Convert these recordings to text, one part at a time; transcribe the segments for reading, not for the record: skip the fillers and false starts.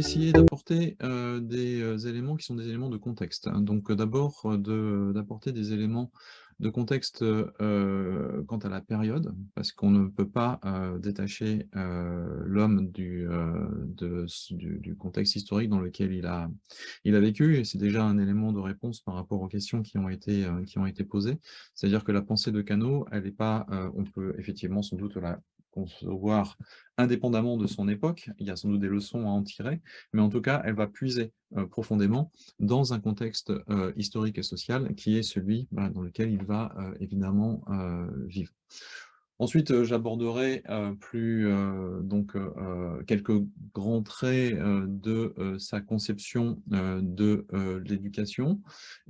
essayer d'apporter, des, éléments qui sont des éléments de contexte, hein. Donc, d'abord, d'apporter des éléments de contexte, quant à la période, parce qu'on ne peut pas, détacher, l'homme du contexte historique dans lequel il a vécu et c'est déjà un élément de réponse par rapport aux questions qui ont été posées. C'est-à-dire que la pensée de Kano, elle est pas, on peut effectivement sans doute la concevoir indépendamment de son époque, il y a sans doute des leçons à en tirer, mais en tout cas, elle va puiser, profondément dans un contexte, historique et social qui est celui, bah, dans lequel il va, évidemment, vivre. Ensuite, j'aborderai, quelques grands traits, de, sa conception, de, l'éducation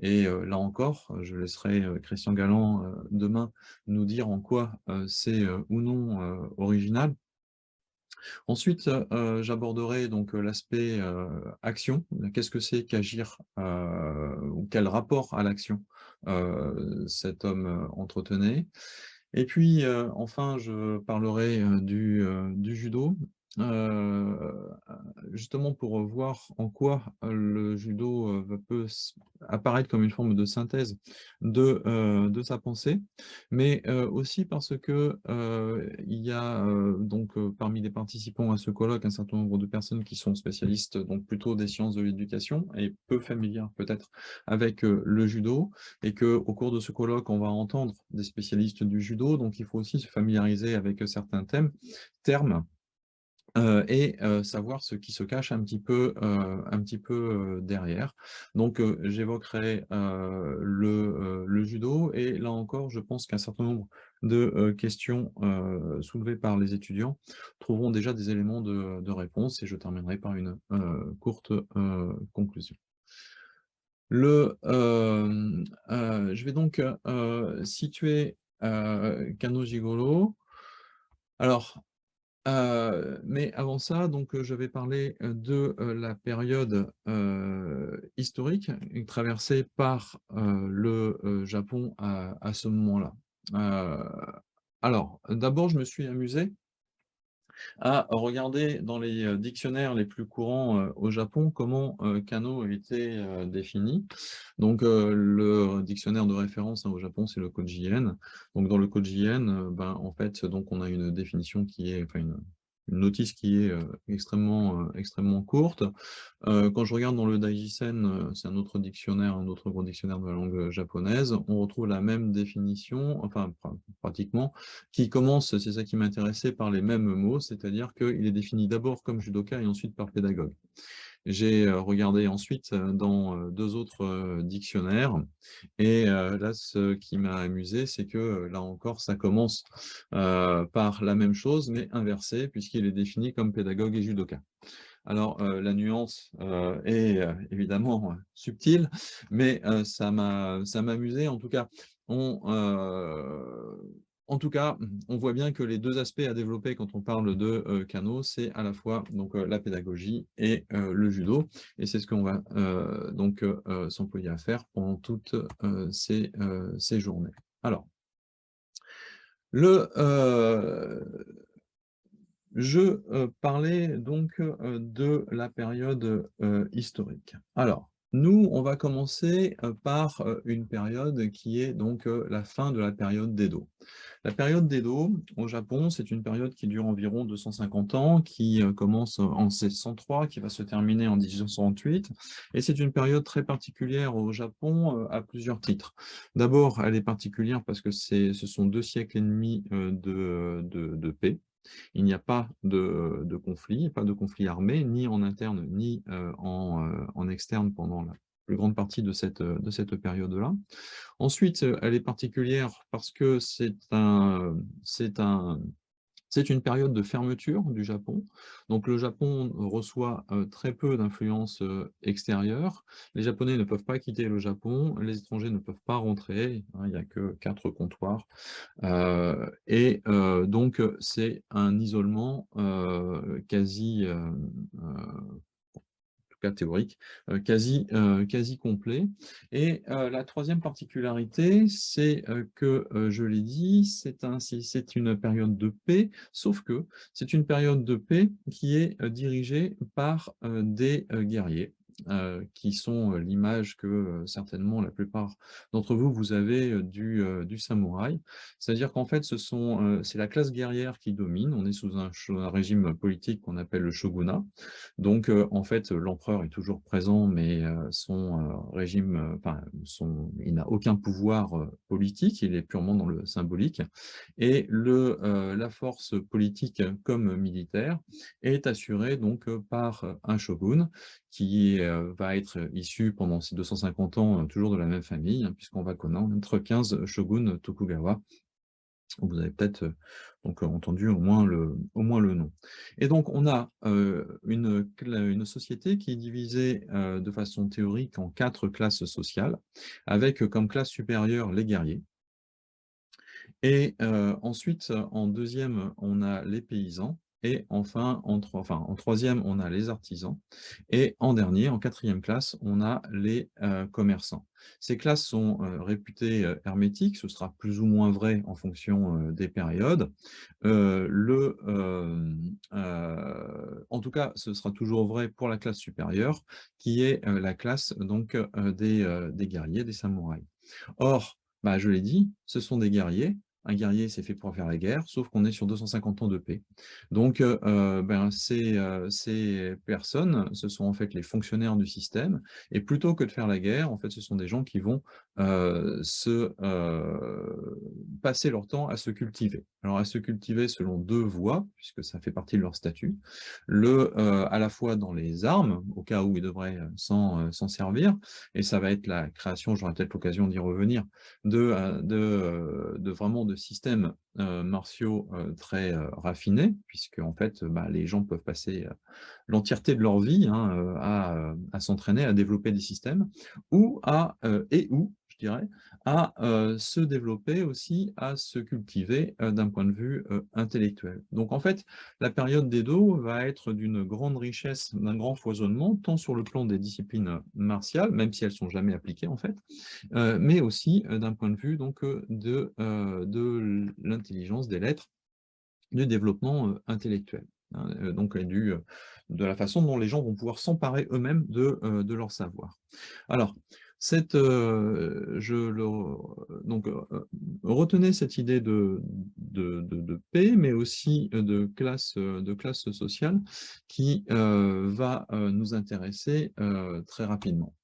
et là encore, je laisserai, Christian Galland, demain nous dire en quoi, c'est, ou non, original. Ensuite, j'aborderai donc, l'aspect, action. Qu'est-ce que c'est qu'agir, ou quel rapport à l'action, cet homme, entretenait? Et puis, enfin, je parlerai, du judo, heu, justement pour voir en quoi, le judo, peut apparaître comme une forme de synthèse de sa pensée. Mais, aussi parce que, il y a, parmi les participants à ce colloque, un certain nombre de personnes qui sont spécialistes, donc plutôt des sciences de l'éducation et peu familières peut-être avec, le judo et qu'au cours de ce colloque, on va entendre des spécialistes du judo, donc il faut aussi se familiariser avec, certains termes, savoir ce qui se cache un petit peu, derrière. Donc, j'évoquerai, le judo et là encore, je pense qu'un certain nombre de, questions, soulevées par les étudiants trouveront déjà des éléments de réponse et je terminerai par une, courte, conclusion. Je vais donc, situer, Kano Gigolo. Alors, mais avant ça, donc, je vais parler, de, la période, historique traversée par, le Japon à ce moment-là. Heu, alors, d'abord, je me suis amusé à regarder dans les, dictionnaires les plus courants, au Japon, comment, Kano était, défini. Donc, le dictionnaire de référence, hein, au Japon, c'est le Kojien. Donc dans le Kojien, en fait, donc on a une définition qui est enfin une notice qui est, extrêmement courte. Quand je regarde dans le Daijisen, c'est un autre dictionnaire, un autre gros dictionnaire de la langue, japonaise, on retrouve la même définition, enfin pratiquement, qui commence, c'est ça qui m'intéressait, par les mêmes mots, c'est-à-dire qu'il est défini d'abord comme judoka et ensuite par pédagogue. J'ai, regardé ensuite, dans, 2 autres, dictionnaires et là, ce qui m'a amusé, c'est que, là encore, ça commence, par la même chose mais inversé puisqu'il est défini comme pédagogue et judoka. Alors, la nuance, est, évidemment, subtile, mais ça m'a amusé. En tout cas, on voit bien que les 2 aspects à développer quand on parle de, Kano, c'est à la fois donc, la pédagogie et le judo et c'est ce qu'on va, s'employer à faire pendant toutes, ces journées. Alors, le, je, parlais donc, de la période, historique. Alors, nous, on va commencer, par, une période qui est donc, la fin de la période d'Edo. La période d'Edo, au Japon, c'est une période qui dure environ 250 ans, qui, commence en 1603, qui va se terminer en 1868 et c'est une période très particulière au Japon, à plusieurs titres. D'abord, elle est particulière parce que ce sont 2 siècles et demi, de paix. Il n'y a pas de conflit, pas de conflit armé, ni en interne, ni, en externe pendant la plus grande partie de cette période-là. Ensuite, elle est particulière parce que c'est un c'est une période de fermeture du Japon. Donc le Japon reçoit, très peu d'influences, extérieures. Les Japonais ne peuvent pas quitter le Japon, les étrangers ne peuvent pas rentrer, hein, il y a que 4 comptoirs. C'est un isolement, quasi, cas théorique, quasi complet. Et la troisième particularité, c'est que, je l'ai dit, c'est une période de paix, sauf que c'est une période de paix qui est dirigée par des guerriers, qui sont l'image que certainement la plupart d'entre vous, vous avez du samouraï. C'est-à-dire qu'en fait, c'est la classe guerrière qui domine. On est sous un régime politique qu'on appelle le shogunat. Donc, en fait, l'empereur est toujours présent, mais son régime, il n'a aucun pouvoir politique, il est purement dans le symbolique. Et la force politique comme militaire est assurée donc par un shogun qui va être issu pendant ces 250 ans toujours de la même famille, hein, puisqu'on va connaître 15 shoguns Tokugawa. Vous avez peut-être donc entendu au moins le nom. Et donc on a une société qui est divisée de façon théorique en 4 classes sociales, avec comme classe supérieure les guerriers. Et ensuite, en deuxième, on a les paysans. Et enfin, en troisième, on a les artisans. Et en dernier, en quatrième classe, on a les commerçants. Ces classes sont réputées hermétiques. Ce sera plus ou moins vrai en fonction des périodes. En tout cas, ce sera toujours vrai pour la classe supérieure, qui est la classe donc, des guerriers, des samouraïs. Or, bah, je l'ai dit, ce sont des guerriers. Un guerrier, c'est fait pour faire la guerre, sauf qu'on est sur 250 ans de paix. Donc, ces personnes, ce sont en fait les fonctionnaires du système, et plutôt que de faire la guerre, en fait, ce sont des gens qui vont passer leur temps à se cultiver. Alors, à se cultiver selon 2 voies, puisque ça fait partie de leur statut. À la fois dans les armes, au cas où ils devraient s'en servir, et ça va être la création, j'aurai peut-être l'occasion d'y revenir, vraiment de systèmes martiaux très raffinés, puisque en fait, bah, les gens peuvent passer l'entièreté de leur vie, hein, à s'entraîner, à développer des systèmes, ou, je dirais, à se développer aussi, à se cultiver d'un point de vue intellectuel. Donc en fait, la période d'Edo va être d'une grande richesse, d'un grand foisonnement, tant sur le plan des disciplines martiales, même si elles ne sont jamais appliquées en fait, mais aussi d'un point de vue donc, de l'intelligence, des lettres, du développement intellectuel, hein, donc de la façon dont les gens vont pouvoir s'emparer eux-mêmes de leur savoir. Alors, donc, retenez cette idée de paix, mais aussi de classe sociale qui va nous intéresser très rapidement.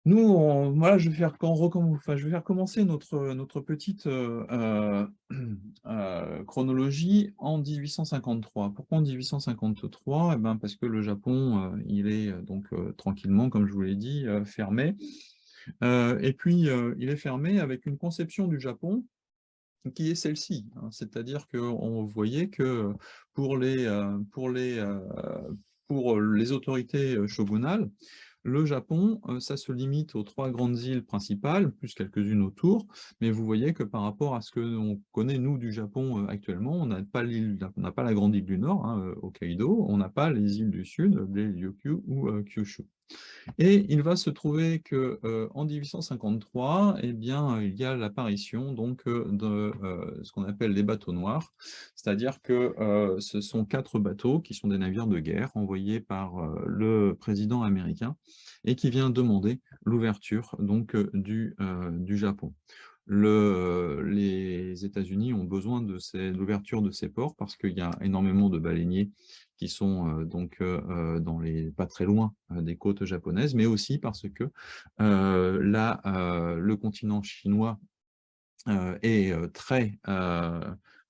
Nous, voilà, je vais faire commencer notre petite chronologie en 1853. Pourquoi en 1853? Eh ben, parce que le Japon, il est donc tranquillement, comme je vous l'ai dit, fermé. Et puis, il est fermé avec une conception du Japon qui est celle-ci, hein. C'est-à-dire qu'on voyait que pour les autorités shogunales, le Japon, ça se limite aux 3 grandes îles principales, plus quelques-unes autour, mais vous voyez que par rapport à ce que l'on connaît, nous, du Japon, actuellement, on n'a pas la grande île du Nord, hein, Hokkaido, on n'a pas les îles du Sud, les Ryukyu ou Kyushu. Et il va se trouver que en 1853, eh bien, il y a l'apparition donc de ce qu'on appelle les bateaux noirs, c'est-à-dire que ce sont 4 bateaux qui sont des navires de guerre envoyés par le président américain et qui vient demander l'ouverture donc du Japon. Les États-Unis ont besoin de l'ouverture de ces ports parce qu'il y a énormément de baleiniers qui sont donc pas très loin des côtes japonaises, mais aussi parce que le continent chinois est très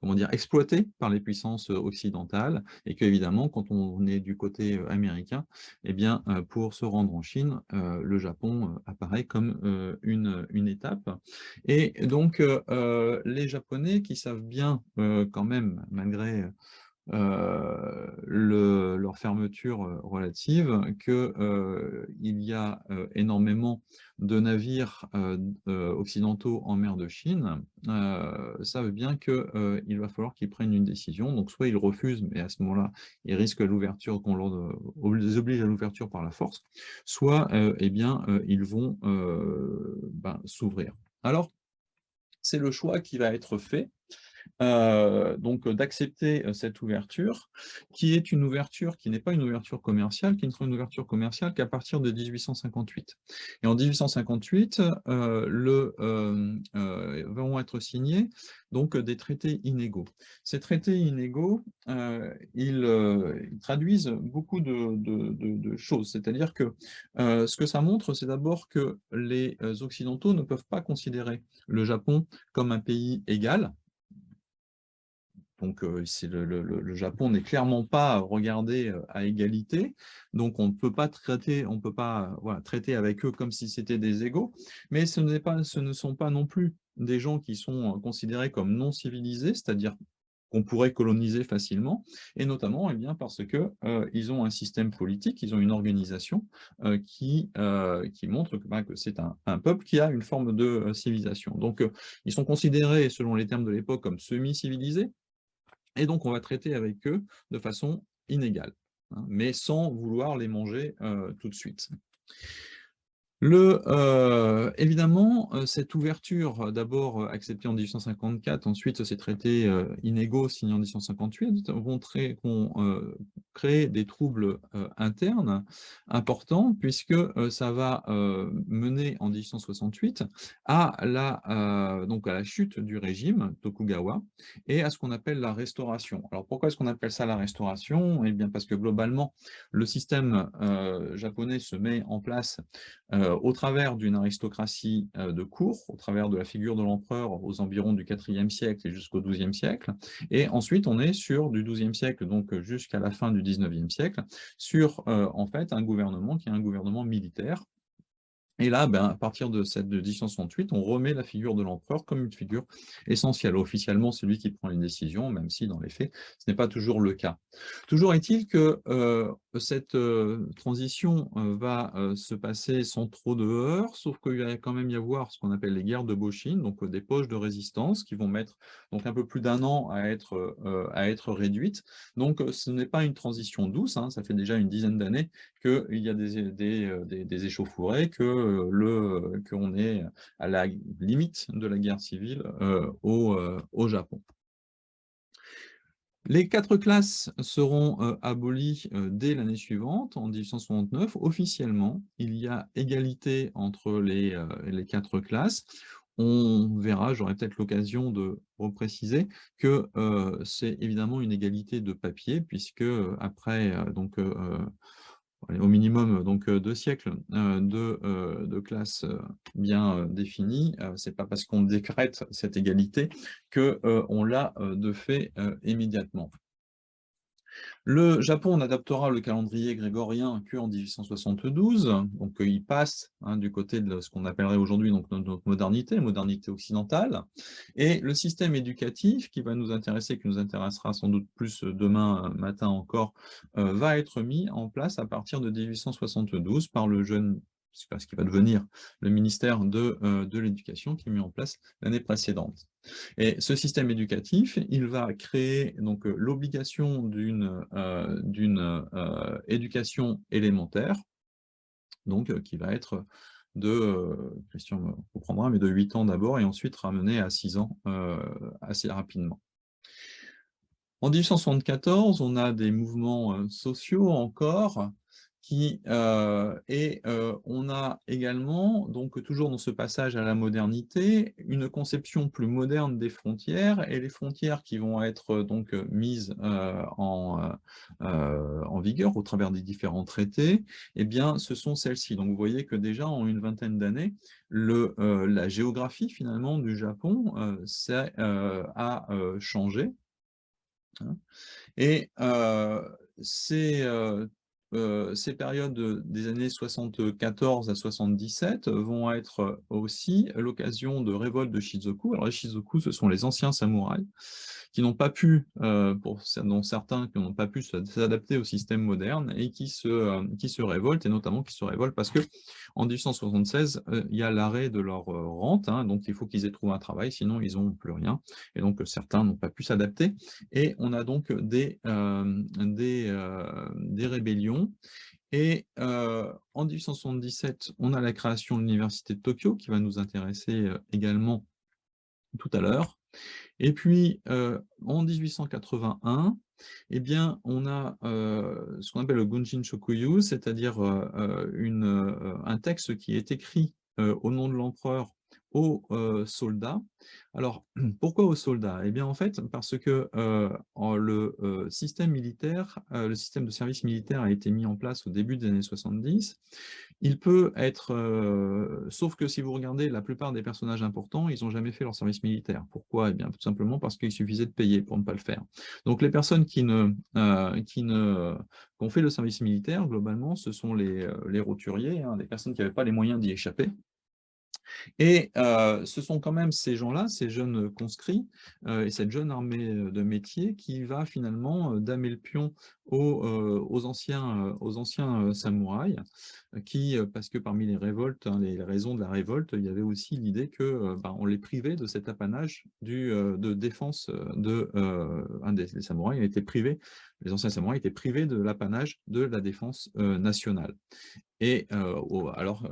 comment dire, exploité par les puissances occidentales, et qu'évidemment, quand on est du côté américain, eh bien, pour se rendre en Chine, le Japon apparaît comme une étape. Et donc, les Japonais qui savent bien quand même, malgré leur fermeture relative, qu'il y a énormément de navires occidentaux en mer de Chine, ça veut bien qu'il va falloir qu'ils prennent une décision. Donc soit ils refusent, mais à ce moment-là, ils risquent l'ouverture, les oblige à l'ouverture par la force, soit eh bien, ils vont s'ouvrir. Alors, c'est le choix qui va être fait donc d'accepter cette ouverture, qui est une ouverture qui n'est pas une ouverture commerciale, qui ne sera une ouverture commerciale qu'à partir de 1858. Et en 1858, vont être signés donc des traités inégaux. Ces traités inégaux, ils traduisent beaucoup de choses. C'est-à-dire que ce que ça montre, c'est d'abord que les Occidentaux ne peuvent pas considérer le Japon comme un pays égal. Donc, le Japon n'est clairement pas regardé à égalité, donc on ne peut pas voilà, traiter avec eux comme si c'était des égaux, mais ce ne sont pas non plus des gens qui sont considérés comme non civilisés, c'est-à-dire qu'on pourrait coloniser facilement, et notamment eh bien, parce qu'ils ont un système politique, ils ont une organisation qui montre que c'est un peuple qui a une forme de civilisation. Donc, ils sont considérés, selon les termes de l'époque, comme semi-civilisés, et donc, on va traiter avec eux de façon inégale, hein, mais sans vouloir les manger tout de suite. Évidemment, cette ouverture, d'abord acceptée en 1854, ensuite ces traités inégaux signés en 1858, vont créer des troubles internes importants, puisque ça va mener en 1868 donc à la chute du régime Tokugawa et à ce qu'on appelle la restauration. Alors pourquoi est-ce qu'on appelle ça la restauration? Eh bien parce que globalement, le système japonais se met en place au travers d'une aristocratie de cour, au travers de la figure de l'empereur aux environs du IVe siècle et jusqu'au XIIe siècle. Et ensuite, on est sur du XIIe siècle, donc jusqu'à la fin du XIXe siècle, sur en fait un gouvernement qui est un gouvernement militaire. Et là, à partir de 1868, on remet la figure de l'empereur comme une figure essentielle. Officiellement, c'est lui qui prend les décisions, même si dans les faits, ce n'est pas toujours le cas. Toujours est-il que cette transition va se passer sans trop de heurts, sauf qu'il va quand même y avoir ce qu'on appelle les guerres de Boshin, donc des poches de résistance qui vont mettre donc un peu plus d'un an à être réduites. Donc ce n'est pas une transition douce, hein, ça fait déjà une dizaine d'années qu'il y a des échauffourées, qu'on est à la limite de la guerre civile au Japon. Les 4 classes seront abolies dès l'année suivante, en 1869. Officiellement, il y a égalité entre les 4 classes. On verra, j'aurai peut-être l'occasion de repréciser que c'est évidemment une égalité de papier, puisque après au minimum donc 2 siècles de classes bien définies. C'est pas parce qu'on décrète cette égalité qu'on l'a de fait immédiatement. Le Japon n'adaptera le calendrier grégorien qu'en 1872, donc il passe du côté de ce qu'on appellerait aujourd'hui donc notre modernité occidentale, et le système éducatif qui va nous intéresser, qui nous intéressera sans doute plus demain matin encore, va être mis en place à partir de 1872 par le jeune, ce qui va devenir le ministère de l'Éducation, qui est mis en place l'année précédente. Et ce système éducatif, il va créer donc l'obligation d'une éducation élémentaire, donc qui va être Christian me reprendra, mais de 8 ans d'abord, et ensuite ramené à 6 ans assez rapidement. En 1874, on a des mouvements sociaux encore, on a également, donc toujours dans ce passage à la modernité, une conception plus moderne des frontières, et les frontières qui vont être donc mises en vigueur au travers des différents traités, eh bien, ce sont celles-ci. Donc vous voyez que déjà en une vingtaine d'années, la géographie finalement du Japon a changé. Et c'est ces périodes des années 74 à 77 vont être aussi l'occasion de révoltes de Shizoku. Alors les Shizoku, ce sont les anciens samouraïs qui n'ont pas pu, dont certains qui n'ont pas pu s'adapter au système moderne et qui se révoltent, et notamment qui se révoltent parce que en 1876, il y a l'arrêt de leur rente, hein, donc il faut qu'ils aient trouvé un travail, sinon ils n'ont plus rien. Et donc certains n'ont pas pu s'adapter. Et on a donc des rébellions. Et en 1877, on a la création de l'Université de Tokyo, qui va nous intéresser également tout à l'heure. Et puis, en 1881, eh bien, on a ce qu'on appelle le Gunjin Shokuyu, c'est-à-dire un texte qui est écrit au nom de l'empereur aux soldats. Alors, pourquoi aux soldats? Eh bien, en fait, parce que le système militaire, le système de service militaire a été mis en place au début des années 70. Il peut être, sauf que si vous regardez la plupart des personnages importants, ils n'ont jamais fait leur service militaire. Pourquoi? Eh bien, tout simplement parce qu'il suffisait de payer pour ne pas le faire. Donc les personnes qui ont fait le service militaire, globalement, ce sont les roturiers, hein, les personnes qui n'avaient pas les moyens d'y échapper. Et ce sont quand même ces gens-là, ces jeunes conscrits, et cette jeune armée de métier qui va finalement damer le pion aux anciens samouraïs, parce que parmi les révoltes, hein, les raisons de la révolte, il y avait aussi l'idée que on les privait de cet apanage de défense des samouraïs, les anciens samouraïs étaient privés de l'apanage de la défense nationale. Et alors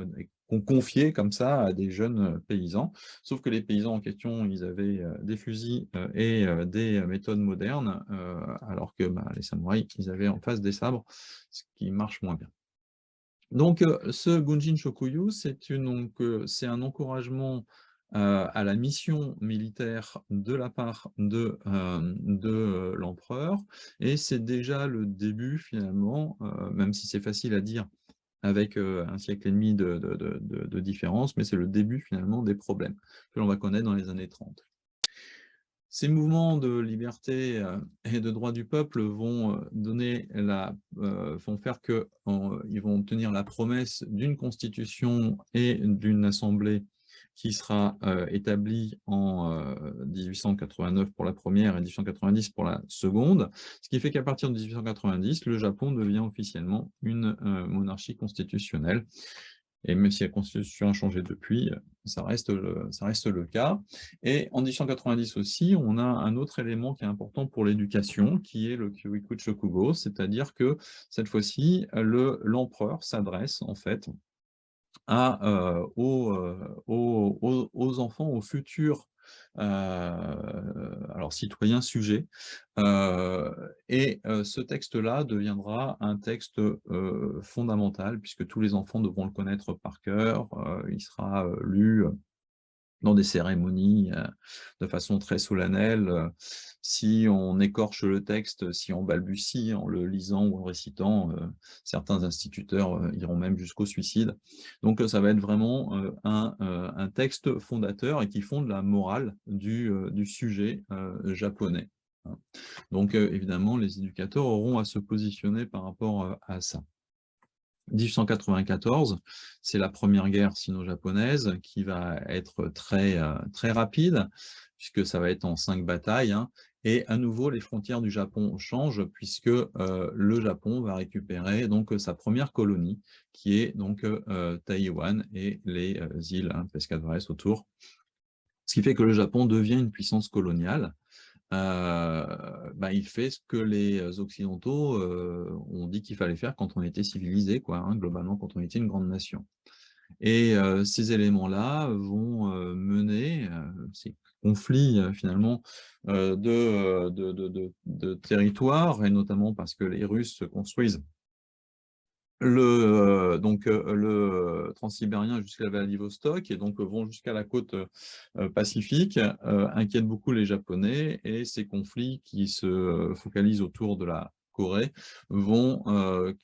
qu'on confiait comme ça à des jeunes paysans, sauf que les paysans en question, ils avaient des fusils et des méthodes modernes, alors que les samouraïs, ils avaient en face des sabres, ce qui marche moins bien. Donc ce Gunjin Shokuyu, c'est un encouragement à la mission militaire de la part de l'empereur, et c'est déjà le début finalement, même si c'est facile à dire avec un siècle et demi de différence, mais c'est le début finalement des problèmes que l'on va connaître dans les années 30. Ces mouvements de liberté et de droit du peuple vont vont faire qu'ils vont obtenir la promesse d'une constitution et d'une assemblée qui sera établie en 1889 pour la première et 1890 pour la seconde, ce qui fait qu'à partir de 1890, le Japon devient officiellement une monarchie constitutionnelle. Et même si la Constitution a changé depuis, ça reste le cas. Et en 1890 aussi, on a un autre élément qui est important pour l'éducation, qui est le Kyoiku Chokugo, c'est-à-dire que cette fois-ci, l'empereur s'adresse en fait aux enfants, aux futurs citoyens sujets. Ce texte-là deviendra un texte fondamental, puisque tous les enfants devront le connaître par cœur. Il sera lu dans des cérémonies de façon très solennelle. Si on écorche le texte, si on balbutie en le lisant ou en le récitant, certains instituteurs iront même jusqu'au suicide. Donc ça va être vraiment un texte fondateur et qui fonde la morale du sujet japonais, hein. Donc évidemment, les éducateurs auront à se positionner par rapport à ça. 1894, c'est la première guerre sino-japonaise qui va être très rapide, puisque ça va être en 5 batailles, hein, et à nouveau, les frontières du Japon changent, puisque le Japon va récupérer donc sa première colonie, qui est donc Taïwan et les îles, hein, Pescadores autour. Ce qui fait que le Japon devient une puissance coloniale. Il fait ce que les Occidentaux ont dit qu'il fallait faire quand on était civilisé, quoi, hein, globalement, quand on était une grande nation. Et ces éléments-là vont mener ces conflits finalement de territoire, et notamment parce que les Russes construisent le transsibérien jusqu'à Vladivostok, et donc vont jusqu'à la côte pacifique, inquiètent beaucoup les Japonais, et ces conflits qui se focalisent autour de la Corée vont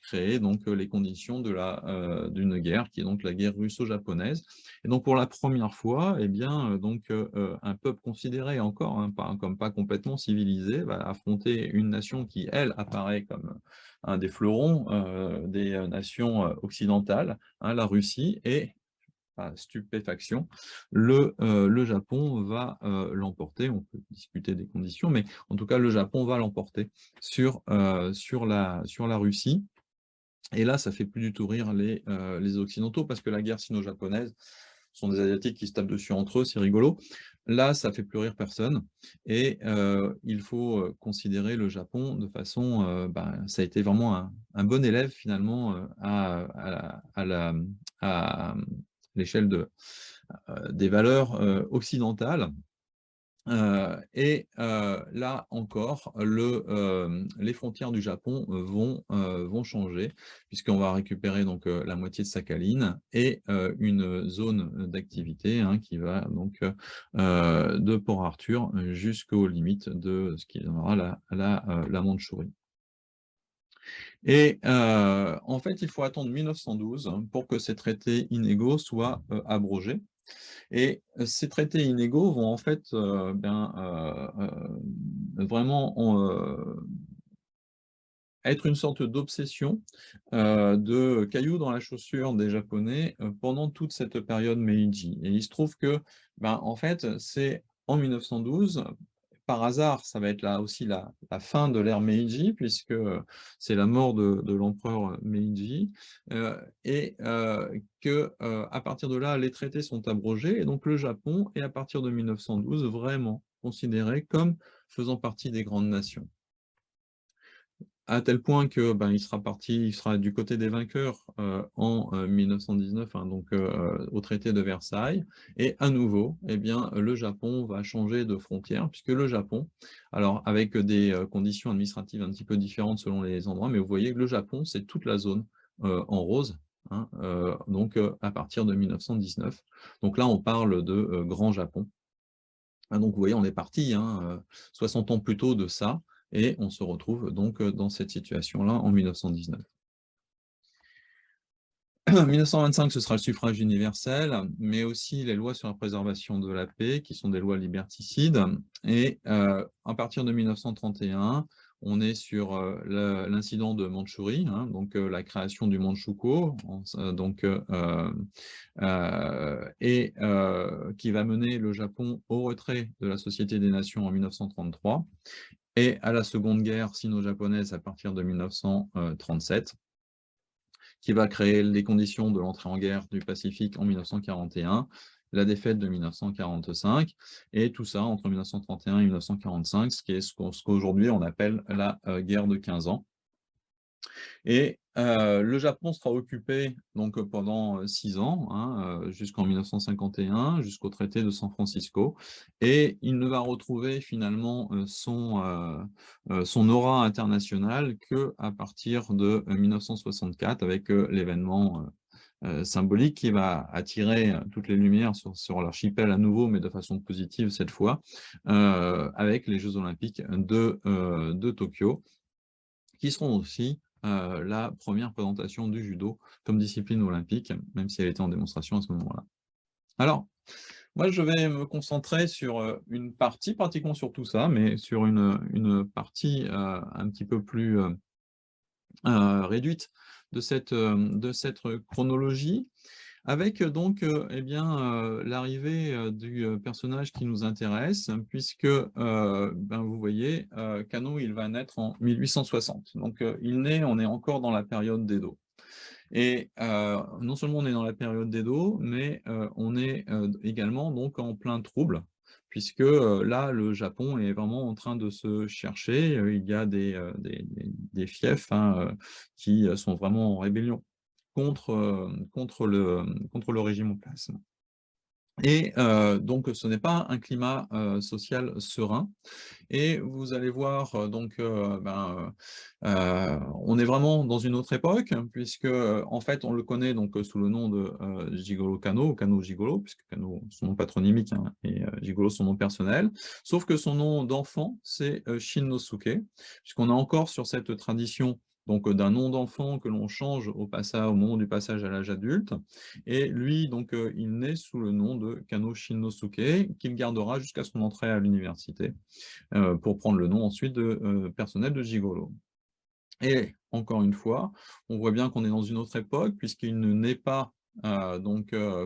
créer donc les conditions d'une guerre qui est donc la guerre russo-japonaise. Et donc pour la première fois, eh bien, un peuple considéré encore, hein, comme pas complètement civilisé, va affronter une nation qui, elle, apparaît comme un des fleurons des nations occidentales, hein, la Russie, et à stupéfaction, le Japon va l'emporter. On peut discuter des conditions, mais en tout cas, le Japon va l'emporter sur la Russie. Et là, ça fait plus du tout rire les Occidentaux, parce que la guerre sino-japonaise, ce sont des Asiatiques qui se tapent dessus entre eux, c'est rigolo. Là, ça fait plus rire personne. Et il faut considérer le Japon de façon... ça a été vraiment un bon élève, finalement, à l'échelle des valeurs occidentales. Là encore, les frontières du Japon vont changer, puisqu'on va récupérer donc la moitié de Sakhalin et une zone d'activité, hein, qui va donc de Port Arthur jusqu'aux limites de ce qui deviendra la Mandchourie. Et en fait, il faut attendre 1912 pour que ces traités inégaux soient abrogés. Et ces traités inégaux vont en fait vraiment être une sorte d'obsession, de cailloux dans la chaussure des Japonais pendant toute cette période Meiji. Et il se trouve que, en fait, c'est en 1912, par hasard, ça va être là aussi la fin de l'ère Meiji, puisque c'est la mort de l'empereur Meiji, à partir de là, les traités sont abrogés, et donc le Japon est à partir de 1912 vraiment considéré comme faisant partie des grandes nations. À tel point que il sera du côté des vainqueurs en 1919, hein, donc au traité de Versailles. Et à nouveau, eh bien, le Japon va changer de frontière, puisque le Japon, alors avec des conditions administratives un petit peu différentes selon les endroits, mais vous voyez que le Japon, c'est toute la zone en rose, hein, à partir de 1919. Donc là, on parle de Grand Japon. Ah, donc vous voyez, on est parti, hein, 60 ans plus tôt de ça, et on se retrouve donc dans cette situation-là en 1919. 1925, ce sera le suffrage universel, mais aussi les lois sur la préservation de la paix, qui sont des lois liberticides. Et à partir de 1931, on est sur l'incident de Mandchourie, hein, donc la création du Manchukuo, qui va mener le Japon au retrait de la Société des Nations en 1933 et à la Seconde Guerre sino-japonaise à partir de 1937, qui va créer les conditions de l'entrée en guerre du Pacifique en 1941, la défaite de 1945, et tout ça entre 1931 et 1945, ce qu'aujourd'hui on appelle la guerre de 15 ans. Et le Japon sera occupé donc pendant 6 ans, hein, jusqu'en 1951, jusqu'au traité de San Francisco, et il ne va retrouver finalement son aura internationale qu'à partir de 1964, avec l'événement symbolique qui va attirer toutes les lumières sur l'archipel à nouveau, mais de façon positive cette fois, avec les Jeux olympiques de Tokyo, qui seront aussi la première présentation du judo comme discipline olympique, même si elle était en démonstration à ce moment-là. Alors, moi, je vais me concentrer sur une partie, pratiquement sur tout ça, mais sur une partie un petit peu plus réduite de cette chronologie, avec donc l'arrivée du personnage qui nous intéresse, puisque vous voyez, Kano, il va naître en 1860. Donc il naît, on est encore dans la période d'Edo. Et non seulement on est dans la période d'Edo, mais on est également donc en plein trouble, puisque là, le Japon est vraiment en train de se chercher. Il y a des fiefs, hein, qui sont vraiment en rébellion contre le régime en place. Et donc ce n'est pas un climat, social serein. Et vous allez voir, on est vraiment dans une autre époque, puisque, en fait, on le connaît donc, sous le nom de, Gigolo Kano, ou Kano Gigolo, puisque Kano, son nom patronymique, hein, et Gigolo, son nom personnel. Sauf que son nom d'enfant, c'est, Shin-no-suke, puisqu'on est encore sur cette tradition, donc, d'un nom d'enfant que l'on change au moment du passage à l'âge adulte. Et lui, donc, il naît sous le nom de Kano Shin-no-suke, qu'il gardera jusqu'à son entrée à l'université, pour prendre le nom ensuite de personnel de gigolo. Et encore une fois, on voit bien qu'on est dans une autre époque, puisqu'il ne naît pas,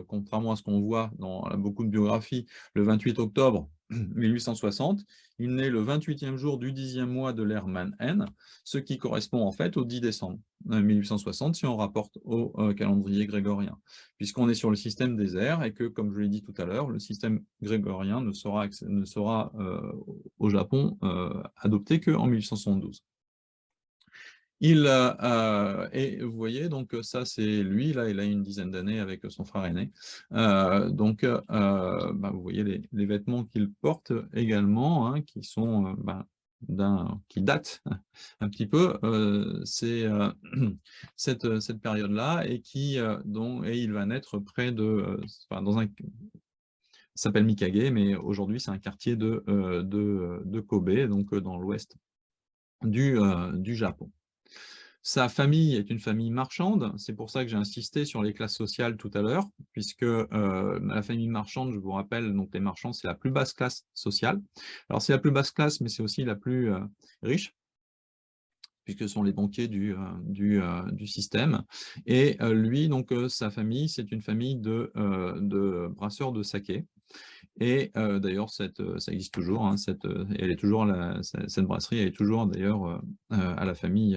contrairement à ce qu'on voit dans beaucoup de biographies, le 28 octobre 1860, il naît le 28e jour du 10e mois de l'ère Man-En, ce qui correspond en fait au 10 décembre 1860 si on rapporte au calendrier grégorien, puisqu'on est sur le système des ères et que, comme je l'ai dit tout à l'heure, le système grégorien ne sera au Japon adopté qu'en 1872. Et vous voyez, donc ça c'est lui, là il a une dizaine d'années avec son frère aîné. Vous voyez les vêtements qu'il porte également, hein, qui sont qui datent un petit peu, c'est cette période-là, et et il va naître près de, dans un, ça s'appelle Mikage, mais aujourd'hui c'est un quartier de Kobe, donc dans l'ouest du Japon. Sa famille est une famille marchande, c'est pour ça que j'ai insisté sur les classes sociales tout à l'heure, puisque la famille marchande, je vous rappelle, donc les marchands, c'est la plus basse classe sociale. Alors c'est la plus basse classe, mais c'est aussi la plus riche, puisque ce sont les banquiers du système. Et lui, donc sa famille, c'est une famille de brasseurs de saké. Et d'ailleurs, ça existe toujours, hein, elle est toujours cette brasserie, elle est toujours d'ailleurs à la famille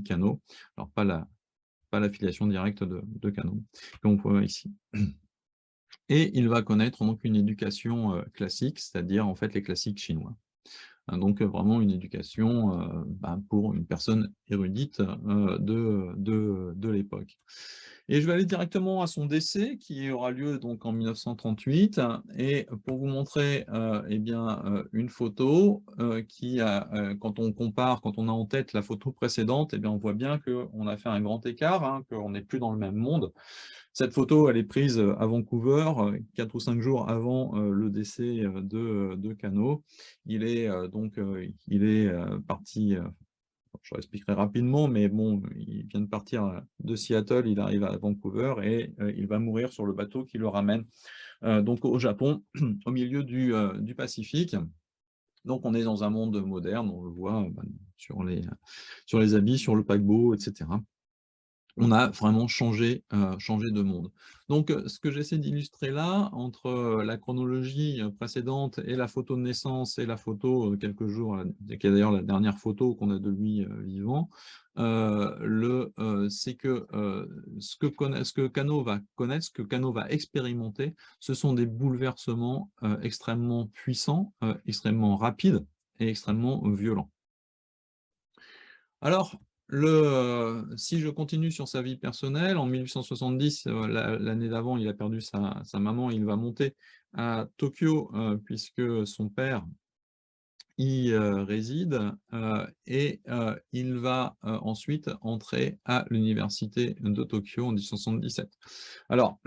Cano. Alors pas l'affiliation directe de Cano, qu'on voit ici. Et il va connaître donc une éducation classique, c'est-à-dire en fait les classiques chinois. Hein, donc vraiment une éducation pour une personne érudite de l'époque. Et je vais aller directement à son décès, qui aura lieu donc en 1938, et pour vous montrer une photo quand on compare, quand on a en tête la photo précédente, on voit bien qu'on a fait un grand écart, hein, qu'on n'est plus dans le même monde. Cette photo, elle est prise à Vancouver, 4 ou 5 jours avant le décès de Cano. Il est parti, je l'expliquerai rapidement, mais bon, il vient de partir de Seattle, il arrive à Vancouver et il va mourir sur le bateau qui le ramène donc au Japon, au milieu du Pacifique. Donc on est dans un monde moderne, on le voit sur les habits, sur le paquebot, etc. On a vraiment changé de monde. Donc, ce que j'essaie d'illustrer là, entre la chronologie précédente et la photo de naissance et la photo quelques jours, qui est d'ailleurs la dernière photo qu'on a de lui vivant, c'est que ce que Kano va connaître, ce que Kano va expérimenter, ce sont des bouleversements extrêmement puissants, extrêmement rapides et extrêmement violents. Alors, si je continue sur sa vie personnelle, en 1870, l'année d'avant, il a perdu sa maman, il va monter à Tokyo, puisque son père y réside, et il va ensuite entrer à l'université de Tokyo en 1877. Alors,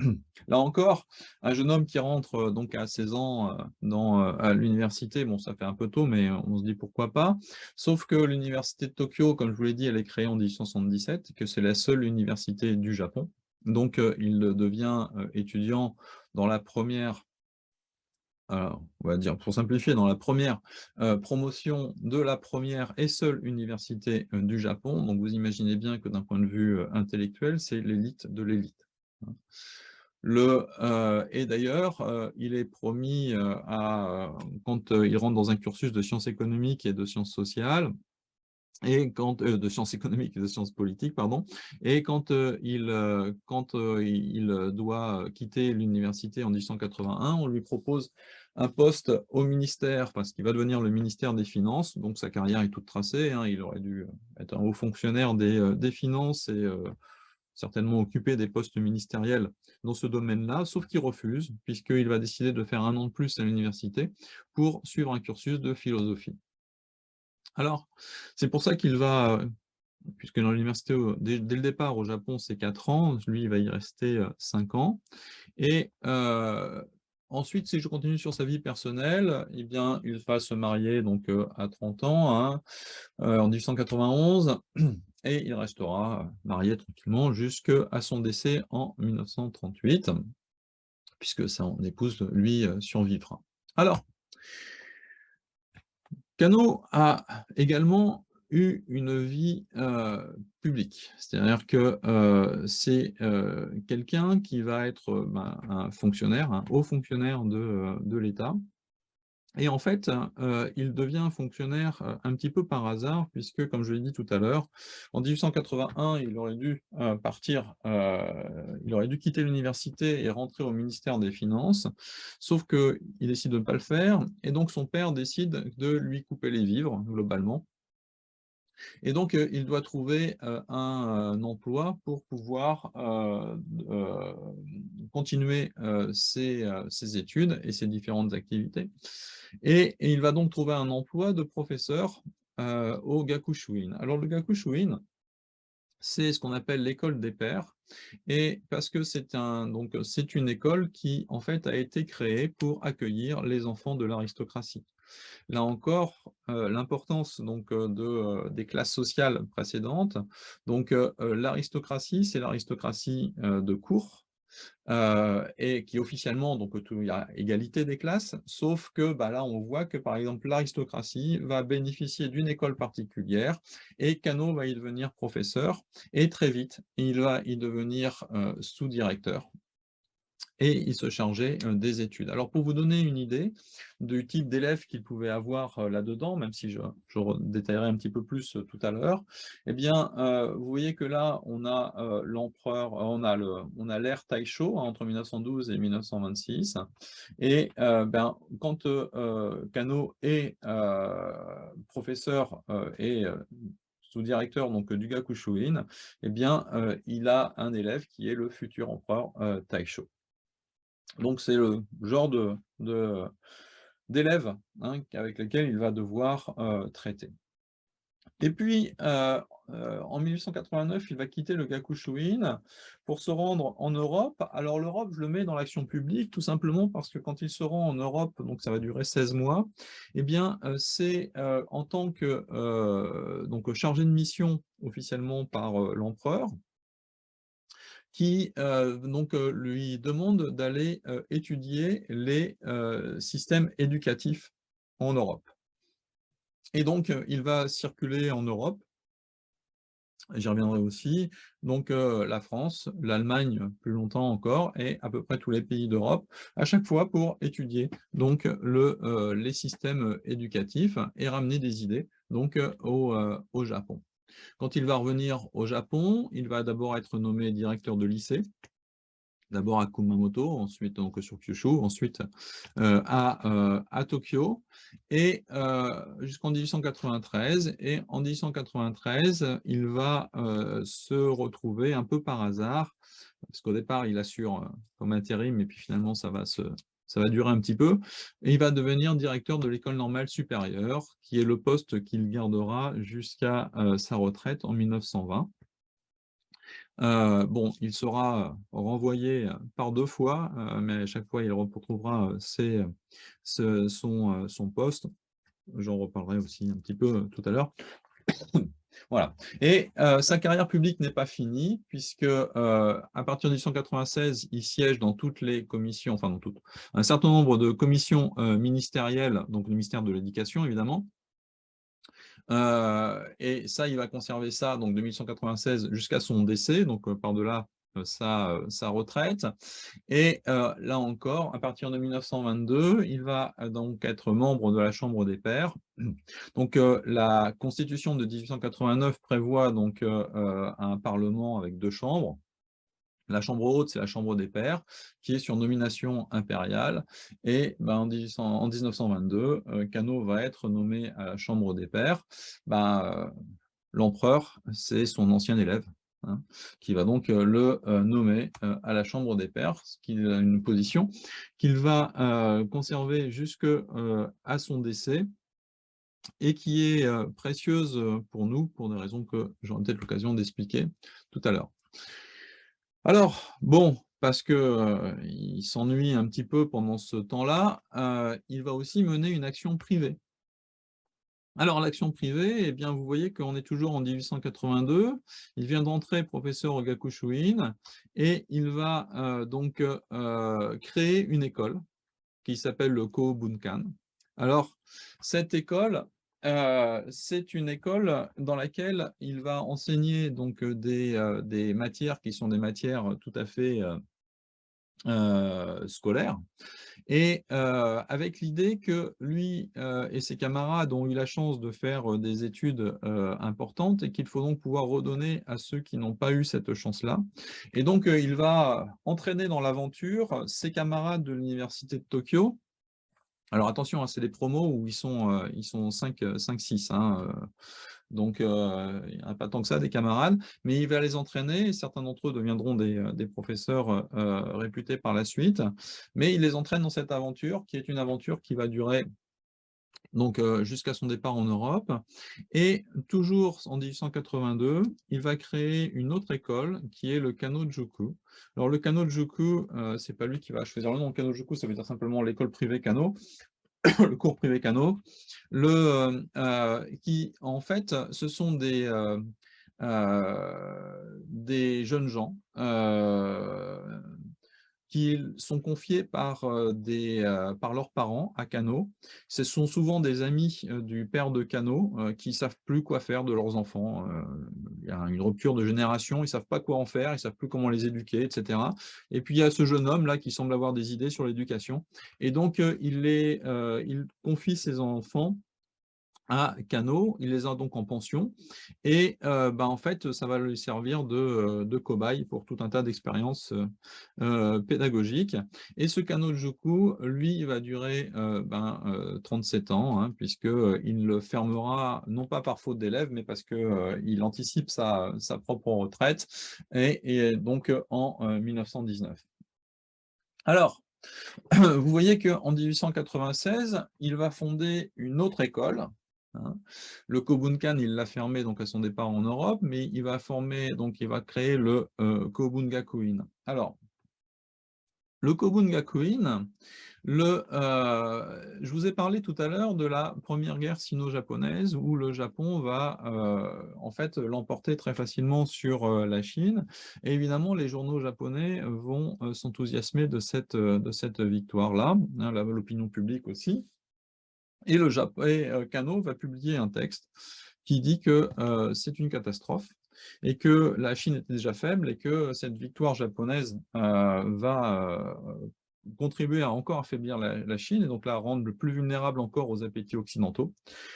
là encore, un jeune homme qui rentre donc à 16 ans à l'université, bon, ça fait un peu tôt, mais on se dit pourquoi pas. Sauf que l'université de Tokyo, comme je vous l'ai dit, elle est créée en 1877, que c'est la seule université du Japon. Donc, il devient étudiant dans la première, on va dire, pour simplifier, dans la première promotion de la première et seule université du Japon. Donc, vous imaginez bien que d'un point de vue intellectuel, c'est l'élite de l'élite. Hein. Et d'ailleurs, il est promis quand il rentre dans un cursus de sciences économiques et de sciences sociales, et de sciences économiques et de sciences politiques, pardon, et quand il doit quitter l'université en 1881, on lui propose un poste au ministère, parce qu'il va devenir le ministère des Finances, donc sa carrière est toute tracée, hein, il aurait dû être un haut fonctionnaire des Finances, et certainement occuper des postes ministériels dans ce domaine-là, sauf qu'il refuse, puisqu'il va décider de faire 1 an de plus à l'université pour suivre un cursus de philosophie. Alors, c'est pour ça qu'il va, puisque dans l'université, dès le départ au Japon, c'est 4 ans, lui, il va y rester 5 ans. Et ensuite, si je continue sur sa vie personnelle, eh bien, il va se marier donc à 30 ans, hein, en 1891, et il restera marié tranquillement jusqu'à son décès en 1938, puisque son épouse, lui, survivra. Alors, Kano a également eu une vie publique. C'est-à-dire que c'est quelqu'un qui va être un fonctionnaire, un haut fonctionnaire de l'État. Et en fait, il devient fonctionnaire un petit peu par hasard, puisque, comme je l'ai dit tout à l'heure, en 1881, il aurait dû partir, il aurait dû quitter l'université et rentrer au ministère des Finances, sauf qu'il décide de ne pas le faire, et donc son père décide de lui couper les vivres, globalement. Et donc, il doit trouver un emploi pour pouvoir continuer ses études et ses différentes activités. Et il va donc trouver un emploi de professeur au Gakushuin. Alors le Gakushuin, c'est ce qu'on appelle l'école des pairs, et parce que c'est une école qui en fait a été créée pour accueillir les enfants de l'aristocratie. Là encore, l'importance donc des classes sociales précédentes. Donc l'aristocratie, c'est l'aristocratie de cour, et qui officiellement, donc il y a égalité des classes, sauf que là, on voit que, par exemple, l'aristocratie va bénéficier d'une école particulière, et Kano va y devenir professeur, et très vite, il va y devenir sous-directeur, et il se chargeait des études. Alors, pour vous donner une idée du type d'élèves qu'il pouvait avoir là-dedans, même si je détaillerai un petit peu plus tout à l'heure, eh bien, vous voyez que là, on a l'empereur, on a l'ère Taisho, hein, entre 1912 et 1926, et quand Kano est professeur et sous-directeur donc du Gakushuin, eh bien, il a un élève qui est le futur empereur Taisho. Donc c'est le genre d'élèves, hein, avec lesquels il va devoir traiter. Et puis, en 1889, il va quitter le Gakushuin pour se rendre en Europe. Alors l'Europe, je le mets dans l'action publique, tout simplement parce que quand il se rend en Europe, donc ça va durer 16 mois, eh bien, c'est en tant que donc chargé de mission officiellement par l'empereur, qui lui demande d'aller étudier les systèmes éducatifs en Europe. Et donc, il va circuler en Europe, j'y reviendrai aussi, donc la France, l'Allemagne plus longtemps encore, et à peu près tous les pays d'Europe, à chaque fois pour étudier donc les systèmes éducatifs et ramener des idées donc au Japon. Quand il va revenir au Japon, il va d'abord être nommé directeur de lycée, d'abord à Kumamoto, ensuite donc sur Kyushu, ensuite à Tokyo, et jusqu'en 1893. Et en 1893, il va se retrouver un peu par hasard, parce qu'au départ, il assure comme intérim, et puis finalement, ça va durer un petit peu, et il va devenir directeur de l'école normale supérieure, qui est le poste qu'il gardera jusqu'à sa retraite en 1920. Bon, il sera renvoyé par 2 fois, mais à chaque fois, il retrouvera son poste. J'en reparlerai aussi un petit peu tout à l'heure. Voilà. Et sa carrière publique n'est pas finie, puisque à partir de 1896, il siège dans toutes les commissions, enfin dans toutes, un certain nombre de commissions ministérielles, donc le ministère de l'Éducation, évidemment. Et ça, il va conserver ça donc de 1896 jusqu'à son décès, donc par-delà sa retraite. Et là encore, à partir de 1922, il va donc être membre de la Chambre des pairs. Donc la Constitution de 1889 prévoit donc un Parlement avec 2 chambres. La chambre haute, c'est la chambre des pairs, qui est sur nomination impériale. Et en 1922, Kano va être nommé à la chambre des pairs. L'empereur, c'est son ancien élève, hein, qui va donc le nommer à la Chambre des Pairs, ce qui est une position qu'il va conserver jusque à son décès et qui est précieuse pour nous, pour des raisons que j'aurai peut-être l'occasion d'expliquer tout à l'heure. Alors, bon, parce que, il s'ennuie un petit peu pendant ce temps-là, il va aussi mener une action privée. Alors l'action privée, eh bien, vous voyez qu'on est toujours en 1882. Il vient d'entrer professeur au Gakushuin et il va, donc, créer une école qui s'appelle le Kōbunkan. Alors, cette école, c'est une école dans laquelle il va enseigner donc, des matières qui sont des matières tout à fait, scolaires et avec l'idée que lui, et ses camarades ont eu la chance de faire, des études, importantes et qu'il faut donc pouvoir redonner à ceux qui n'ont pas eu cette chance-là et donc il va entraîner dans l'aventure ses camarades de l'université de Tokyo. Alors attention, hein, c'est des promos où ils sont 5-6, hein, donc il n'y en a pas tant que ça des camarades, mais il va les entraîner et certains d'entre eux deviendront des professeurs, réputés par la suite. Mais il les entraîne dans cette aventure qui est une aventure qui va durer donc jusqu'à son départ en Europe et toujours en 1882, il va créer une autre école qui est le Kanojuku. Alors le Kanojuku, c'est pas lui qui va choisir le nom. Kanojuku, ça veut dire simplement l'école privée Kano, le cours privé Kano, qui en fait, ce sont des jeunes gens qui sont confiés par leurs parents à Kano. Ce sont souvent des amis du père de Kano qui ne savent plus quoi faire de leurs enfants. Il y a une rupture de génération, ils ne savent pas quoi en faire, ils ne savent plus comment les éduquer, etc. Et puis il y a ce jeune homme là qui semble avoir des idées sur l'éducation. Et donc il confie ses enfants à Kano, il les a donc en pension et en fait, ça va lui servir de cobaye pour tout un tas d'expériences, pédagogiques et ce Kanojuku, lui, il va durer, 37 ans, hein, puisque, il le fermera non pas par faute d'élèves, mais parce que, il anticipe sa propre retraite et donc en 1919. Alors, vous voyez qu'en 1896, il va fonder une autre école, hein. Le Kōbunkan, il l'a fermé donc à son départ en Europe, mais il va créer le Kōbungakuin. Alors, le Kōbungakuin, je vous ai parlé tout à l'heure de la première guerre sino-japonaise où le Japon va en fait l'emporter très facilement sur la Chine. Et évidemment, les journaux japonais vont s'enthousiasmer de cette victoire-là, hein, l'opinion publique aussi. Et Kano va publier un texte qui dit que c'est une catastrophe et que la Chine était déjà faible et que cette victoire japonaise va contribuer à encore affaiblir la Chine et donc la rendre plus vulnérable encore aux appétits occidentaux.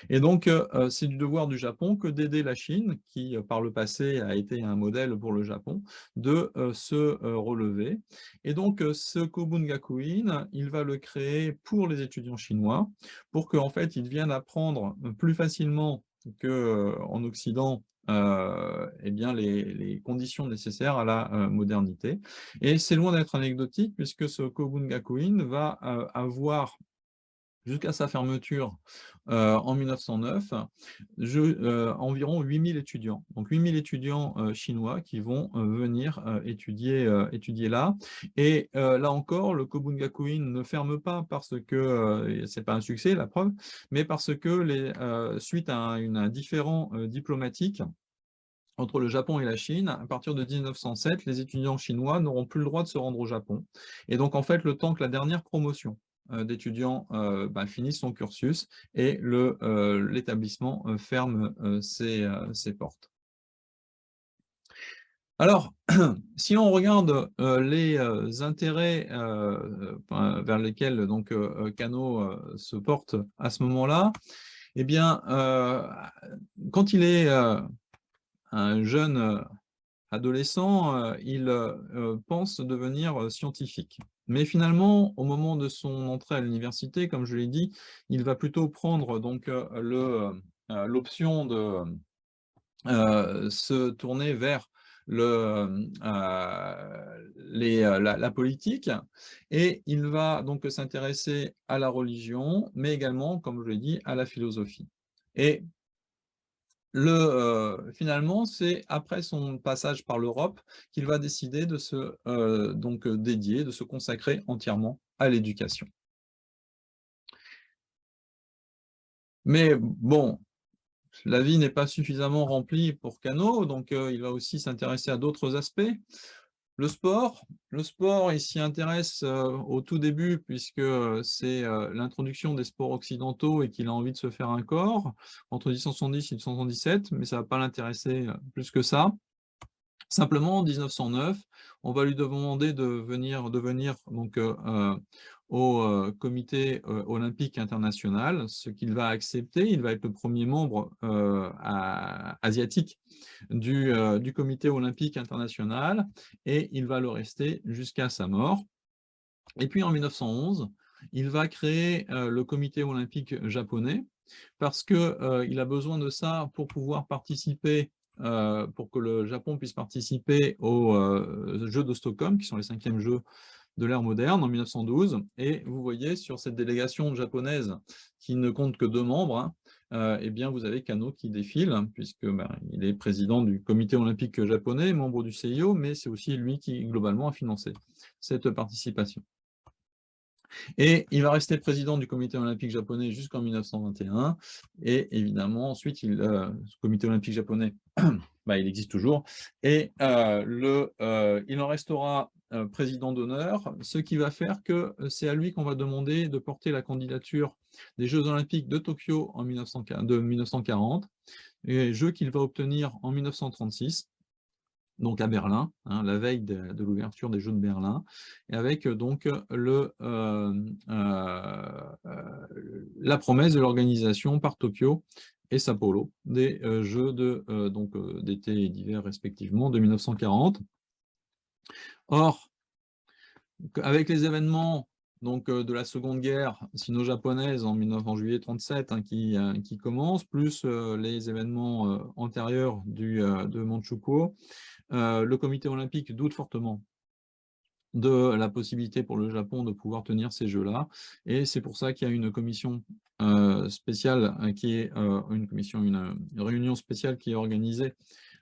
Et donc, c'est du devoir du Japon que d'aider la Chine, qui par le passé a été un modèle pour le Japon, de se relever. Et donc, ce Kōbungakuin, il va le créer pour les étudiants chinois, pour qu'en fait, ils viennent apprendre plus facilement qu'en Occident, eh bien les conditions nécessaires à la modernité. Et c'est loin d'être anecdotique, puisque ce Kōbungakuin va avoir jusqu'à sa fermeture en 1909, environ 8000 étudiants. Donc 8000 étudiants chinois qui vont venir étudier là. Et là encore, le Kōbungakuin ne ferme pas parce que c'est pas un succès, la preuve, mais parce que suite à un différend diplomatique entre le Japon et la Chine, à partir de 1907, les étudiants chinois n'auront plus le droit de se rendre au Japon. Et donc, en fait, le temps que la dernière promotion d'étudiants finisse son cursus et l'établissement ferme ses portes. Alors, si on regarde les intérêts vers lesquels donc, Kano se porte à ce moment-là, eh bien, quand il est un jeune adolescent, il pense devenir scientifique. Mais finalement, au moment de son entrée à l'université, comme je l'ai dit, il va plutôt prendre donc l'option de se tourner vers la politique, et il va donc s'intéresser à la religion, mais également, comme je l'ai dit, à la philosophie. Et finalement, c'est après son passage par l'Europe qu'il va décider de se dédier, de se consacrer entièrement à l'éducation. Mais bon, la vie n'est pas suffisamment remplie pour Kano, donc il va aussi s'intéresser à d'autres aspects. Le sport, il s'y intéresse au tout début, puisque c'est l'introduction des sports occidentaux et qu'il a envie de se faire un corps, entre 1870 et 1877, mais ça ne va pas l'intéresser plus que ça. Simplement, en 1909, on va lui demander de venir donc, au comité olympique international, ce qu'il va accepter. Il va être le premier membre asiatique du comité olympique international, et il va le rester jusqu'à sa mort. Et puis en 1911, il va créer le comité olympique japonais, parce qu'il a besoin de ça pour pouvoir participer, pour que le Japon puisse participer aux Jeux de Stockholm, qui sont les 5e Jeux de l'ère moderne, en 1912. Et vous voyez, sur cette délégation japonaise, qui ne compte que 2 membres, hein, eh bien, vous avez Kano qui défile, puisque il est président du comité olympique japonais, membre du CIO, mais c'est aussi lui qui, globalement, a financé cette participation. Et il va rester président du comité olympique japonais jusqu'en 1921. Et évidemment, ensuite, ce comité olympique japonais, il existe toujours. Et il en restera président d'honneur, ce qui va faire que c'est à lui qu'on va demander de porter la candidature des Jeux olympiques de Tokyo en 1940, et Jeux qu'il va obtenir en 1936. Donc à Berlin, hein, la veille de l'ouverture des Jeux de Berlin, et avec donc la promesse de l'organisation par Tokyo et Sapporo des Jeux d'été et d'hiver respectivement de 1940. Or, avec les événements de la Seconde Guerre sino-japonaise en juillet 1937, hein, qui commence, plus les événements antérieurs de Manchukuo, le comité olympique doute fortement de la possibilité pour le Japon de pouvoir tenir ces Jeux-là, et c'est pour ça qu'il y a une commission spéciale qui est une réunion spéciale qui est organisée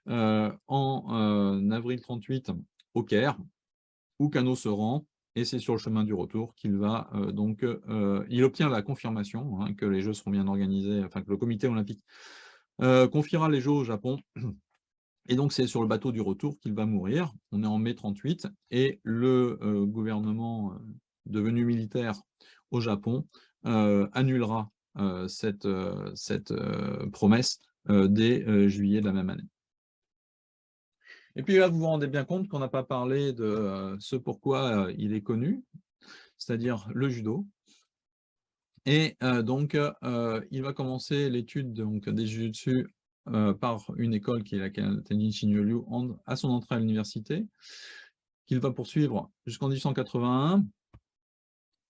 en avril 1938 au Caire, où Kano se rend, et c'est sur le chemin du retour qu'il va il obtient la confirmation, hein, que les Jeux seront bien organisés, enfin que le comité olympique confiera les Jeux au Japon. Et donc, c'est sur le bateau du retour qu'il va mourir. On est en mai 1938, et le gouvernement devenu militaire au Japon annulera cette promesse dès juillet de la même année. Et puis là, vous vous rendez bien compte qu'on n'a pas parlé de ce pourquoi il est connu, c'est-à-dire le judo. Et il va commencer l'étude des jujutsu par une école qui est la Tenjin Shinryu à son entrée à l'université, qu'il va poursuivre jusqu'en 1881.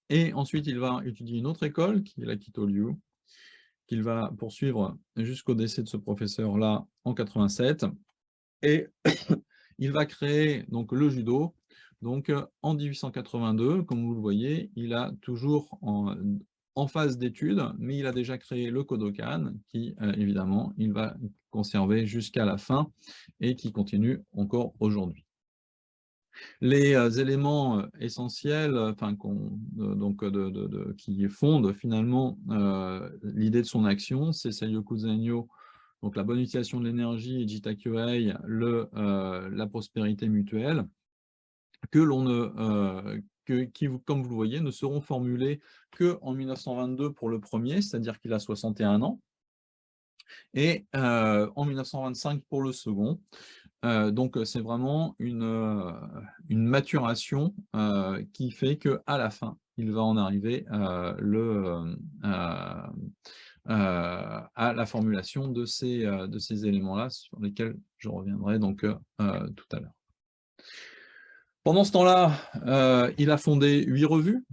Et ensuite, il va étudier une autre école, qui est la Kito-ryu, qu'il va poursuivre jusqu'au décès de ce professeur-là en 87. Et il va créer donc le judo. Donc en 1882, comme vous le voyez, il a toujours en phase d'études, mais il a déjà créé le Kodokan, qui évidemment, il va conserver jusqu'à la fin et qui continue encore aujourd'hui. Les éléments essentiels, qui fondent finalement l'idée de son action, c'est Seiyoku Zenyo, donc la bonne utilisation de l'énergie, et Jita-Kyohei, la prospérité mutuelle, qui, comme vous le voyez, ne seront formulés qu'en 1922 pour le premier, c'est-à-dire qu'il a 61 ans, et en 1925 pour le second. Donc c'est vraiment une maturation qui fait qu'à la fin, il va en arriver à la formulation de ces éléments-là, sur lesquels je reviendrai donc tout à l'heure. Pendant ce temps-là, il a fondé 8 revues.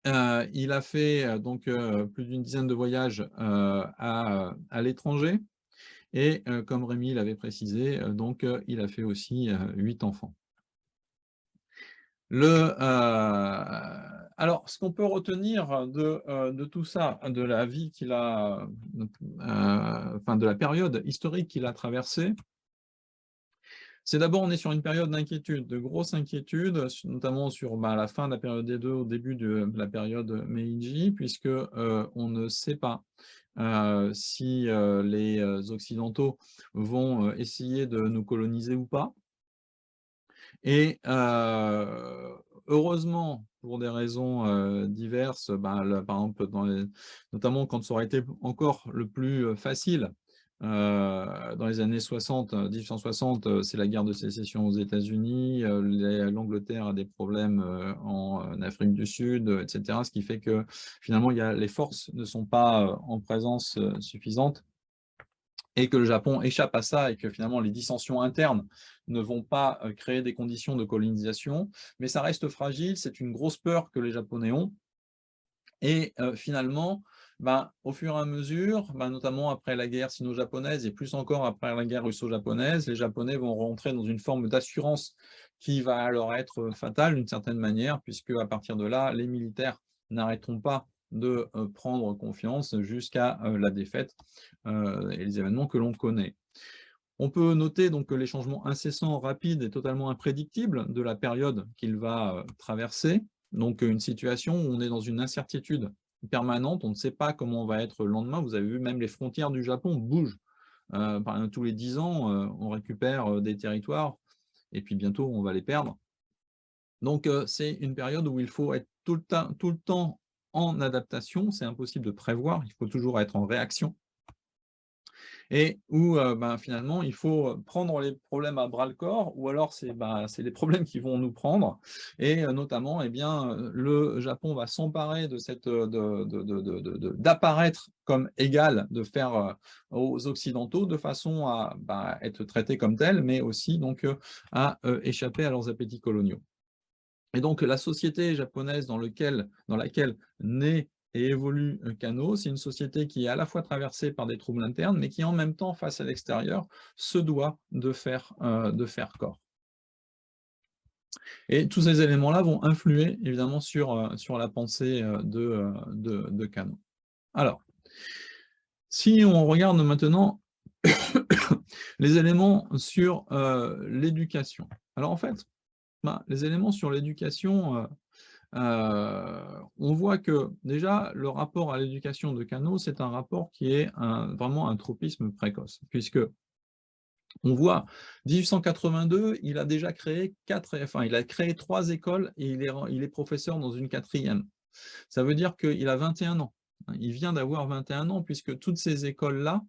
Il a fait plus d'une dizaine de voyages à l'étranger. Et comme Rémi l'avait précisé, donc il a fait aussi 8 enfants. Alors, ce qu'on peut retenir de tout ça, de la vie qu'il a, enfin de la période historique qu'il a traversée, c'est d'abord, on est sur une période d'inquiétude, de grosse inquiétude, notamment sur la fin de la période Edo, au début de la période Meiji, puisque on ne sait pas si les Occidentaux vont essayer de nous coloniser ou pas. Et heureusement, pour des raisons diverses, par exemple, notamment quand ça aurait été encore le plus facile, dans les années 60, 1860, c'est la guerre de sécession aux États-Unis, l'Angleterre a des problèmes en Afrique du Sud, etc. Ce qui fait que finalement, les forces ne sont pas en présence suffisante, et que le Japon échappe à ça et que finalement les dissensions internes ne vont pas créer des conditions de colonisation, mais ça reste fragile, c'est une grosse peur que les Japonais ont. Et finalement, au fur et à mesure, notamment après la guerre sino-japonaise et plus encore après la guerre russo-japonaise, les Japonais vont rentrer dans une forme d'assurance qui va leur être fatale d'une certaine manière, puisque à partir de là, les militaires n'arrêteront pas de prendre confiance jusqu'à la défaite et les événements que l'on connaît. On peut noter donc que les changements incessants, rapides et totalement imprédictibles de la période qu'il va traverser, donc une situation où on est dans une incertitude permanente, on ne sait pas comment on va être le lendemain. Vous avez vu, même les frontières du Japon bougent. Tous les 10 ans, on récupère des territoires et puis bientôt on va les perdre. Donc c'est une période où il faut être tout le temps en adaptation, c'est impossible de prévoir, il faut toujours être en réaction. Et où finalement, il faut prendre les problèmes à bras-le-corps, ou alors c'est les problèmes qui vont nous prendre. Et notamment, le Japon va s'emparer de cette d'apparaître comme égal, de faire aux Occidentaux, de façon à être traité comme tel, mais aussi donc à échapper à leurs appétits coloniaux. Et donc la société japonaise dans laquelle naît et évolue Kano, c'est une société qui est à la fois traversée par des troubles internes, mais qui en même temps, face à l'extérieur, se doit de faire corps. Et tous ces éléments-là vont influer évidemment sur la pensée de Kano. Alors, si on regarde maintenant les éléments sur l'éducation. Alors en fait, les éléments sur l'éducation, on voit que déjà le rapport à l'éducation de Kano, c'est un rapport qui est vraiment un tropisme précoce, puisque on voit 1882, il a déjà créé il a créé 3 écoles et il est professeur dans une 4e. Ça veut dire qu'il a 21 ans. Il vient d'avoir 21 ans, puisque toutes ces écoles-là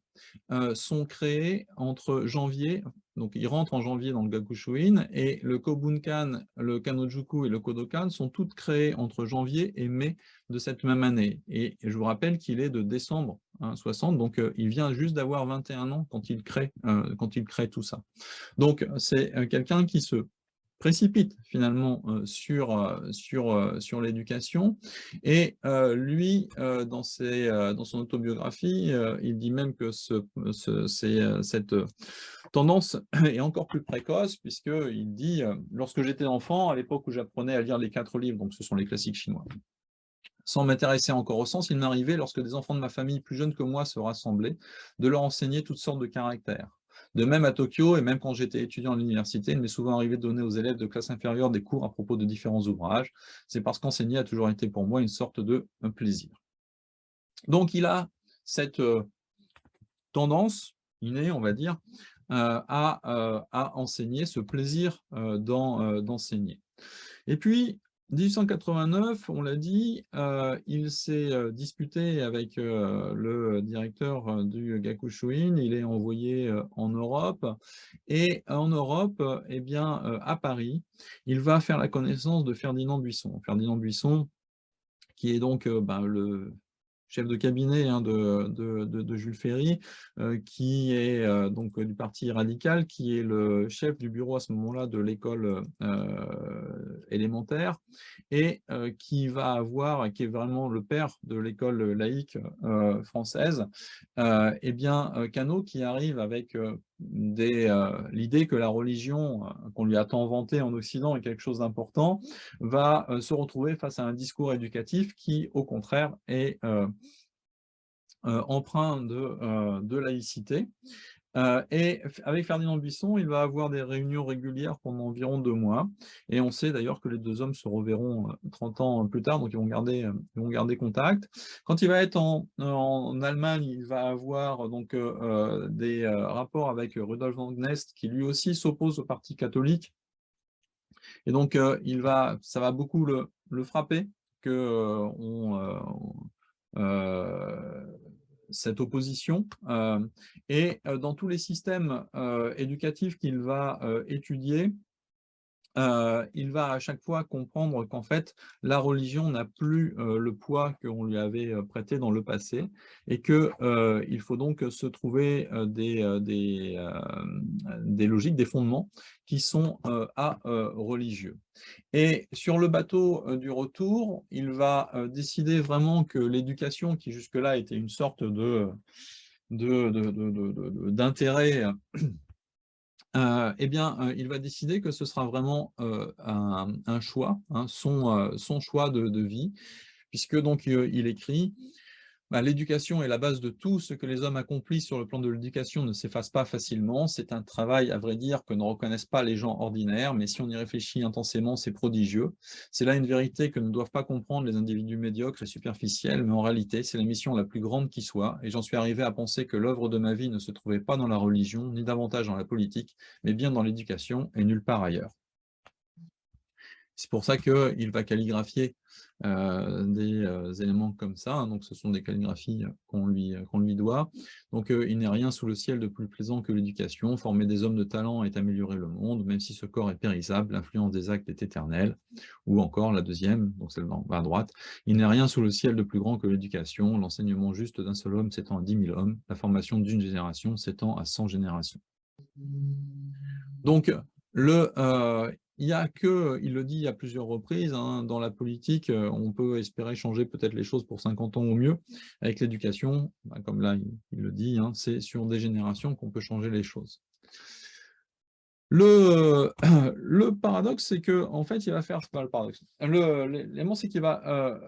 sont créées entre janvier, donc il rentre en janvier dans le Gakushuin, et le Kobunkan, le Kanojuku et le Kodokan sont toutes créées entre janvier et mai de cette même année. Et je vous rappelle qu'il est de décembre 60, donc il vient juste d'avoir 21 ans quand il crée tout ça. Donc c'est quelqu'un qui se précipite finalement sur l'éducation. Et lui, dans son autobiographie, il dit même que cette tendance est encore plus précoce, puisqu'il dit « Lorsque j'étais enfant, à l'époque où j'apprenais à lire les 4 livres, donc ce sont les classiques chinois, sans m'intéresser encore au sens, il m'arrivait, lorsque des enfants de ma famille plus jeunes que moi se rassemblaient, de leur enseigner toutes sortes de caractères. De même à Tokyo, et même quand j'étais étudiant à l'université, il m'est souvent arrivé de donner aux élèves de classe inférieure des cours à propos de différents ouvrages. C'est parce qu'enseigner a toujours été pour moi une sorte de plaisir. » Donc il a cette tendance innée, on va dire, à enseigner, ce plaisir d'enseigner. Et puis, 1889, on l'a dit, il s'est disputé avec le directeur du Gakushuin, il est envoyé en Europe, et en Europe, à Paris, il va faire la connaissance de Ferdinand Buisson. Ferdinand Buisson, qui est donc le chef de cabinet hein, de Jules Ferry, qui est donc du parti radical, qui est le chef du bureau à ce moment-là de l'école élémentaire, et qui est vraiment le père de l'école laïque française, eh bien, Queneau qui arrive avec l'idée que la religion qu'on lui a tant vantée en Occident est quelque chose d'important, va se retrouver face à un discours éducatif qui, au contraire, est empreint de laïcité. Et avec Ferdinand Buisson, il va avoir des réunions régulières pendant environ 2 mois. Et on sait d'ailleurs que les deux hommes se reverront 30 ans plus tard, donc ils vont garder contact. Quand il va être en Allemagne, il va avoir donc, des rapports avec Rudolf von Gnest, qui lui aussi s'oppose au parti catholique. Et donc, ça va beaucoup le frapper que cette opposition. Et dans tous les systèmes éducatifs qu'il va étudier, il va à chaque fois comprendre qu'en fait, la religion n'a plus le poids qu'on lui avait prêté dans le passé, et qu'il faut donc se trouver des logiques, des fondements qui sont religieux. Et sur le bateau du retour, il va décider vraiment que l'éducation, qui jusque-là était une sorte d'intérêt, eh bien, il va décider que ce sera vraiment un choix, hein, son choix de vie, puisque donc il écrit: l'éducation est la base de tout. Ce que les hommes accomplissent sur le plan de l'éducation ne s'efface pas facilement. C'est un travail, à vrai dire, que ne reconnaissent pas les gens ordinaires, mais si on y réfléchit intensément, c'est prodigieux. C'est là une vérité que ne doivent pas comprendre les individus médiocres et superficiels, mais en réalité, c'est la mission la plus grande qui soit, et j'en suis arrivé à penser que l'œuvre de ma vie ne se trouvait pas dans la religion, ni davantage dans la politique, mais bien dans l'éducation, et nulle part ailleurs. C'est pour ça qu'il va calligraphier des éléments comme ça, hein, donc ce sont des calligraphies qu'on lui doit. Donc il n'est rien sous le ciel de plus plaisant que l'éducation, former des hommes de talent est améliorer le monde, même si ce corps est périssable, l'influence des actes est éternelle. Ou encore la deuxième, donc celle à droite, il n'est rien sous le ciel de plus grand que l'éducation, l'enseignement juste d'un seul homme s'étend à 10 000 hommes, la formation d'une génération s'étend à 100 générations. Donc, il y a il le dit à plusieurs reprises, hein, dans la politique, on peut espérer changer peut-être les choses pour 50 ans au mieux. Avec l'éducation, comme là, il le dit, hein, c'est sur des générations qu'on peut changer les choses. Le paradoxe, c'est qu'en fait, il va faire, c'est pas le paradoxe, l'élément, c'est qu'il va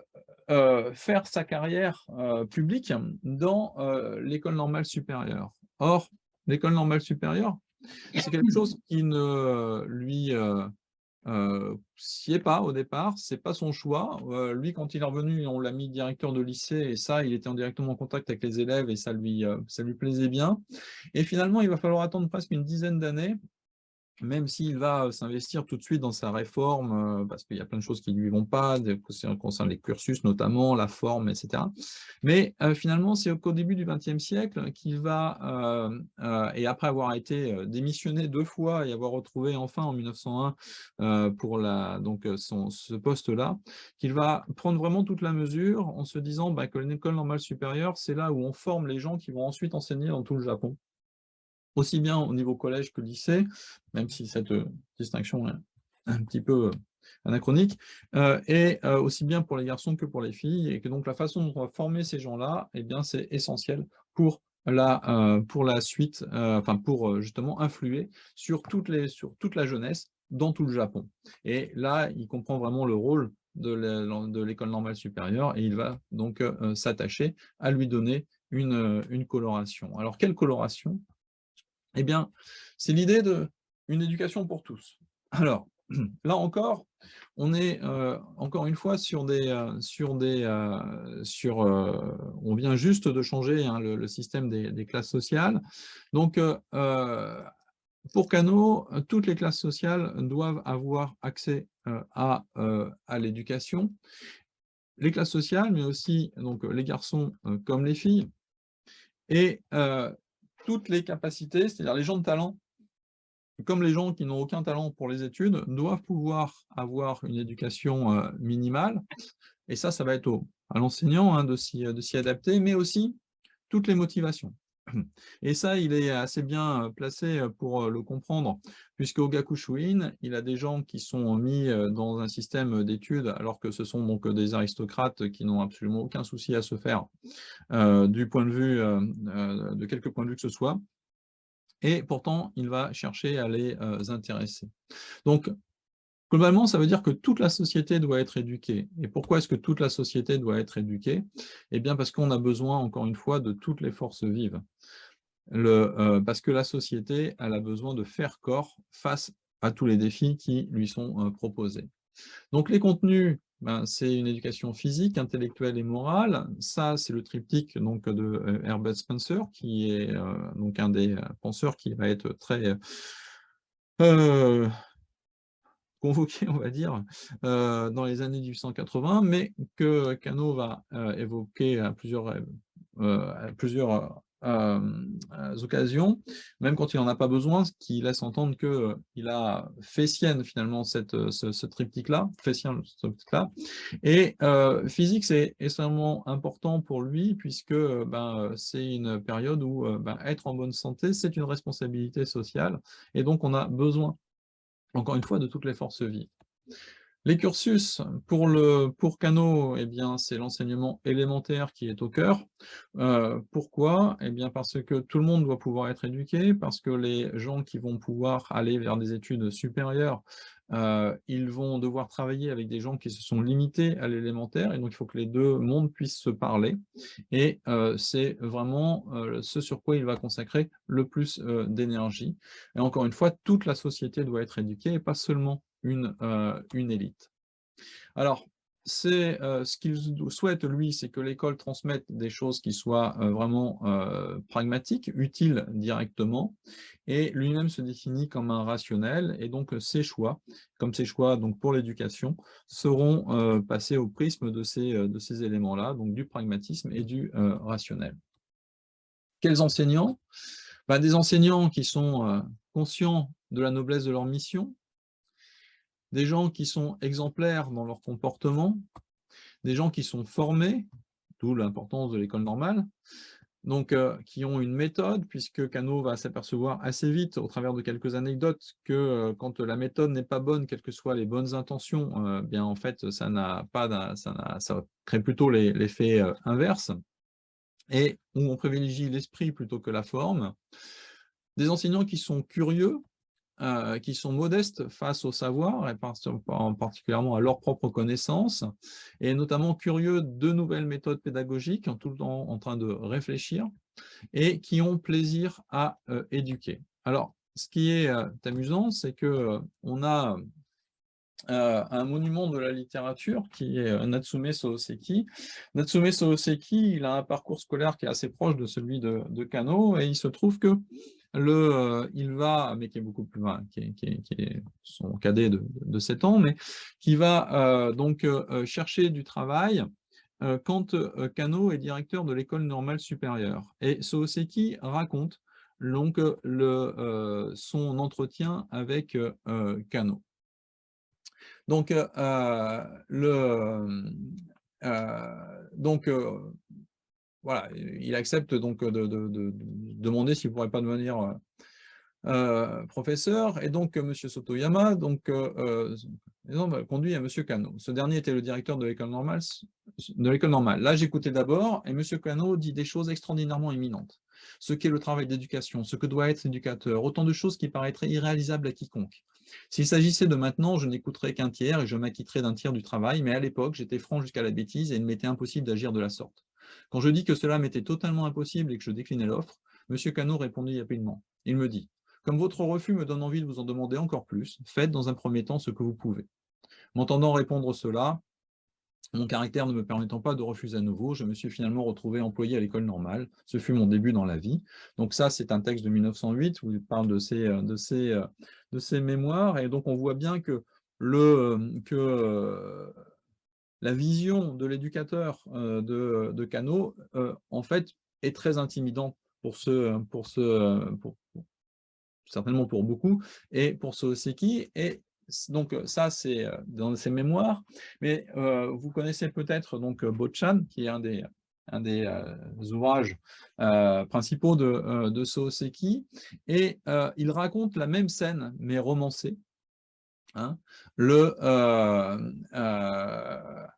faire sa carrière publique dans l'école normale supérieure. Or, l'école normale supérieure, c'est quelque chose qui ne lui s'y est pas au départ, c'est pas son choix. Lui, quand il est revenu, on l'a mis directeur de lycée, et ça, il était en directement en contact avec les élèves, et ça lui plaisait bien. Et finalement, il va falloir attendre presque une dizaine d'années, même s'il va s'investir tout de suite dans sa réforme, parce qu'il y a plein de choses qui ne lui vont pas, concernant les cursus notamment, la forme, etc. Mais finalement, c'est qu'au début du XXe siècle qu'il va, et après avoir été démissionné 2 fois et avoir retrouvé enfin en 1901 pour ce poste-là, qu'il va prendre vraiment toute la mesure en se disant que l'école normale supérieure, c'est là où on forme les gens qui vont ensuite enseigner dans tout le Japon, aussi bien au niveau collège que lycée, même si cette distinction est un petit peu anachronique, et aussi bien pour les garçons que pour les filles, et que donc la façon dont on va former ces gens-là, eh bien, c'est essentiel pour la suite, pour justement influer sur toute la jeunesse dans tout le Japon. Et là, il comprend vraiment le rôle de l'école normale supérieure, et il va donc s'attacher à lui donner une coloration. Alors, quelle coloration? Eh bien, c'est l'idée d'une éducation pour tous. Alors, là encore, on est encore une fois on vient juste de changer hein, le système des classes sociales. Donc, pour Queneau, toutes les classes sociales doivent avoir accès à l'éducation. Les classes sociales, mais aussi donc, les garçons comme les filles, et toutes les capacités, c'est-à-dire les gens de talent, comme les gens qui n'ont aucun talent pour les études, doivent pouvoir avoir une éducation minimale. Et ça va être à l'enseignant hein, de s'y adapter, mais aussi toutes les motivations. Et ça, il est assez bien placé pour le comprendre, puisqu'au Gakushuin, il a des gens qui sont mis dans un système d'études, alors que ce sont donc des aristocrates qui n'ont absolument aucun souci à se faire, du point de vue, de quelque point de vue que ce soit, et pourtant, il va chercher à les intéresser. Donc, globalement, ça veut dire que toute la société doit être éduquée. Et pourquoi est-ce que toute la société doit être éduquée? Eh bien, parce qu'on a besoin, encore une fois, de toutes les forces vives. Parce que la société, elle a besoin de faire corps face à tous les défis qui lui sont proposés. Donc les contenus, ben, c'est une éducation physique, intellectuelle et morale. Ça, c'est le triptyque donc, de Herbert Spencer, qui est donc un des penseurs qui va être très convoqué, on va dire, dans les années 1880, mais que Kano va évoquer à plusieurs occasions, même quand il n'en a pas besoin, ce qui laisse entendre qu'il a fait sienne finalement ce triptyque-là, fait sien ce triptyque-là. Et physique, c'est extrêmement important pour lui, puisque c'est une période où être en bonne santé, c'est une responsabilité sociale, et donc on a besoin encore une fois, de toutes les forces vives. Les cursus, pour Kano, eh bien, c'est l'enseignement élémentaire qui est au cœur. Pourquoi? Eh bien, parce que tout le monde doit pouvoir être éduqué, parce que les gens qui vont pouvoir aller vers des études supérieures, ils vont devoir travailler avec des gens qui se sont limités à l'élémentaire, et donc il faut que les deux mondes puissent se parler. Et c'est vraiment ce sur quoi il va consacrer le plus d'énergie. Et encore une fois, toute la société doit être éduquée, et pas seulement une élite. Alors, c'est ce qu'il souhaite, lui, c'est que l'école transmette des choses qui soient vraiment pragmatiques, utiles directement, et lui-même se définit comme un rationnel, et donc ses choix, comme ses choix donc, pour l'éducation, seront passés au prisme de ces éléments-là, donc du pragmatisme et du rationnel. Quels enseignants? Ben, des enseignants qui sont conscients de la noblesse de leur mission, des gens qui sont exemplaires dans leur comportement, des gens qui sont formés, d'où l'importance de l'école normale, donc qui ont une méthode, puisque Kano va s'apercevoir assez vite, au travers de quelques anecdotes, que quand la méthode n'est pas bonne, quelles que soient les bonnes intentions, bien en fait, ça crée plutôt l'effet inverse, et où on privilégie l'esprit plutôt que la forme. Des enseignants qui sont curieux, qui sont modestes face au savoir, et particulièrement à leurs propres connaissances, et notamment curieux de nouvelles méthodes pédagogiques, tout le temps en train de réfléchir, et qui ont plaisir à éduquer. Alors, ce qui est amusant, c'est qu'on a un monument de la littérature qui est Natsume Soseki. Natsume Soseki, il a un parcours scolaire qui est assez proche de celui de Kano, et il se trouve que il va, mais qui est beaucoup plus, qui est son cadet de 7 ans, mais qui va donc chercher du travail quand Kano est directeur de l'école normale supérieure. Et Soseki raconte donc son entretien avec Kano. Donc, voilà, il accepte donc de demander s'il ne pourrait pas devenir professeur, et donc M. Sotoyama conduit à M. Kano. Ce dernier était le directeur de l'école normale. Là, j'écoutais d'abord, et M. Kano dit des choses extraordinairement éminentes. Ce qu'est le travail d'éducation, ce que doit être éducateur, autant de choses qui paraîtraient irréalisables à quiconque. S'il s'agissait de maintenant, je n'écouterais qu'un tiers et je m'acquitterais d'un tiers du travail, mais à l'époque, j'étais franc jusqu'à la bêtise et il m'était impossible d'agir de la sorte. Quand je dis que cela m'était totalement impossible et que je déclinais l'offre, M. Kano répondit rapidement. Il me dit: comme votre refus me donne envie de vous en demander encore plus, faites dans un premier temps ce que vous pouvez. M'entendant répondre cela, mon caractère ne me permettant pas de refuser à nouveau, je me suis finalement retrouvé employé à l'école normale. Ce fut mon début dans la vie. Donc ça, c'est un texte de 1908 où il parle de ses mémoires. Et donc on voit bien que la vision de l'éducateur de Kano, en fait, est très intimidante certainement pour beaucoup, et pour Soseki, et donc ça, c'est dans ses mémoires, mais vous connaissez peut-être donc Botchan, qui est un des ouvrages principaux de Soseki, et il raconte la même scène, mais romancée. Hein.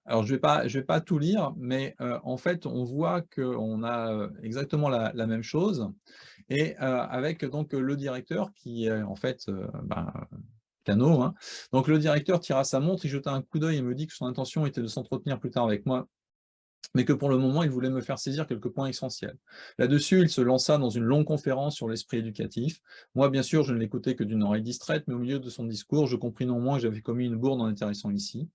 Alors, je vais pas tout lire, mais en fait, on voit qu'on a exactement la même chose, et avec donc le directeur qui est en fait Kano. Hein. Donc le directeur tira sa montre, il jeta un coup d'œil et me dit que son intention était de s'entretenir plus tard avec moi, mais que pour le moment, il voulait me faire saisir quelques points essentiels. Là-dessus, il se lança dans une longue conférence sur l'esprit éducatif. Moi, bien sûr, je ne l'écoutais que d'une oreille distraite, mais au milieu de son discours, je compris néanmoins que j'avais commis une bourde en intéressant ici.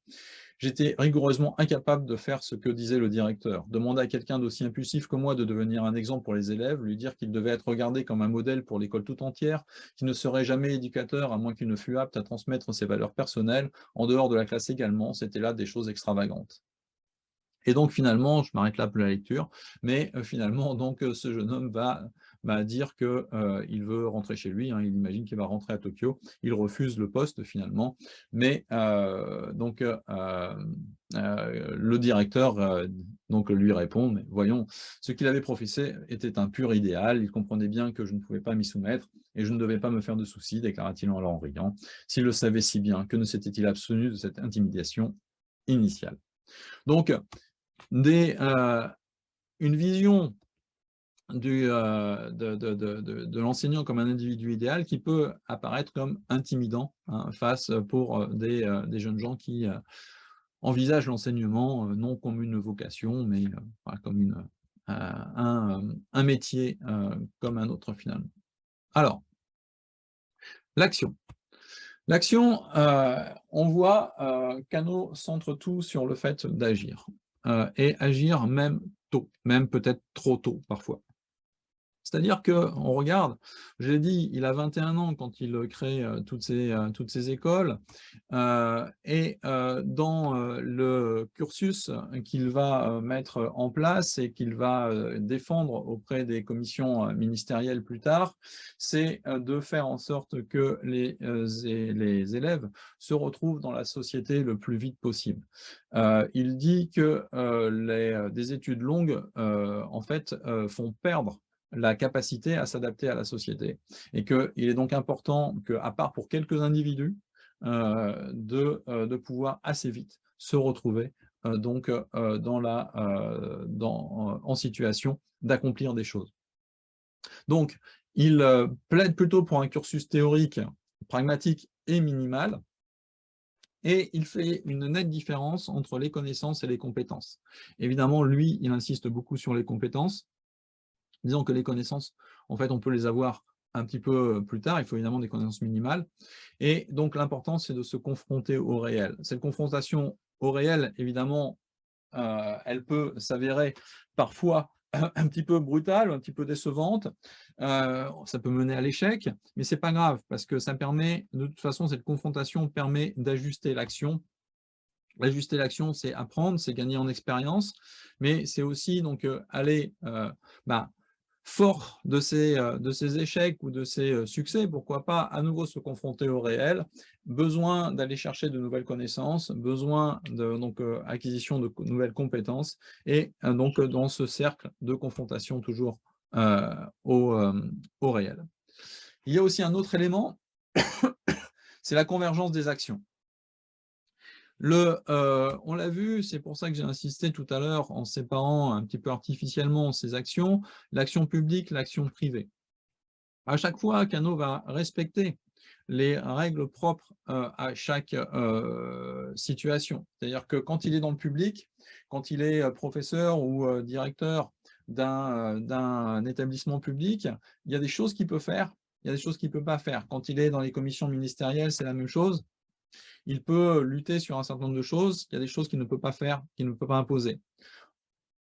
J'étais rigoureusement incapable de faire ce que disait le directeur. Demander à quelqu'un d'aussi impulsif que moi de devenir un exemple pour les élèves, lui dire qu'il devait être regardé comme un modèle pour l'école tout entière, qu'il ne serait jamais éducateur à moins qu'il ne fût apte à transmettre ses valeurs personnelles, en dehors de la classe également, c'était là des choses extravagantes. Et donc finalement, je m'arrête là pour la lecture, mais finalement, donc ce jeune homme va dire qu'il veut rentrer chez lui, hein, il imagine qu'il va rentrer à Tokyo, il refuse le poste finalement, mais le directeur donc lui répond, mais voyons, ce qu'il avait professé était un pur idéal, il comprenait bien que je ne pouvais pas m'y soumettre, et je ne devais pas me faire de soucis, déclara-t-il alors en riant. S'il le savait si bien, que ne s'était-il abstenu de cette intimidation initiale. Donc, une vision de l'enseignant comme un individu idéal qui peut apparaître comme intimidant, hein, face pour des jeunes gens qui envisagent l'enseignement non comme une vocation, mais comme un métier comme un autre finalement. Alors, l'action. L'action, on voit Kano centre tout sur le fait d'agir, et agir même tôt, même peut-être trop tôt parfois. C'est-à-dire qu'on regarde, je l'ai dit, il a 21 ans quand il crée toutes ces écoles, dans le cursus qu'il va mettre en place et qu'il va défendre auprès des commissions ministérielles plus tard, c'est de faire en sorte que les élèves se retrouvent dans la société le plus vite possible. Il dit que des études longues, en fait, font perdre la capacité à s'adapter à la société. Et qu'il est donc important qu'à part pour quelques individus, de pouvoir assez vite se retrouver en situation d'accomplir des choses. Donc, il plaide plutôt pour un cursus théorique, pragmatique et minimal, et il fait une nette différence entre les connaissances et les compétences. Évidemment, lui, il insiste beaucoup sur les compétences, disons que les connaissances, en fait, on peut les avoir un petit peu plus tard, il faut évidemment des connaissances minimales. Et donc, l'important, c'est de se confronter au réel. Cette confrontation au réel, évidemment, elle peut s'avérer parfois un petit peu brutale, un petit peu décevante. Ça peut mener à l'échec, mais ce n'est pas grave, parce que ça permet, de toute façon, cette confrontation permet d'ajuster l'action. Ajuster l'action, c'est apprendre, c'est gagner en expérience, mais c'est aussi donc aller fort de ces échecs ou de ces succès, pourquoi pas à nouveau se confronter au réel, besoin d'aller chercher de nouvelles connaissances, besoin de acquisition de nouvelles compétences, et donc dans ce cercle de confrontation toujours au réel. Il y a aussi un autre élément, c'est la convergence des actions. On l'a vu, c'est pour ça que j'ai insisté tout à l'heure en séparant un petit peu artificiellement ces actions, l'action publique, l'action privée. À chaque fois, Kano va respecter les règles propres à chaque situation. C'est-à-dire que quand il est dans le public, quand il est professeur ou directeur d'un établissement public, il y a des choses qu'il peut faire, il y a des choses qu'il ne peut pas faire. Quand il est dans les commissions ministérielles, c'est la même chose. Il peut lutter sur un certain nombre de choses, il y a des choses qu'il ne peut pas faire, qu'il ne peut pas imposer.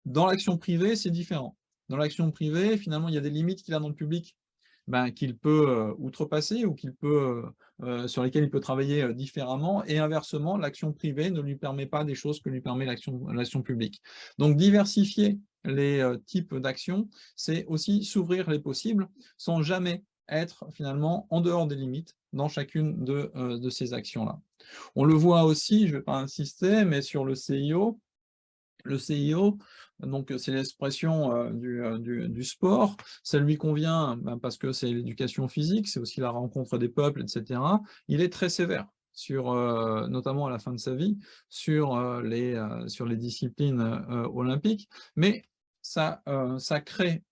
Dans l'action privée, c'est différent. Dans l'action privée, finalement, il y a des limites qu'il a dans le public qu'il peut outrepasser ou sur lesquelles il peut travailler différemment, et inversement, l'action privée ne lui permet pas des choses que lui permet l'action publique. Donc, diversifier les types d'actions, c'est aussi s'ouvrir les possibles sans jamais être finalement en dehors des limites dans chacune de ces actions-là. On le voit aussi, je ne vais pas insister, mais sur le CIO. Le CIO, donc c'est l'expression du sport, ça lui convient parce que c'est l'éducation physique, c'est aussi la rencontre des peuples, etc. Il est très sévère, sur, notamment à la fin de sa vie, sur les disciplines olympiques, mais ça crée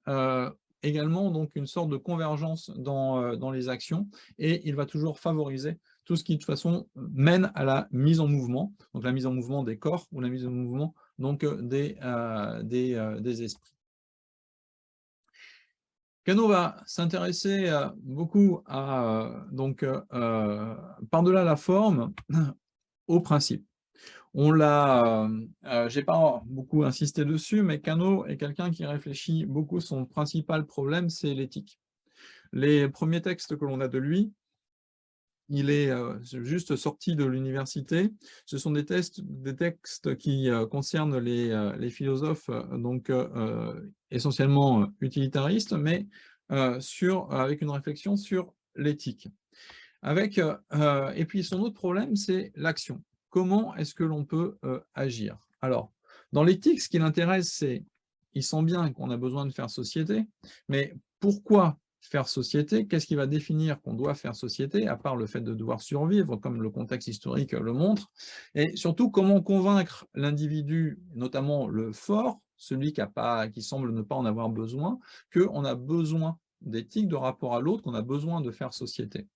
également donc une sorte de convergence dans les actions, et il va toujours favoriser tout ce qui, de toute façon, mène à la mise en mouvement, donc la mise en mouvement des corps ou la mise en mouvement donc des esprits. Kano va s'intéresser beaucoup à, par-delà la forme, au principe. On l'a, j'ai pas beaucoup insisté dessus, mais Kano est quelqu'un qui réfléchit beaucoup. Son principal problème, c'est l'éthique. Les premiers textes que l'on a de lui, il est juste sorti de l'université. Ce sont des textes qui concernent les philosophes, essentiellement utilitaristes, mais avec une réflexion sur l'éthique. Et puis son autre problème, c'est l'action. Comment est-ce que l'on peut agir? Alors, dans l'éthique, ce qui l'intéresse, c'est, il sent bien qu'on a besoin de faire société, mais pourquoi faire société? Qu'est-ce qui va définir qu'on doit faire société, à part le fait de devoir survivre, comme le contexte historique le montre? Et surtout, comment convaincre l'individu, notamment le fort, celui qui semble ne pas en avoir besoin, qu'on a besoin d'éthique, de rapport à l'autre, qu'on a besoin de faire société?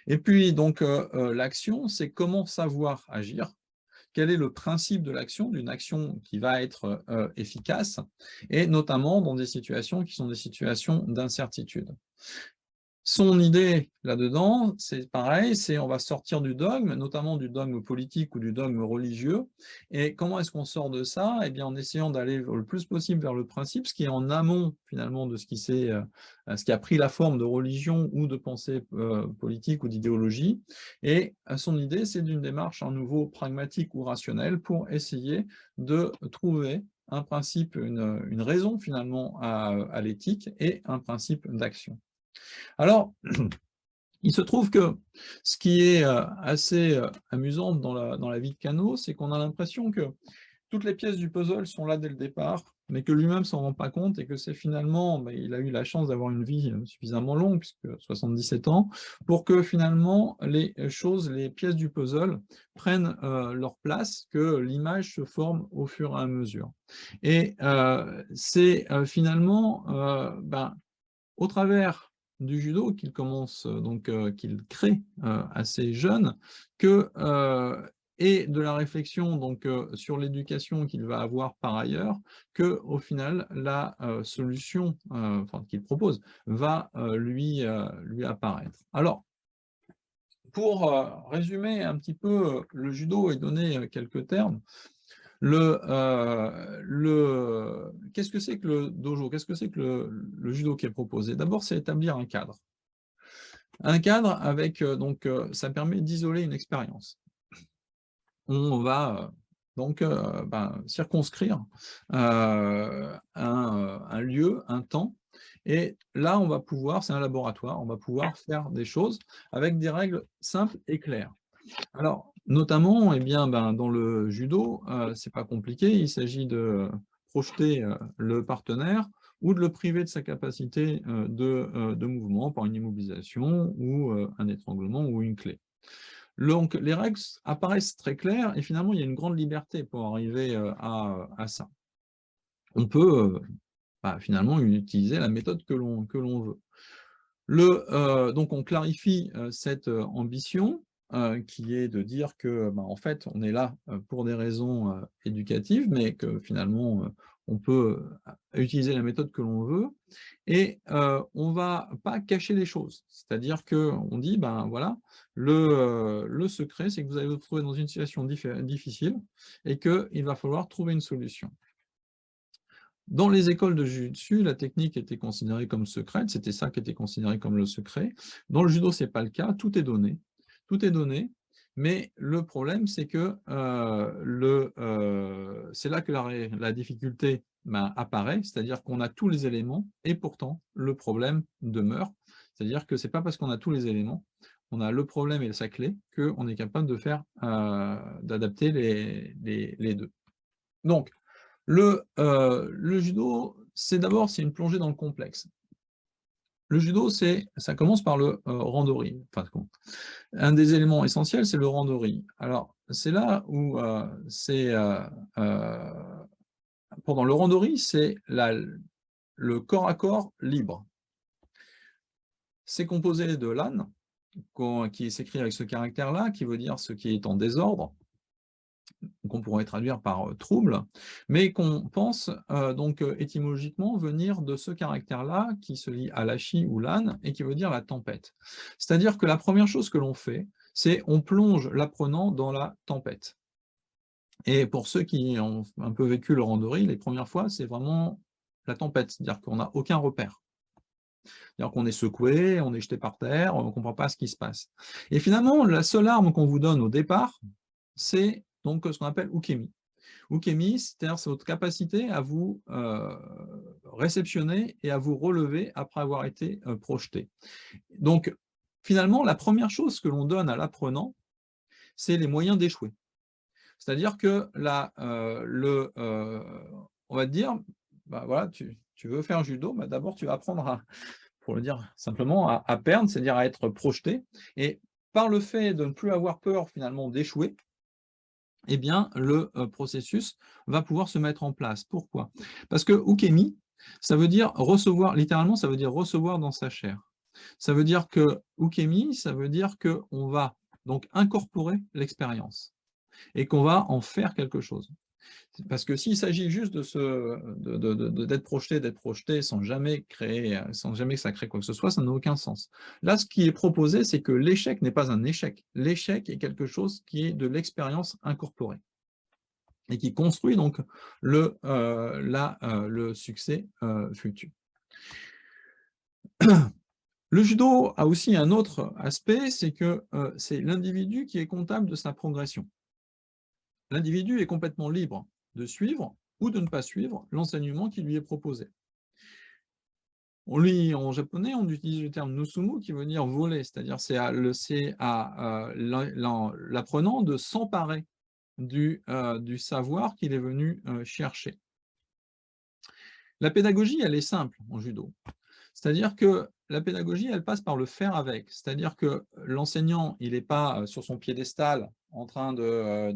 Et puis, donc, l'action, c'est comment savoir agir. Quel est le principe de l'action, d'une action qui va être efficace, et notamment dans des situations qui sont des situations d'incertitude. Son idée là-dedans, c'est pareil, c'est on va sortir du dogme, notamment du dogme politique ou du dogme religieux. Et comment est-ce qu'on sort de ça? Eh bien, en essayant d'aller le plus possible vers le principe, ce qui est en amont finalement de ce qui a pris la forme de religion ou de pensée politique ou d'idéologie. Et son idée, c'est d'une démarche à nouveau pragmatique ou rationnelle pour essayer de trouver un principe, une raison finalement à l'éthique et un principe d'action. Alors, il se trouve que ce qui est assez amusant dans la vie de Kano, c'est qu'on a l'impression que toutes les pièces du puzzle sont là dès le départ, mais que lui-même ne s'en rend pas compte, et que c'est finalement, il a eu la chance d'avoir une vie suffisamment longue, puisque 77 ans, pour que finalement les pièces du puzzle prennent leur place, que l'image se forme au fur et à mesure. Et c'est finalement, au travers du judo qu'il commence, qu'il crée assez jeune, et de la réflexion sur l'éducation qu'il va avoir par ailleurs, qu'au final, la solution qu'il propose va lui apparaître. Alors, pour résumer un petit peu le judo et donner quelques termes, qu'est-ce que c'est que le dojo? Qu'est-ce que c'est que le judo qui est proposé? D'abord, c'est établir un cadre. Un cadre avec, ça permet d'isoler une expérience. On va circonscrire un lieu, un temps, et là, on va pouvoir, c'est un laboratoire, on va pouvoir faire des choses avec des règles simples et claires. Alors, notamment, dans le judo, c'est pas compliqué, il s'agit de projeter le partenaire ou de le priver de sa capacité de mouvement par une immobilisation ou un étranglement ou une clé. Donc, les règles apparaissent très claires, et finalement, il y a une grande liberté pour arriver à ça. On peut finalement utiliser la méthode que l'on veut. Donc, on clarifie cette ambition qui est de dire que, en fait, on est là pour des raisons éducatives, mais que finalement, on peut utiliser la méthode que l'on veut, et on ne va pas cacher les choses. C'est-à-dire qu'on dit, voilà, le secret, c'est que vous allez vous trouver dans une situation difficile et qu'il va falloir trouver une solution. Dans les écoles de jiu-jitsu, la technique était considérée comme secrète, c'était ça qui était considéré comme le secret. Dans le judo, ce n'est pas le cas, tout est donné, mais le problème, c'est que c'est là que la difficulté apparaît, c'est-à-dire qu'on a tous les éléments, et pourtant, le problème demeure, C'est-à-dire que ce n'est pas parce qu'on a tous les éléments, on a le problème et sa clé, qu'on est capable de faire, d'adapter les 2. Donc, le judo, c'est d'abord, c'est une plongée dans le complexe. Le judo, ça commence par le randori. Enfin, un des éléments essentiels, c'est le randori. Alors, c'est là où pendant le randori, c'est le corps à corps libre. C'est composé de l'an, qui s'écrit avec ce caractère-là, qui veut dire ce qui est en désordre, qu'on pourrait traduire par trouble, mais qu'on pense donc étymologiquement venir de ce caractère-là qui se lie à l'ashi ou l'âne et qui veut dire la tempête. C'est-à-dire que la première chose que l'on fait, c'est on plonge l'apprenant dans la tempête. Et pour ceux qui ont un peu vécu le randori, les premières fois, c'est vraiment la tempête, c'est-à-dire qu'on n'a aucun repère. C'est-à-dire qu'on est secoué, on est jeté par terre, on ne comprend pas ce qui se passe. Et finalement, la seule arme qu'on vous donne au départ, c'est donc ce qu'on appelle ukemi. Ukemi, c'est-à-dire votre capacité à vous réceptionner et à vous relever après avoir été projeté. Donc, finalement, la première chose que l'on donne à l'apprenant, c'est les moyens d'échouer. C'est-à-dire que on va te dire, bah voilà, tu veux faire judo, bah d'abord tu vas apprendre pour le dire simplement, à perdre, c'est-à-dire à être projeté. Et par le fait de ne plus avoir peur finalement d'échouer, eh bien, le processus va pouvoir se mettre en place. Pourquoi? Parce que ukemi, ça veut dire recevoir, littéralement, ça veut dire recevoir dans sa chair. Ça veut dire que ukemi, ça veut dire qu'on va donc incorporer l'expérience et qu'on va en faire quelque chose. Parce que s'il s'agit juste d'être projeté sans jamais que ça crée quoi que ce soit, ça n'a aucun sens. Là, ce qui est proposé, c'est que l'échec n'est pas un échec. L'échec est quelque chose qui est de l'expérience incorporée et qui construit donc le succès futur. Le judo a aussi un autre aspect, c'est que c'est l'individu qui est comptable de sa progression. L'individu est complètement libre de suivre ou de ne pas suivre l'enseignement qui lui est proposé. En japonais, on utilise le terme nusumu qui veut dire voler, c'est-à-dire c'est à l'apprenant de s'emparer du savoir qu'il est venu chercher. La pédagogie, elle est simple en judo. C'est-à-dire que la pédagogie, elle passe par le faire avec. C'est-à-dire que l'enseignant, il n'est pas sur son piédestal en train de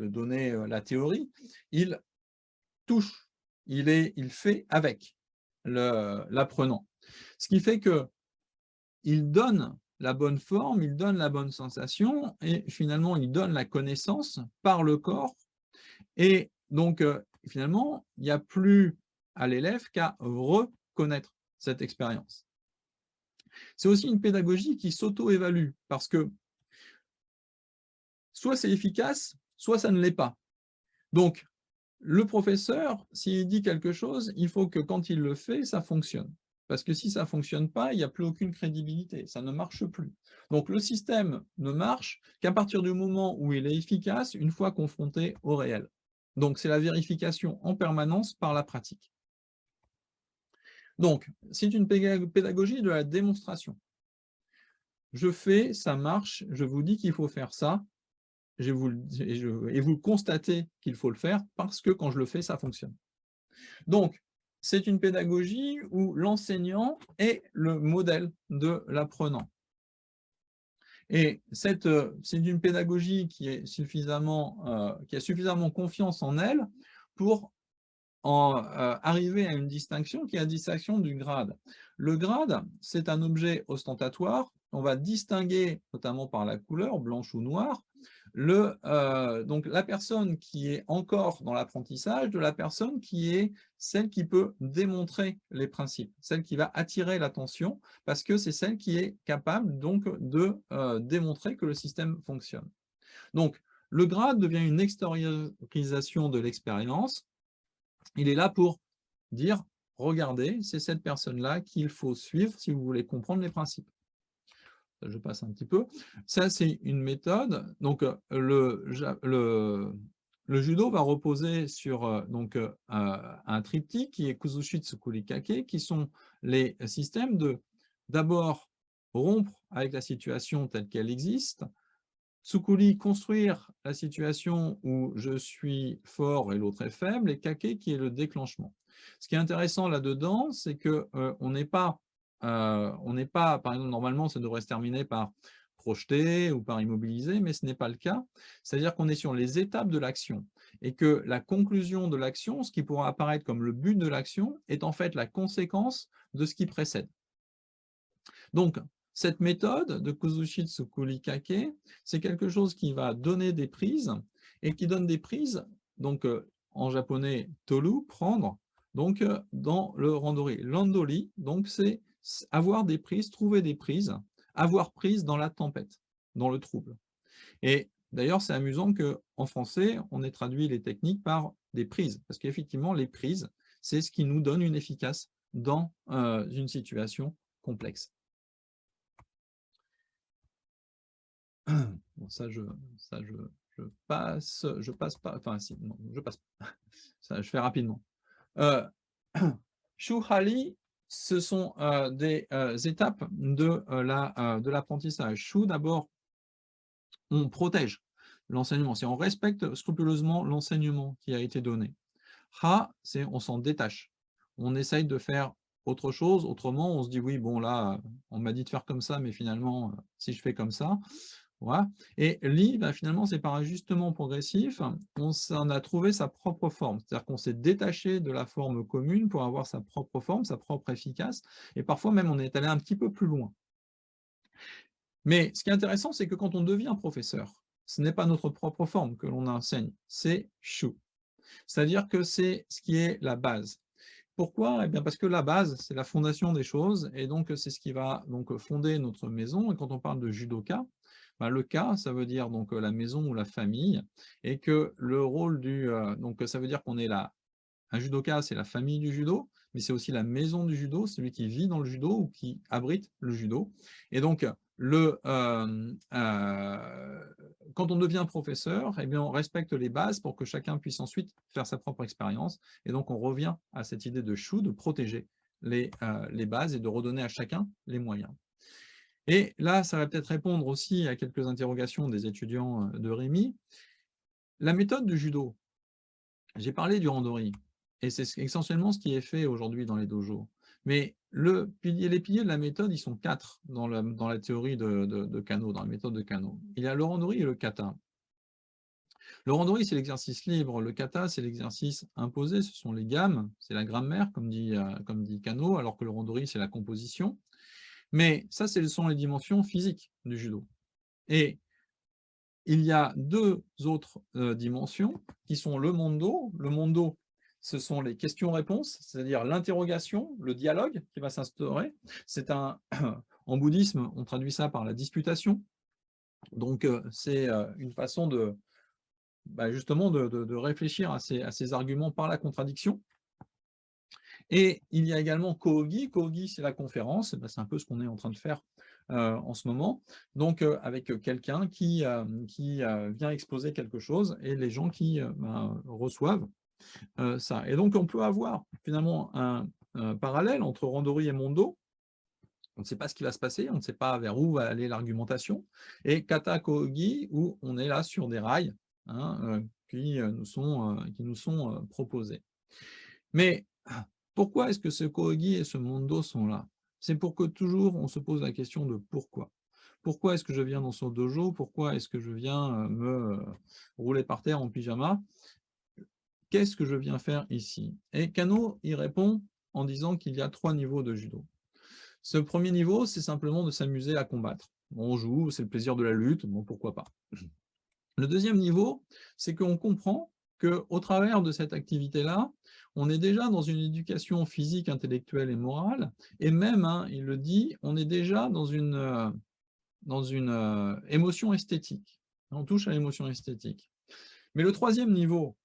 donner la théorie, il touche, il fait avec l'apprenant. Ce qui fait qu'il donne la bonne forme, il donne la bonne sensation et finalement, il donne la connaissance par le corps. Et donc, finalement, il n'y a plus à l'élève qu'à reconnaître cette expérience. C'est aussi une pédagogie qui s'auto-évalue parce que soit c'est efficace, soit ça ne l'est pas. Donc, le professeur, s'il dit quelque chose, il faut que quand il le fait, ça fonctionne. Parce que si ça ne fonctionne pas, il n'y a plus aucune crédibilité, ça ne marche plus. Donc le système ne marche qu'à partir du moment où il est efficace, une fois confronté au réel. Donc c'est la vérification en permanence par la pratique. Donc, c'est une pédagogie de la démonstration. Je fais, ça marche, je vous dis qu'il faut faire ça, et vous constatez qu'il faut le faire parce que quand je le fais, ça fonctionne. Donc, c'est une pédagogie où l'enseignant est le modèle de l'apprenant. Et c'est une pédagogie qui a suffisamment confiance en elle pour arriver à une distinction qui est la distinction du grade. Le grade, c'est un objet ostentatoire. On va distinguer, notamment par la couleur, blanche ou noire, donc la personne qui est encore dans l'apprentissage de la personne qui est celle qui peut démontrer les principes, celle qui va attirer l'attention, parce que c'est celle qui est capable donc de démontrer que le système fonctionne. Donc, le grade devient une extériorisation de l'expérience. Il est là pour dire, regardez, c'est cette personne-là qu'il faut suivre si vous voulez comprendre les principes. Je passe un petit peu. Ça, c'est une méthode. Donc, le judo va reposer sur un triptyque qui est Kuzushi Tsukurikake, qui sont les systèmes de d'abord rompre avec la situation telle qu'elle existe, Tsukuri, construire la situation où je suis fort et l'autre est faible, et Kake qui est le déclenchement. Ce qui est intéressant là-dedans, c'est que on n'est pas, par exemple, normalement, ça devrait se terminer par projeter ou par immobiliser, mais ce n'est pas le cas. C'est-à-dire qu'on est sur les étapes de l'action et que la conclusion de l'action, ce qui pourra apparaître comme le but de l'action, est en fait la conséquence de ce qui précède. Donc, cette méthode de Kozushi Tsukuri Kake, c'est quelque chose qui va donner des prises et qui donne des prises, donc en japonais, tolu, prendre, donc dans le randori. Landori, donc c'est avoir des prises, trouver des prises, avoir prise dans la tempête, dans le trouble. Et d'ailleurs, c'est amusant qu'en français, on ait traduit les techniques par des prises, parce qu'effectivement, les prises, c'est ce qui nous donne une efficace dans une situation complexe. Bon, je passe pas, enfin, si, non, je passe pas. Ça, je fais rapidement. Shu-Hali, ce sont des étapes de l'apprentissage. Shu, d'abord, on protège l'enseignement, on respecte scrupuleusement l'enseignement qui a été donné. Ha, c'est on s'en détache. On essaye de faire autre chose, autrement, on se dit, oui, bon, là, on m'a dit de faire comme ça, mais finalement, si je fais comme ça, voilà. Et li, ben, finalement, c'est par ajustement progressif, on a trouvé sa propre forme. C'est-à-dire qu'on s'est détaché de la forme commune pour avoir sa propre forme, sa propre efficace, et parfois même on est allé un petit peu plus loin. Mais ce qui est intéressant, c'est que quand on devient professeur, ce n'est pas notre propre forme que l'on enseigne, c'est shu. C'est-à-dire que c'est ce qui est la base. Pourquoi? Eh bien parce que la base, c'est la fondation des choses, et donc c'est ce qui va donc fonder notre maison. Et quand on parle de judoka, ben, le ka, ça veut dire donc la maison ou la famille, et que le rôle donc ça veut dire qu'on est là. Un judoka, c'est la famille du judo, mais c'est aussi la maison du judo, celui qui vit dans le judo ou qui abrite le judo. Et donc, quand on devient professeur, eh bien, on respecte les bases pour que chacun puisse ensuite faire sa propre expérience. Et donc, on revient à cette idée de shu, de protéger les bases et de redonner à chacun les moyens. Et là, ça va peut-être répondre aussi à quelques interrogations des étudiants de Rémi. La méthode du judo, j'ai parlé du randori, et c'est essentiellement ce qui est fait aujourd'hui dans les dojos. Mais les piliers de la méthode, ils sont 4 dans la théorie de Kano, dans la méthode de Kano. Il y a le randori et le kata. Le randori, c'est l'exercice libre. Le kata, c'est l'exercice imposé. Ce sont les gammes, c'est la grammaire, comme dit Kano, alors que le randori, c'est la composition. Mais ça, ce sont les dimensions physiques du judo. Et il y a 2 autres dimensions qui sont le mondo. Le mondo, ce sont les questions-réponses, c'est-à-dire l'interrogation, le dialogue qui va s'instaurer. C'est en bouddhisme, on traduit ça par la disputation. Donc, c'est une façon justement de réfléchir à ces arguments par la contradiction. Et il y a également Kogi. Kogi, c'est la conférence. C'est un peu ce qu'on est en train de faire en ce moment. Donc, avec quelqu'un qui vient exposer quelque chose et les gens qui reçoivent ça. Et donc, on peut avoir finalement un parallèle entre Randori et Mondo. On ne sait pas ce qui va se passer, on ne sait pas vers où va aller l'argumentation. Et Kata Kogi, où on est là sur des rails qui nous sont proposés. Mais pourquoi est-ce que ce Kogi et ce Mondo sont là? C'est pour que toujours on se pose la question de pourquoi. Pourquoi est-ce que je viens dans ce dojo? Pourquoi est-ce que je viens me rouler par terre en pyjama? Qu'est-ce que je viens faire ici? Et Kano y répond en disant qu'il y a 3 niveaux de judo. Ce premier niveau, c'est simplement de s'amuser à combattre. On joue, c'est le plaisir de la lutte, bon, pourquoi pas. Le deuxième niveau, c'est qu'on comprend qu'au travers de cette activité-là, on est déjà dans une éducation physique, intellectuelle et morale, et même, il le dit, on est déjà dans une émotion esthétique. On touche à l'émotion esthétique. Mais le troisième niveau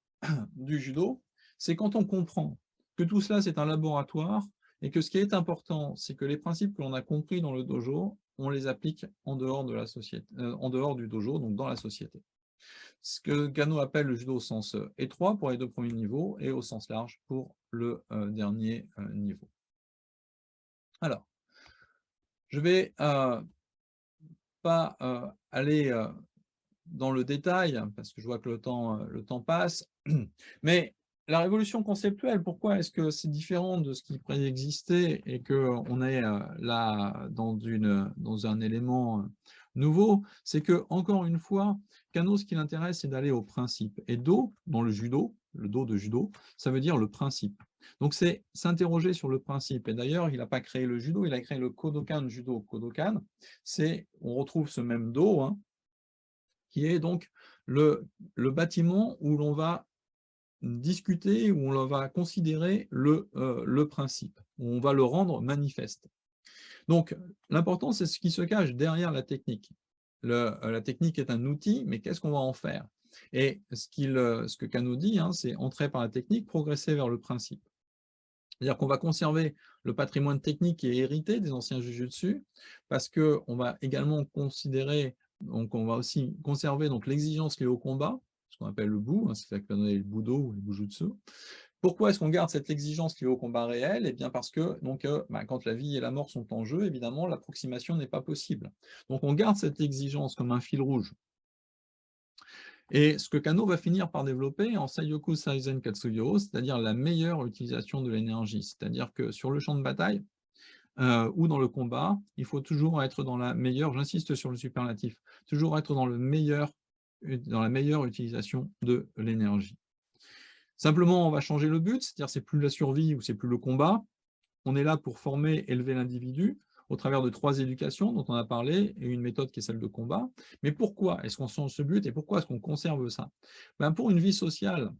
du judo, c'est quand on comprend que tout cela, c'est un laboratoire, et que ce qui est important, c'est que les principes que l'on a compris dans le dojo, on les applique en dehors de la société, en dehors du dojo, donc dans la société. Ce que Kano appelle le judo au sens étroit pour les 2 premiers niveaux et au sens large pour le dernier niveau. Alors, Je vais pas aller dans le détail, hein, parce que je vois que le temps passe, mais la révolution conceptuelle, pourquoi est-ce que c'est différent de ce qui préexistait et qu'on est là dans un élément nouveau? C'est que, encore une fois, Kano, ce qui l'intéresse, c'est d'aller au principe. Et Do, dans le judo, le Do de judo, ça veut dire le principe. Donc c'est s'interroger sur le principe. Et d'ailleurs, il n'a pas créé le judo, il a créé le Kodokan Judo Kodokan. On retrouve ce même Do, hein, qui est donc le bâtiment où l'on va discuter, où on va considérer le principe, où on va le rendre manifeste. Donc, l'important, c'est ce qui se cache derrière la technique. La technique est un outil, mais qu'est-ce qu'on va en faire? Et ce que Kano dit, hein, c'est entrer par la technique, progresser vers le principe. C'est-à-dire qu'on va conserver le patrimoine technique qui est hérité des anciens jujutsu, parce qu'on va également considérer, donc on va aussi conserver l'exigence liée au combat, ce qu'on appelle le bu, hein, c'est ça que va donner le budo ou le bujutsu. Pourquoi est-ce qu'on garde cette exigence liée au combat réel? Eh bien parce que quand la vie et la mort sont en jeu, évidemment, l'approximation n'est pas possible. Donc on garde cette exigence comme un fil rouge. Et ce que Kano va finir par développer en Sayoku Saizen Katsuyo, c'est-à-dire la meilleure utilisation de l'énergie. C'est-à-dire que sur le champ de bataille ou dans le combat, il faut toujours être dans la meilleure, j'insiste sur le superlatif, toujours être dans la meilleure utilisation de l'énergie. Simplement, on va changer le but, c'est-à-dire c'est plus la survie ou c'est plus le combat. On est là pour former, élever l'individu au travers de 3 éducations dont on a parlé et une méthode qui est celle de combat. Mais pourquoi est-ce qu'on change ce but et pourquoi est-ce qu'on conserve ça? Pour une vie sociale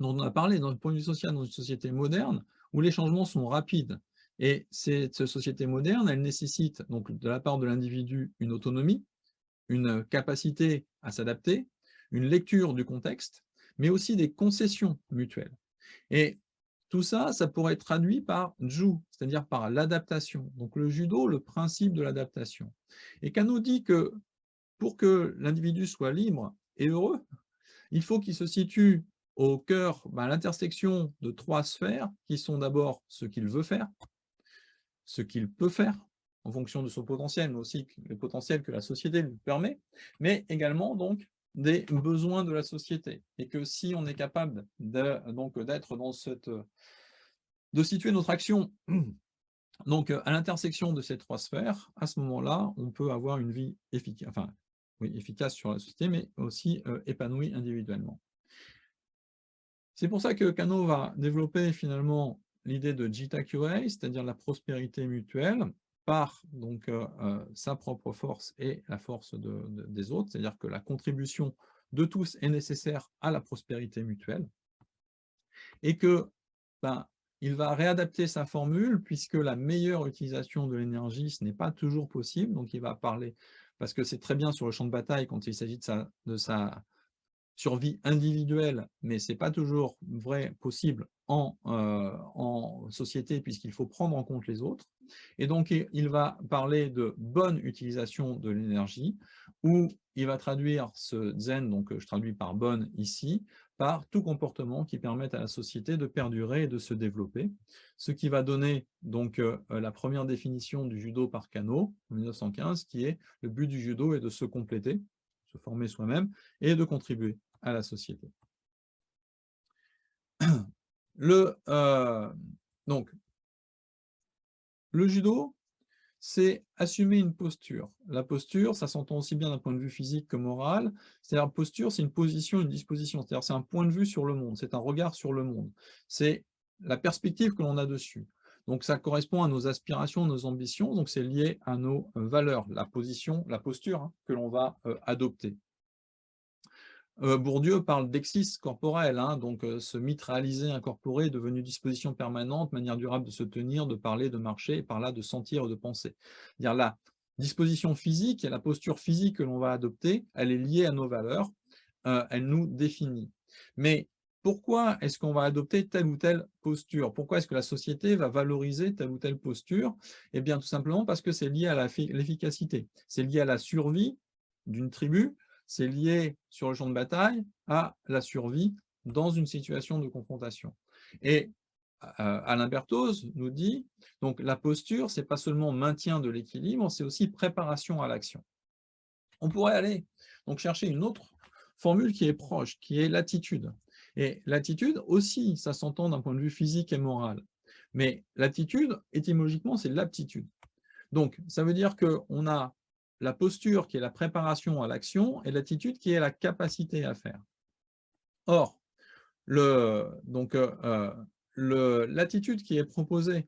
dont on a parlé, pour une vie sociale dans une société moderne où les changements sont rapides. Et cette société moderne, elle nécessite donc de la part de l'individu une autonomie, une capacité à s'adapter, une lecture du contexte, mais aussi des concessions mutuelles. Et tout ça, ça pourrait être traduit par ju, c'est-à-dire par l'adaptation. Donc le judo, le principe de l'adaptation. Et Kano dit que pour que l'individu soit libre et heureux, il faut qu'il se situe au cœur, à l'intersection de 3 sphères qui sont d'abord ce qu'il veut faire, ce qu'il peut faire en fonction de son potentiel, mais aussi le potentiel que la société lui permet, mais également donc des besoins de la société. Et que si on est capable d'être dans de situer notre action à l'intersection de ces 3 sphères, à ce moment-là, on peut avoir une vie efficace, enfin, oui, efficace sur la société, mais aussi épanouie individuellement. C'est pour ça que Kano va développer finalement l'idée de Jita-Kyōhei, c'est-à-dire la prospérité mutuelle, par sa propre force et la force des autres, c'est-à-dire que la contribution de tous est nécessaire à la prospérité mutuelle, et que il va réadapter sa formule, puisque la meilleure utilisation de l'énergie, ce n'est pas toujours possible, donc il va parler, parce que c'est très bien sur le champ de bataille quand il s'agit de sa survie individuelle, mais ce n'est pas toujours vrai possible en société, puisqu'il faut prendre en compte les autres. Et donc, il va parler de bonne utilisation de l'énergie, où il va traduire ce zen, donc je traduis par bonne ici, par tout comportement qui permette à la société de perdurer et de se développer, ce qui va donner donc la première définition du judo par Kano, en 1915, qui est le but du judo est de se compléter, se former soi-même et de contribuer à la société. Donc, le judo, c'est assumer une posture. La posture, ça s'entend aussi bien d'un point de vue physique que moral. C'est-à-dire, posture, c'est une position, une disposition. C'est-à-dire, c'est un point de vue sur le monde, c'est un regard sur le monde. C'est la perspective que l'on a dessus. Donc, ça correspond à nos aspirations, nos ambitions. Donc, c'est lié à nos valeurs, la position, la posture que l'on va adopter. Bourdieu parle d'exis corporel, hein, donc se mitraliser, incorporer, devenu disposition permanente, manière durable de se tenir, de parler, de marcher, et par là de sentir et de penser. C'est-à-dire la disposition physique et la posture physique que l'on va adopter, elle est liée à nos valeurs, elle nous définit. Mais pourquoi est-ce qu'on va adopter telle ou telle posture? Pourquoi est-ce que la société va valoriser telle ou telle posture? Eh bien, tout simplement parce que c'est lié à l'efficacité, c'est lié à la survie d'une tribu, c'est lié sur le champ de bataille à la survie dans une situation de confrontation. Et Alain Berthoz nous dit, donc la posture, ce n'est pas seulement maintien de l'équilibre, c'est aussi préparation à l'action. On pourrait aller donc chercher une autre formule qui est proche, qui est l'attitude. Et l'attitude aussi, ça s'entend d'un point de vue physique et moral. Mais l'attitude, étymologiquement, c'est l'aptitude. Donc, ça veut dire qu'on a la posture qui est la préparation à l'action et l'attitude qui est la capacité à faire. Or, l'attitude qui est proposée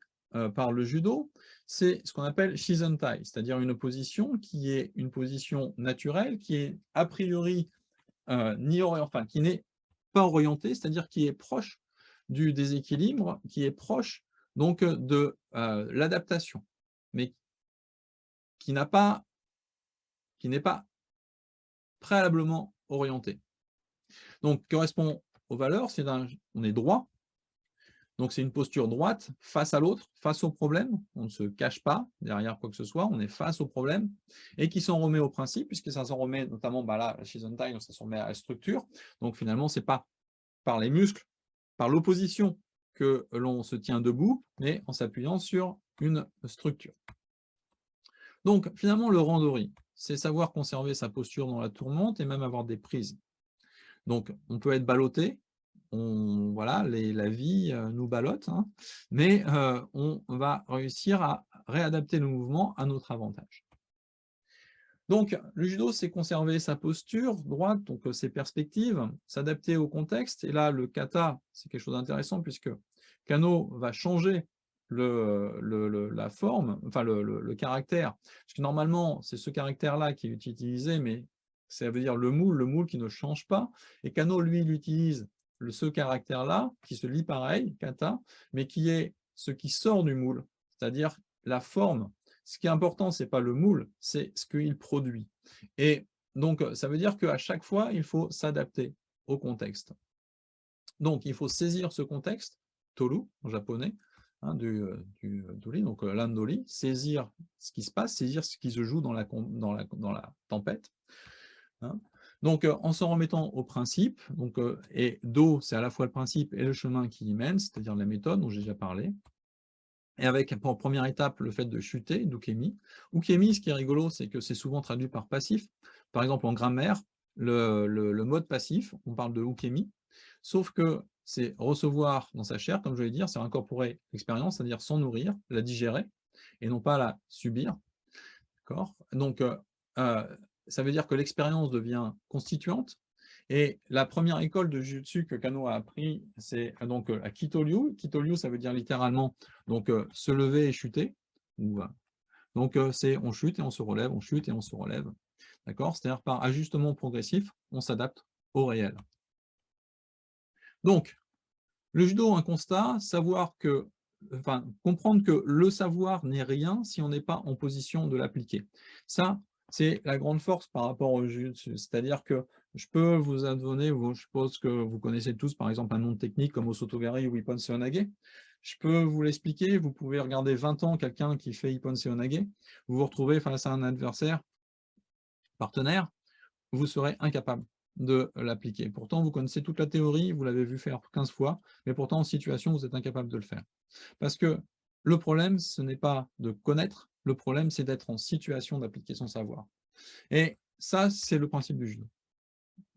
par le judo, c'est ce qu'on appelle Shizentai, c'est-à-dire une position qui est une position naturelle, qui est a priori qui n'est pas orientée, c'est-à-dire qui est proche du déséquilibre, qui est proche donc de l'adaptation, mais qui n'est pas préalablement orientée. Donc, correspond aux valeurs, on est droit, donc c'est une posture droite face à l'autre, face au problème, on ne se cache pas derrière quoi que ce soit, on est face au problème, et qui s'en remet au principe, puisque ça s'en remet notamment, là, la Shizentai, ça s'en remet à la structure, donc finalement, ce n'est pas par les muscles, par l'opposition que l'on se tient debout, mais en s'appuyant sur une structure. Donc finalement, le randori, c'est savoir conserver sa posture dans la tourmente et même avoir des prises. Donc, on peut être ballotté, voilà, la vie nous ballotte, hein, mais on va réussir à réadapter le mouvement à notre avantage. Donc, le judo, c'est conserver sa posture droite, donc ses perspectives, s'adapter au contexte. Et là, le kata, c'est quelque chose d'intéressant puisque Kano va changer la forme, enfin le caractère. Parce que normalement, c'est ce caractère-là qui est utilisé, mais ça veut dire le moule qui ne change pas. Et Kano, lui, il utilise ce caractère-là, qui se lit pareil, kata, mais qui est ce qui sort du moule, c'est-à-dire la forme. Ce qui est important, ce n'est pas le moule, c'est ce qu'il produit. Et donc, ça veut dire qu'à chaque fois, il faut s'adapter au contexte. Donc, il faut saisir ce contexte, toru en japonais, hein, du dori, donc l'andori, saisir ce qui se passe, saisir ce qui se joue dans la tempête. Hein. Donc, en s'en remettant au principe, donc, et do, c'est à la fois le principe et le chemin qui y mène, c'est-à-dire la méthode dont j'ai déjà parlé. Et avec, pour première étape, le fait de chuter, d'ukemi. Ukemi, ce qui est rigolo, c'est que c'est souvent traduit par passif. Par exemple, en grammaire, le mode passif, on parle de ukemi, sauf que c'est recevoir dans sa chair, comme je vais dire, c'est incorporer l'expérience, c'est-à-dire s'en nourrir, la digérer, et non pas la subir. Donc, ça veut dire que l'expérience devient constituante. Et la première école de Jiu-Jitsu que Kano a appris, c'est donc la Kitoryu. Kitoryu, ça veut dire littéralement donc, se lever et chuter. Donc, c'est on chute et on se relève, on chute et on se relève. D'accord? C'est-à-dire par ajustement progressif, on s'adapte au réel. Donc, le judo, un constat, comprendre que le savoir n'est rien si on n'est pas en position de l'appliquer. Ça, c'est la grande force par rapport au jiu-jitsu. C'est-à-dire que je peux vous donner, je suppose que vous connaissez tous, par exemple, un nom de technique comme Osotogari ou Ippon Seonage. Je peux vous l'expliquer, vous pouvez regarder 20 ans quelqu'un qui fait Ippon Seonage, vous vous retrouvez face à un adversaire, partenaire, vous serez incapable de l'appliquer. Pourtant, vous connaissez toute la théorie, vous l'avez vu faire 15 fois, mais pourtant, en situation, vous êtes incapable de le faire. Parce que le problème, ce n'est pas de connaître, le problème, c'est d'être en situation d'appliquer son savoir. Et ça, c'est le principe du judo.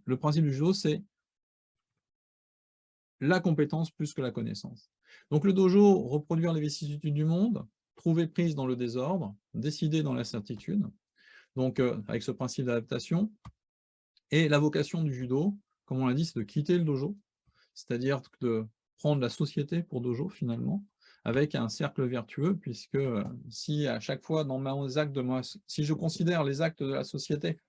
Le principe du judo, c'est la compétence plus que la connaissance. Donc le dojo, reproduire les vicissitudes du monde, trouver prise dans le désordre, décider dans l'incertitude, donc avec ce principe d'adaptation. Et la vocation du judo, comme on l'a dit, c'est de quitter le dojo, c'est-à-dire de prendre la société pour dojo finalement, avec un cercle vertueux, puisque si à chaque fois dans mes actes si je considère les actes de la société,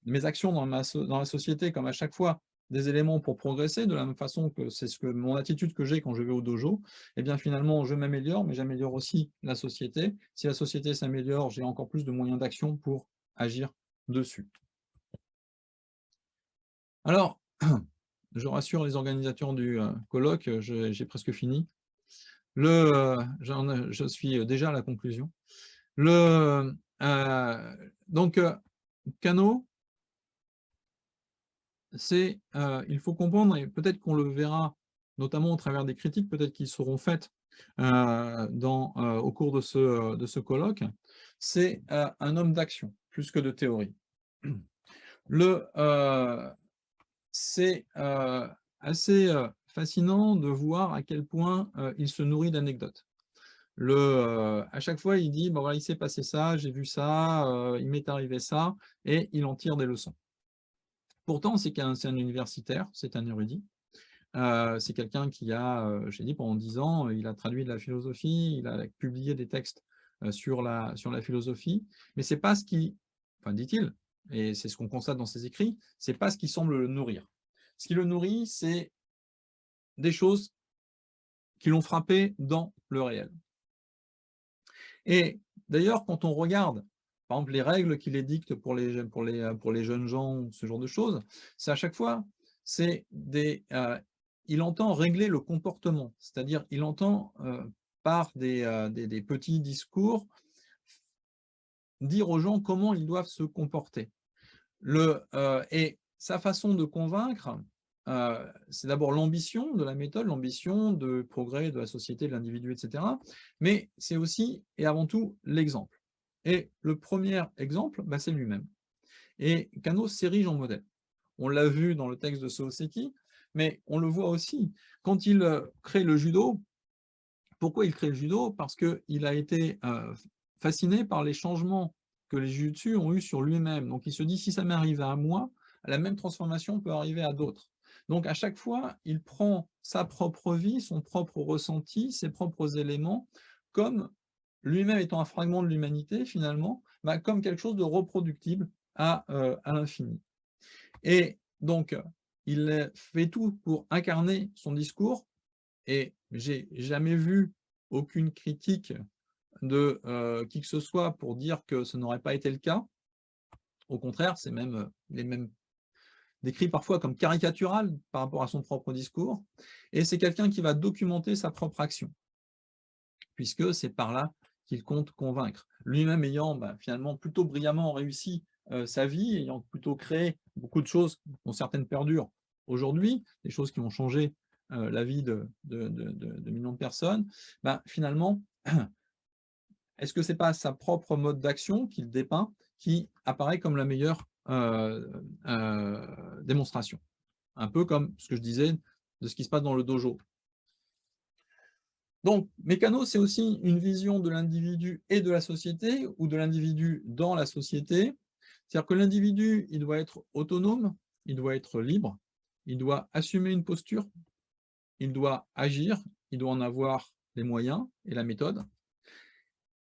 mes actions dans la société comme à chaque fois des éléments pour progresser, de la même façon que c'est mon attitude que j'ai quand je vais au dojo, et bien finalement je m'améliore, mais j'améliore aussi la société. Si la société s'améliore, j'ai encore plus de moyens d'action pour agir dessus. Alors, je rassure les organisateurs du colloque, j'ai presque fini. Je suis déjà à la conclusion. Donc, Kano, il faut comprendre, et peut-être qu'on le verra notamment au travers des critiques peut-être qui seront faites au cours de ce colloque, c'est un homme d'action, plus que de théorie. Le, c'est assez fascinant de voir à quel point il se nourrit d'anecdotes. À chaque fois, il dit, bon, voilà, il s'est passé ça, j'ai vu ça, il m'est arrivé ça, et il en tire des leçons. Pourtant, c'est un universitaire, c'est un érudit. C'est quelqu'un qui a, j'ai dit, pendant 10 ans, il a traduit de la philosophie, il a publié des textes sur la philosophie, mais c'est pas ce qui, enfin, dit-il, et c'est ce qu'on constate dans ses écrits, c'est pas ce qui semble le nourrir. Ce qui le nourrit, c'est des choses qui l'ont frappé dans le réel. Et d'ailleurs, quand on regarde, par exemple, les règles qu'il édicte pour les jeunes gens, ce genre de choses, c'est à chaque fois, il entend régler le comportement, c'est-à-dire il entend par des petits discours dire aux gens comment ils doivent se comporter. Et sa façon de convaincre, c'est d'abord l'ambition de la méthode, l'ambition de progrès de la société, de l'individu, etc. Mais c'est aussi et avant tout l'exemple. Et le premier exemple, bah, c'est lui-même. Et Kano s'érige en modèle. On l'a vu dans le texte de Soseki, mais on le voit aussi quand il crée le judo. Pourquoi il crée le judo? Parce qu'il a été fasciné par les changements que les jujutsu ont eu sur lui-même. Donc il se dit, si ça m'est arrivé à moi, la même transformation peut arriver à d'autres. Donc à chaque fois, il prend sa propre vie, son propre ressenti, ses propres éléments, comme lui-même étant un fragment de l'humanité, finalement, bah, comme quelque chose de reproductible à l'infini. Et donc, il fait tout pour incarner son discours, et j'ai jamais vu aucune critique de qui que ce soit pour dire que ce n'aurait pas été le cas. Au contraire, c'est même, il est même décrit parfois comme caricatural par rapport à son propre discours. Et c'est quelqu'un qui va documenter sa propre action, puisque c'est par là qu'il compte convaincre. Lui-même ayant finalement plutôt brillamment réussi sa vie, ayant plutôt créé beaucoup de choses dont certaines perdurent aujourd'hui, des choses qui ont changé la vie de millions de personnes, finalement, est-ce que ce n'est pas sa propre mode d'action qu'il dépeint qui apparaît comme la meilleure démonstration? Un peu comme ce que je disais de ce qui se passe dans le dojo. Donc, Mécano, c'est aussi une vision de l'individu et de la société, ou de l'individu dans la société. C'est-à-dire que l'individu, il doit être autonome, il doit être libre, il doit assumer une posture, il doit agir, il doit en avoir les moyens et la méthode.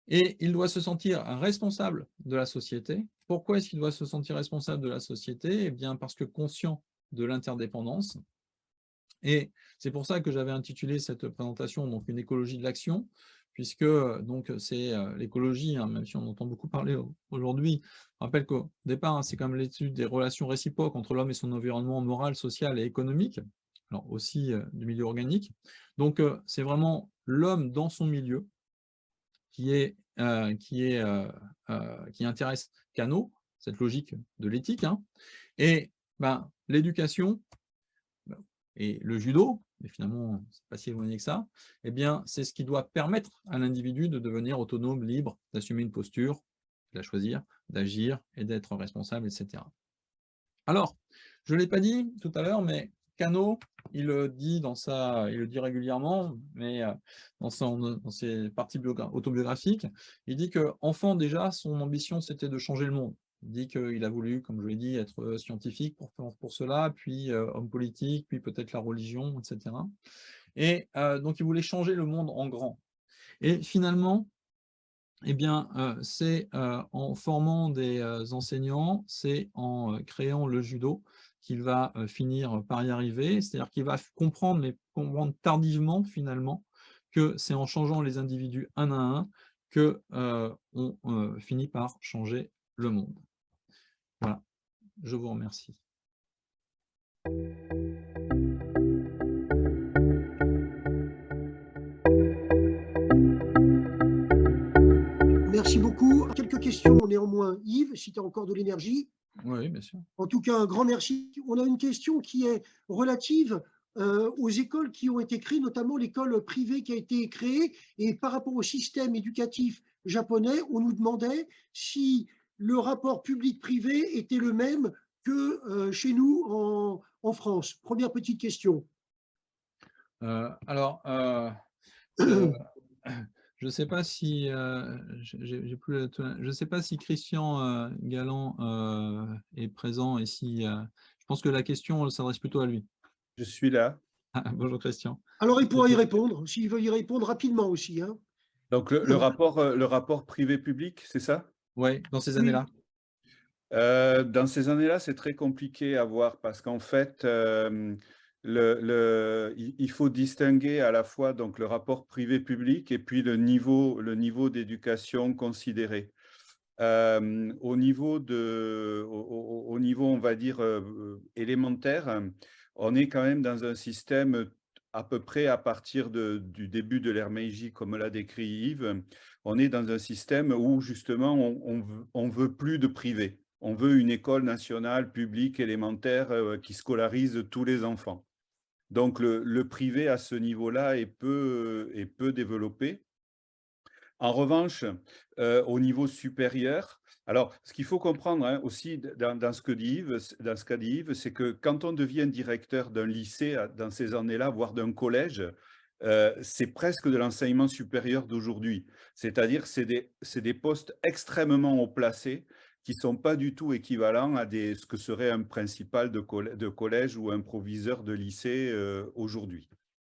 Et il doit se sentir responsable de la société. Pourquoi est-ce qu'il doit se sentir responsable de la société? Eh bien, parce que conscient de l'interdépendance. Et c'est pour ça que j'avais intitulé cette présentation donc une écologie de l'action, puisque donc c'est l'écologie, hein, même si on entend beaucoup parler aujourd'hui. Je rappelle qu'au départ, hein, c'est comme l'étude des relations réciproques entre l'homme et son environnement moral, social et économique, alors aussi du milieu organique. Donc c'est vraiment l'homme dans son milieu qui intéresse Kano, cette logique de l'éthique, hein. Et l'éducation et le judo, mais finalement, c'est pas si éloigné que ça, eh bien, c'est ce qui doit permettre à l'individu de devenir autonome, libre, d'assumer une posture, de la choisir, d'agir et d'être responsable, etc. Alors, je ne l'ai pas dit tout à l'heure, mais Kano, il le dit régulièrement, mais dans ses parties autobiographiques, il dit qu'enfant déjà, son ambition c'était de changer le monde. Il dit qu'il a voulu, comme je l'ai dit, être scientifique pour cela, puis homme politique, puis peut-être la religion, etc. Et donc il voulait changer le monde en grand. Et finalement, eh bien, c'est en formant des enseignants, c'est en créant le judo qu'il va finir par y arriver. C'est-à-dire qu'il va comprendre, mais comprendre tardivement finalement, que c'est en changeant les individus un à un qu'on finit par changer le monde. Voilà, je vous remercie. Merci beaucoup. Quelques questions néanmoins. Yves, si tu as encore de l'énergie. Oui, bien sûr. En tout cas, un grand merci. On a une question qui est relative aux écoles qui ont été créées, notamment l'école privée qui a été créée. Et par rapport au système éducatif japonais, on nous demandait si le rapport public-privé était le même que chez nous en France. Première petite question. Alors, je ne sais pas si j'ai plus je sais pas si Christian Galland est présent et si je pense que la question s'adresse plutôt à lui. Je suis là. Ah, bonjour Christian. Alors, il pourra y répondre, s'il veut y répondre rapidement aussi, hein. Donc, le rapport privé-public, c'est ça? Oui, dans ces Oui. années-là. Dans ces années-là, c'est très compliqué à voir parce qu'en fait, il faut distinguer à la fois donc, le rapport privé-public et puis le niveau d'éducation considéré. Au niveau, au niveau, on va dire, élémentaire, on est quand même dans un système à peu près à partir du début de l'ère Meiji, comme l'a décrit Yves, on est dans un système où justement on veut plus de privé. On veut une école nationale publique élémentaire qui scolarise tous les enfants. Donc le privé à ce niveau-là est peu développé. En revanche, au niveau supérieur, alors ce qu'il faut comprendre hein, aussi dans ce qu'a dit Yves, c'est que quand on devient directeur d'un lycée dans ces années-là, voire d'un collège, c'est presque de l'enseignement supérieur d'aujourd'hui. C'est-à-dire c'est des postes extrêmement haut placés qui ne sont pas du tout équivalents à ce que serait un principal de collège ou un proviseur de lycée aujourd'hui.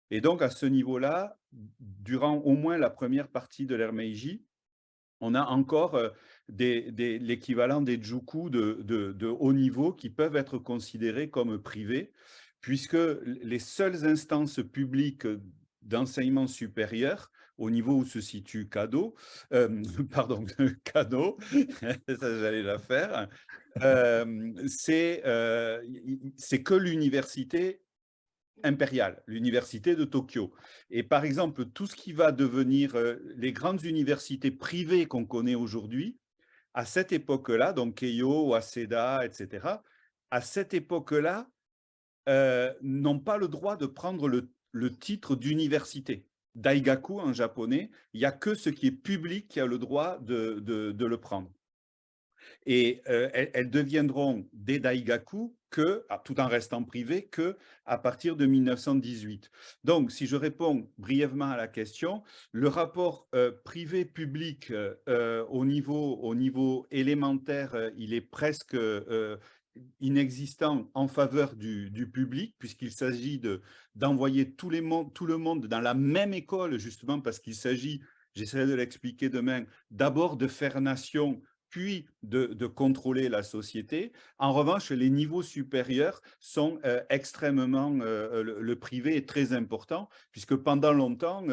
Et donc, à ce niveau-là, durant au moins la première partie de l'ère Meiji, on a encore l'équivalent des juku de haut niveau qui peuvent être considérés comme privés, puisque les seules instances publiques d'enseignement supérieur, au niveau où se situe Kado, pardon, Kano, ça j'allais la faire, c'est que l'université impériale, l'université de Tokyo. Et par exemple, tout ce qui va devenir les grandes universités privées qu'on connaît aujourd'hui, à cette époque-là, donc Keio, Waseda, etc., à cette époque-là, n'ont pas le droit de prendre le titre d'université. Daigaku en japonais, il n'y a que ce qui est public qui a le droit de le prendre. Et elles deviendront des daigaku tout en restant privées, qu'à partir de 1918. Donc, si je réponds brièvement à la question, le rapport privé-public au niveau élémentaire, il est presque inexistant en faveur du public, puisqu'il s'agit d'envoyer tout le monde dans la même école, justement parce qu'il s'agit, j'essaierai de l'expliquer demain, d'abord de faire nation, puis de contrôler la société. En revanche, les niveaux supérieurs sont extrêmement… le privé est très important, puisque pendant longtemps,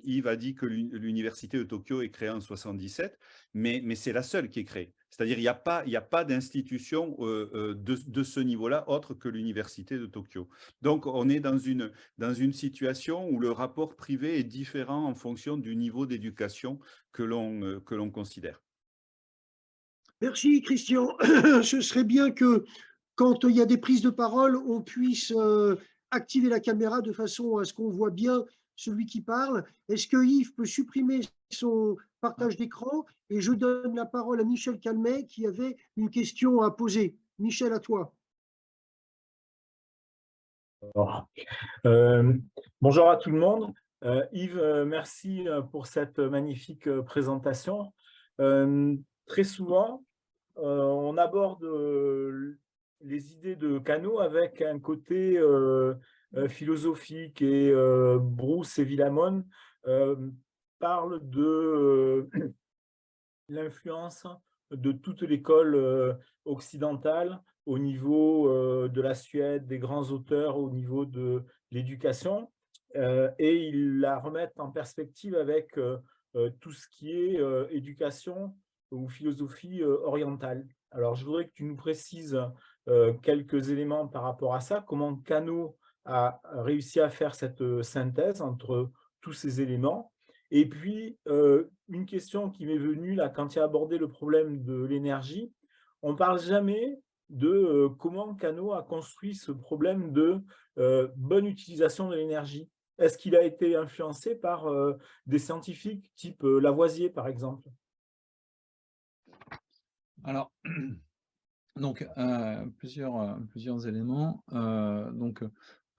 Yves a dit que l'université de Tokyo est créée en 1977, mais c'est la seule qui est créée. C'est-à-dire il n'y a pas d'institution de ce niveau-là autre que l'université de Tokyo. Donc, on est dans une situation où le rapport privé est différent en fonction du niveau d'éducation que l'on considère. Merci, Christian. Ce serait bien que, quand il y a des prises de parole, on puisse activer la caméra de façon à ce qu'on voit bien celui qui parle. Est-ce que Yves peut supprimer son partage d'écran? Et je donne la parole à Michel Calmet qui avait une question à poser. Michel, à toi. Bonjour à tout le monde. Yves, merci pour cette magnifique présentation. Très souvent, on aborde les idées de Kano avec un côté philosophique et Bruce et Villamon parlent de l'influence de toute l'école occidentale au niveau de la Suède, des grands auteurs, au niveau de l'éducation, et ils la remettent en perspective avec tout ce qui est éducation ou philosophie orientale. Alors, je voudrais que tu nous précises quelques éléments par rapport à ça, comment Kano a réussi à faire cette synthèse entre tous ces éléments. Et puis, une question qui m'est venue là, quand il a abordé le problème de l'énergie, on ne parle jamais de comment Kano a construit ce problème de bonne utilisation de l'énergie. Est-ce qu'il a été influencé par des scientifiques type Lavoisier, par exemple? Alors, donc, plusieurs éléments.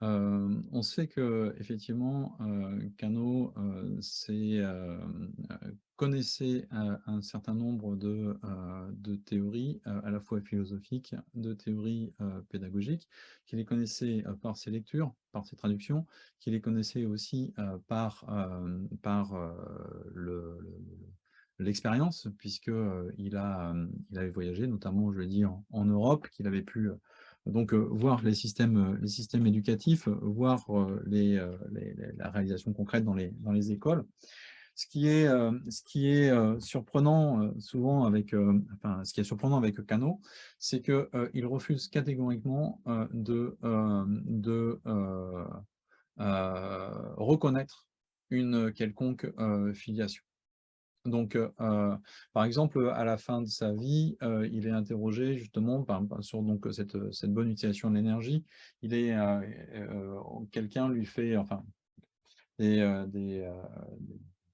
On sait qu'effectivement, Kano connaissait un certain nombre de théories, à la fois philosophiques, de théories pédagogiques, qu'il les connaissait par ses lectures, par ses traductions, qu'il les connaissait aussi par l'expérience, puisqu'il avait voyagé, notamment, je le dis, en Europe, qu'il avait pu voir les systèmes éducatifs, voir la réalisation concrète dans les écoles. Ce qui est surprenant souvent avec, ce qui est surprenant avec Kano, c'est qu'il refuse catégoriquement de reconnaître une quelconque filiation. Donc, par exemple, à la fin de sa vie, il est interrogé justement sur cette bonne utilisation de l'énergie. Quelqu'un lui fait, enfin, des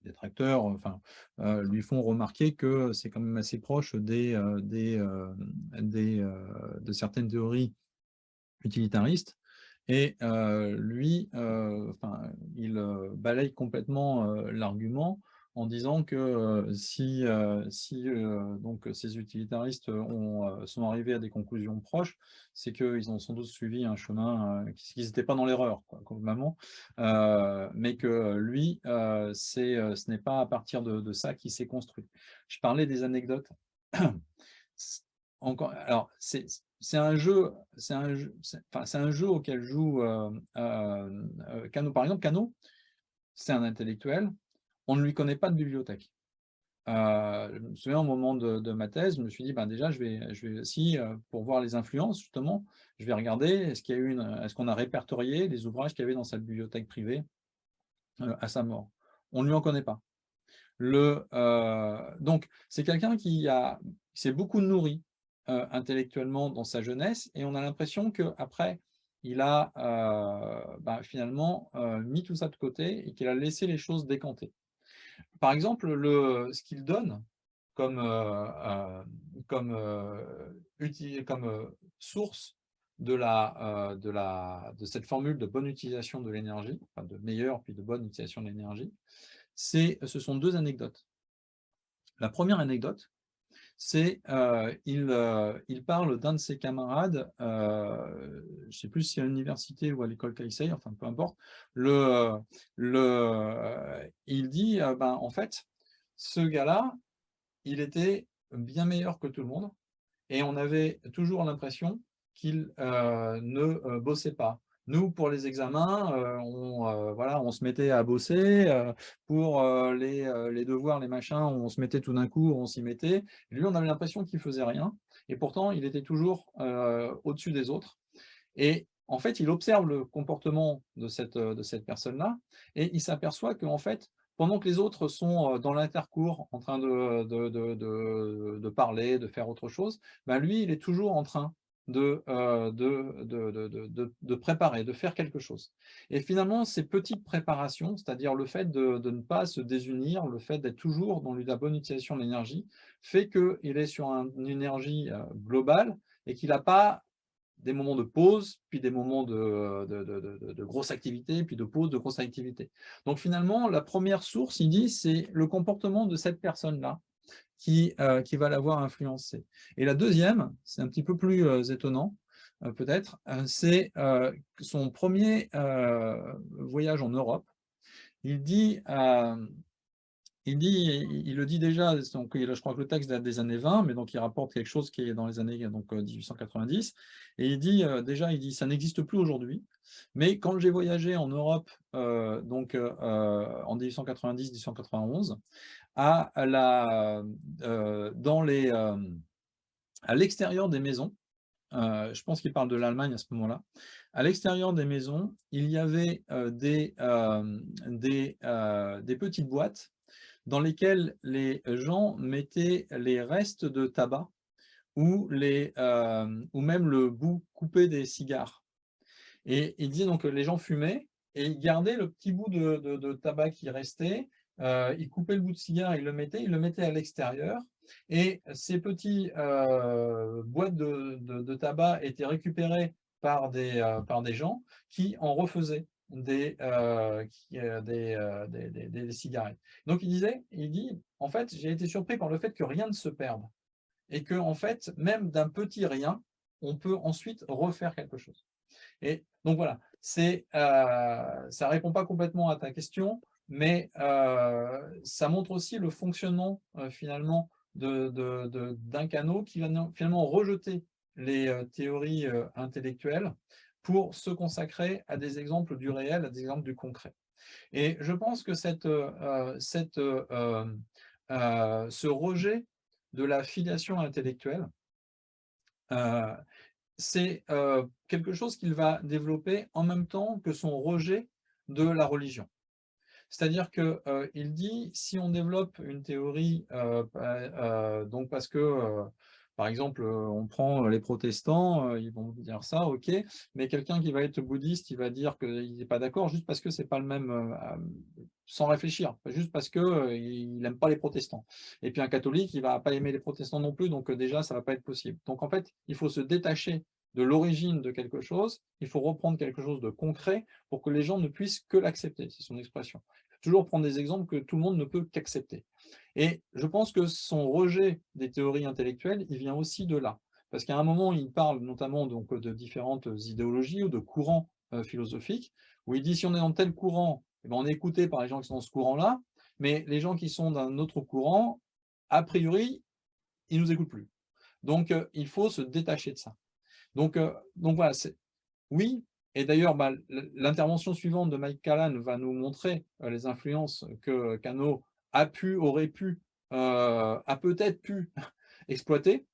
détracteurs, lui font remarquer que c'est quand même assez proche de certaines théories utilitaristes. Et lui, il balaye complètement l'argument en disant que si donc ces utilitaristes sont arrivés à des conclusions proches, c'est qu'ils ont sans doute suivi un chemin, qu'ils n'étaient pas dans l'erreur, complètement, mais que lui, ce n'est pas à partir de ça qu'il s'est construit. Je parlais des anecdotes. Alors, c'est un jeu auquel joue Kano. Par exemple, Kano, c'est un intellectuel, on ne lui connaît pas de bibliothèque. Je me souviens au moment de ma thèse, je me suis dit, déjà, je vais aussi, pour voir les influences, justement, je vais regarder, est-ce qu'on a répertorié les ouvrages qu'il y avait dans sa bibliothèque privée à sa mort. On ne lui en connaît pas. Donc, c'est quelqu'un qui s'est beaucoup nourri intellectuellement dans sa jeunesse, et on a l'impression qu'après, il a finalement mis tout ça de côté et qu'il a laissé les choses décanter. Par exemple, ce qu'il donne comme source de cette formule de bonne utilisation de l'énergie, de meilleure puis de bonne utilisation de l'énergie, ce sont deux anecdotes. La première anecdote, c'est il parle d'un de ses camarades, je ne sais plus si à l'université ou à l'école Kaisei, enfin peu importe, il dit, en fait, ce gars-là, il était bien meilleur que tout le monde, et on avait toujours l'impression qu'il ne bossait pas. Nous, pour les examens, on se mettait à bosser. Pour les devoirs, les machins, on se mettait tout d'un coup, on s'y mettait. Lui, on avait l'impression qu'il ne faisait rien. Et pourtant, il était toujours au-dessus des autres. Et en fait, il observe le comportement de cette personne-là, et il s'aperçoit qu'en fait, pendant que les autres sont dans l'intercours, en train de parler, de faire autre chose, lui, il est toujours en train de préparer, de faire quelque chose. Et finalement, ces petites préparations, c'est-à-dire le fait de ne pas se désunir, le fait d'être toujours dans la bonne utilisation de l'énergie, fait qu'il est sur une énergie globale et qu'il n'a pas des moments de pause, puis des moments de grosse activité, puis de pause, de grosse activité. Donc finalement, la première source, il dit, c'est le comportement de cette personne-là qui va l'avoir influencé. Et la deuxième, c'est un petit peu plus étonnant, peut-être, c'est son premier voyage en Europe. Il dit... il le dit déjà, donc, je crois que le texte date des années 20, mais donc il rapporte quelque chose qui est dans les années 1890, et il dit ça n'existe plus aujourd'hui, mais quand j'ai voyagé en Europe en 1890-1891, à l'extérieur des maisons, je pense qu'il parle de l'Allemagne à ce moment-là, à l'extérieur des maisons, il y avait des petites boîtes dans lesquelles les gens mettaient les restes de tabac ou même le bout coupé des cigares. Et il disait donc que les gens fumaient et ils gardaient le petit bout de tabac qui restait, ils coupaient le bout de cigare, ils le mettaient à l'extérieur, et ces petits boîtes de tabac étaient récupérées par des gens qui en refaisaient des cigarettes. Donc il dit, en fait, j'ai été surpris par le fait que rien ne se perde, et que en fait, même d'un petit rien, on peut ensuite refaire quelque chose. Et donc voilà, ça ne répond pas complètement à ta question, mais ça montre aussi le fonctionnement finalement d'un canot qui va finalement rejeter les théories intellectuelles pour se consacrer à des exemples du réel, à des exemples du concret. Et je pense que ce rejet de la filiation intellectuelle, c'est quelque chose qu'il va développer en même temps que son rejet de la religion. C'est-à-dire qu'il dit, si on développe une théorie, donc parce que, par exemple, on prend les protestants, ils vont dire ça, ok, mais quelqu'un qui va être bouddhiste, il va dire qu'il n'est pas d'accord juste parce que c'est pas le même, sans réfléchir, juste parce qu'il n'aime pas les protestants. Et puis un catholique, il ne va pas aimer les protestants non plus, donc déjà, ça ne va pas être possible. Donc en fait, il faut se détacher de l'origine de quelque chose, il faut reprendre quelque chose de concret pour que les gens ne puissent que l'accepter, c'est son expression. Toujours prendre des exemples que tout le monde ne peut qu'accepter. Et je pense que son rejet des théories intellectuelles, il vient aussi de là. Parce qu'à un moment, il parle notamment donc, de différentes idéologies ou de courants philosophiques, où il dit si on est dans tel courant, eh ben, on est écouté par les gens qui sont dans ce courant-là, mais les gens qui sont d'un autre courant, a priori, ils ne nous écoutent plus. Donc, il faut se détacher de ça. Donc voilà, oui, et d'ailleurs, l'intervention suivante de Mike Callan va nous montrer les influences que Kano aurait pu, a peut-être pu exploiter,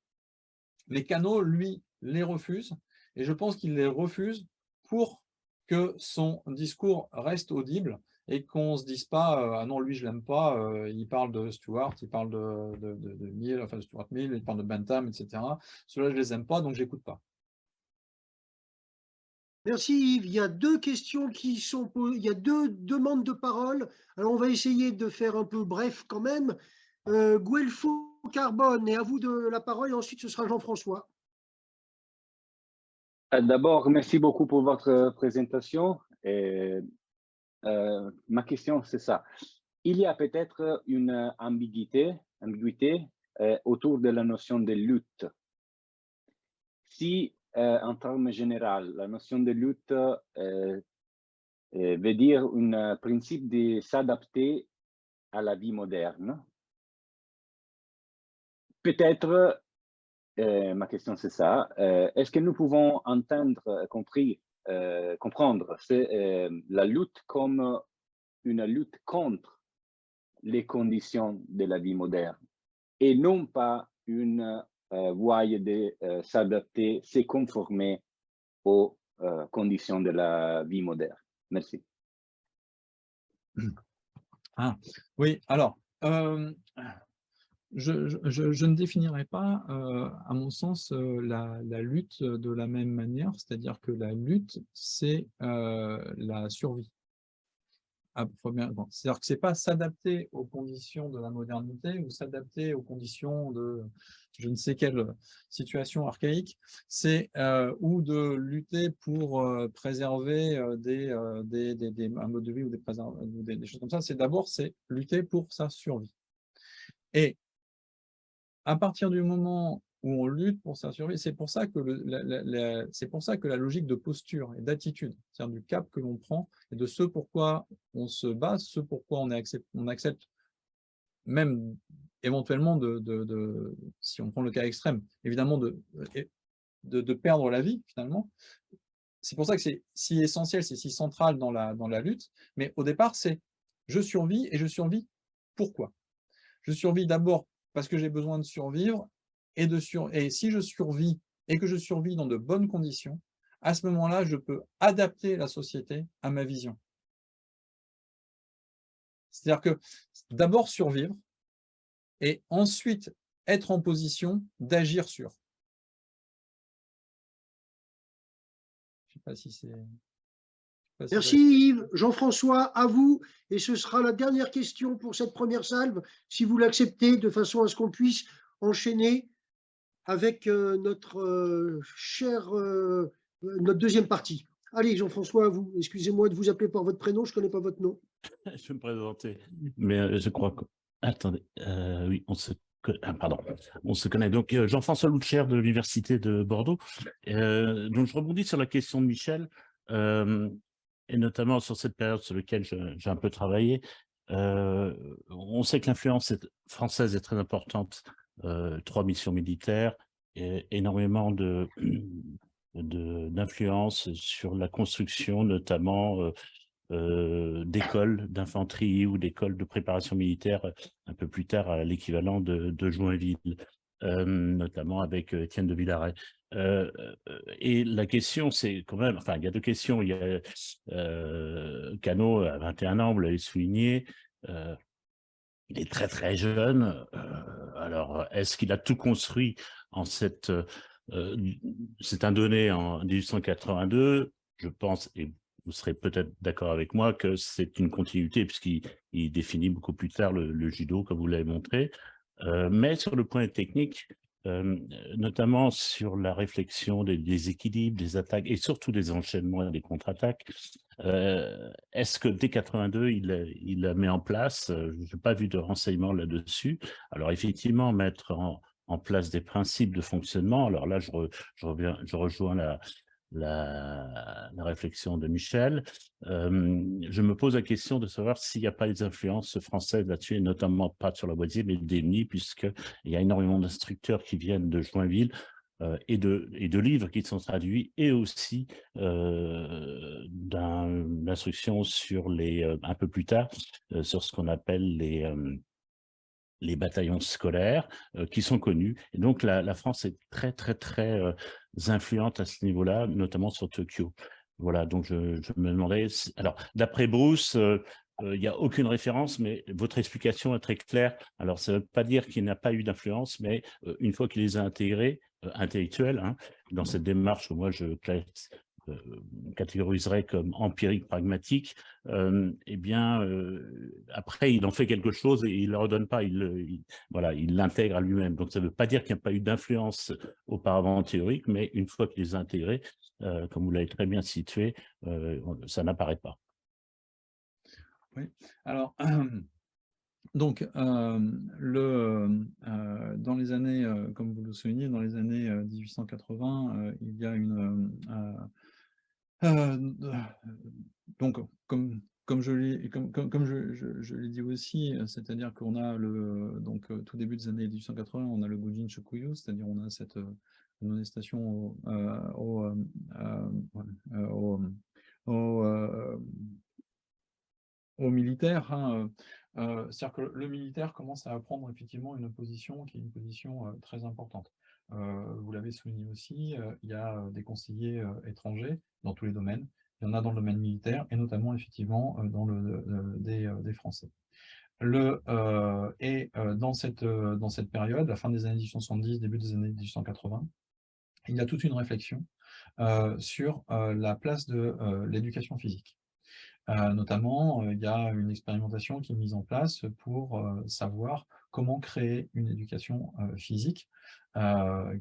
mais Kano, lui, les refuse, et je pense qu'il les refuse pour que son discours reste audible et qu'on ne se dise pas ah non, lui, je ne l'aime pas, il parle de Stuart, il parle de Mill, enfin de Stuart Mill, il parle de Bentham, etc. Ceux-là, je ne les aime pas, donc je n'écoute pas. Merci Yves. Il y a deux questions qui sont posées. Il y a deux demandes de parole. Alors, on va essayer de faire un peu bref quand même. Guelfo Carbone, et à vous de la parole, et ensuite ce sera Jean-François. D'abord, merci beaucoup pour votre présentation. Et, ma question, c'est ça. Il y a peut-être une ambiguïté autour de la notion de lutte. Si, en termes généraux, la notion de lutte veut dire un principe de s'adapter à la vie moderne, peut-être, ma question c'est ça, est-ce que nous pouvons entendre, comprendre la lutte comme une lutte contre les conditions de la vie moderne et non pas une voie de s'adapter, se conformer aux conditions de la vie moderne. Merci. Ah, oui, alors, je ne définirais pas, à mon sens, la lutte de la même manière, c'est-à-dire que la lutte, c'est la survie. C'est-à-dire que ce n'est pas s'adapter aux conditions de la modernité ou s'adapter aux conditions de je ne sais quelle situation archaïque, c'est ou de lutter pour préserver un mode de vie ou des choses comme ça. D'abord, c'est lutter pour sa survie. Et à partir du moment où on lutte pour sa survie, c'est pour ça que la logique de posture et d'attitude, c'est-à-dire du cap que l'on prend et de ce pourquoi on se bat, ce pourquoi on accepte même éventuellement si on prend le cas extrême, évidemment de perdre la vie finalement. C'est pour ça que c'est si essentiel, c'est si central dans la lutte, mais au départ, c'est je survis et je survis pourquoi? Je survis d'abord parce que j'ai besoin de survivre et si je survis et que je survis dans de bonnes conditions, à ce moment-là, je peux adapter la société à ma vision. C'est-à-dire que d'abord survivre et ensuite être en position d'agir sur. pas si c'est... pas si Merci Yves. Jean-François, à vous. Et ce sera la dernière question pour cette première salve, si vous l'acceptez, de façon à ce qu'on puisse enchaîner avec notre deuxième partie. Allez, Jean-François, à vous. Excusez-moi de vous appeler par votre prénom, je ne connais pas votre nom. Je vais me présenter, mais je crois que... Attendez, oui, pardon, on se connaît. Donc, Jean-François Loucher de l'Université de Bordeaux. Donc, je rebondis sur la question de Michel, et notamment sur cette période sur laquelle j'ai un peu travaillé. On sait que l'influence française est très importante. 3 missions militaires, et énormément d'influence sur la construction, notamment d'écoles d'infanterie ou d'écoles de préparation militaire un peu plus tard à l'équivalent de Joinville, notamment avec Étienne de Villaret. Et la question, c'est quand même, enfin, il y a 2 questions. Il y a Cano, à 21 ans, vous l'avez souligné, il est très très jeune. Alors, est-ce qu'il a tout construit en c'est un donné en 1882, je pense, et vous serez peut-être d'accord avec moi, que c'est une continuité, puisqu'il définit beaucoup plus tard le judo, comme vous l'avez montré. Mais sur le point technique, notamment sur la réflexion des équilibres, des attaques, et surtout des enchaînements et des contre-attaques, est-ce que dès 82, il la met en place? Je n'ai pas vu de renseignements là-dessus. Alors effectivement, mettre en place des principes de fonctionnement. Alors là, je rejoins la réflexion de Michel. Je me pose la question de savoir s'il n'y a pas des influences françaises là-dessus, et notamment pas sur la Boisier, mais d'Emily, puisqu'il y a énormément d'instructeurs qui viennent de Joinville, et de livres qui sont traduits, et aussi d'instructions sur un peu plus tard, sur ce qu'on appelle les bataillons scolaires, qui sont connus. Et donc, la France est très, très, très influente à ce niveau-là, notamment sur Tokyo. Voilà, donc je me demandais... Alors, d'après Bruce, il n'y a aucune référence, mais votre explication est très claire. Alors, ça ne veut pas dire qu'il n'a pas eu d'influence, mais une fois qu'il les a intégrés, intellectuels, hein, dans cette démarche que moi je catégoriserait comme empirique pragmatique, eh bien, après, il en fait quelque chose et il ne le redonne pas, voilà, il l'intègre à lui-même. Donc, ça ne veut pas dire qu'il n'y a pas eu d'influence auparavant théorique, mais une fois qu'il les a intégrés, comme vous l'avez très bien situé, ça n'apparaît pas. Oui, alors... Donc, dans les années, comme vous le soulignez, dans les années 1880, il y a donc, comme je l'ai dit aussi, c'est-à-dire qu'on a tout début des années 1880, on a le Gujin Shokuyu, c'est-à-dire on a cette manifestation aux militaires, hein, c'est-à-dire que le militaire commence à prendre effectivement une position qui est une position très importante. Vous l'avez souligné aussi, il y a des conseillers étrangers dans tous les domaines. Il y en a dans le domaine militaire et notamment effectivement des Français. Dans cette période, la fin des années 1870, début des années 1880, il y a toute une réflexion sur la place de l'éducation physique. Notamment, il y a une expérimentation qui est mise en place pour savoir comment créer une éducation physique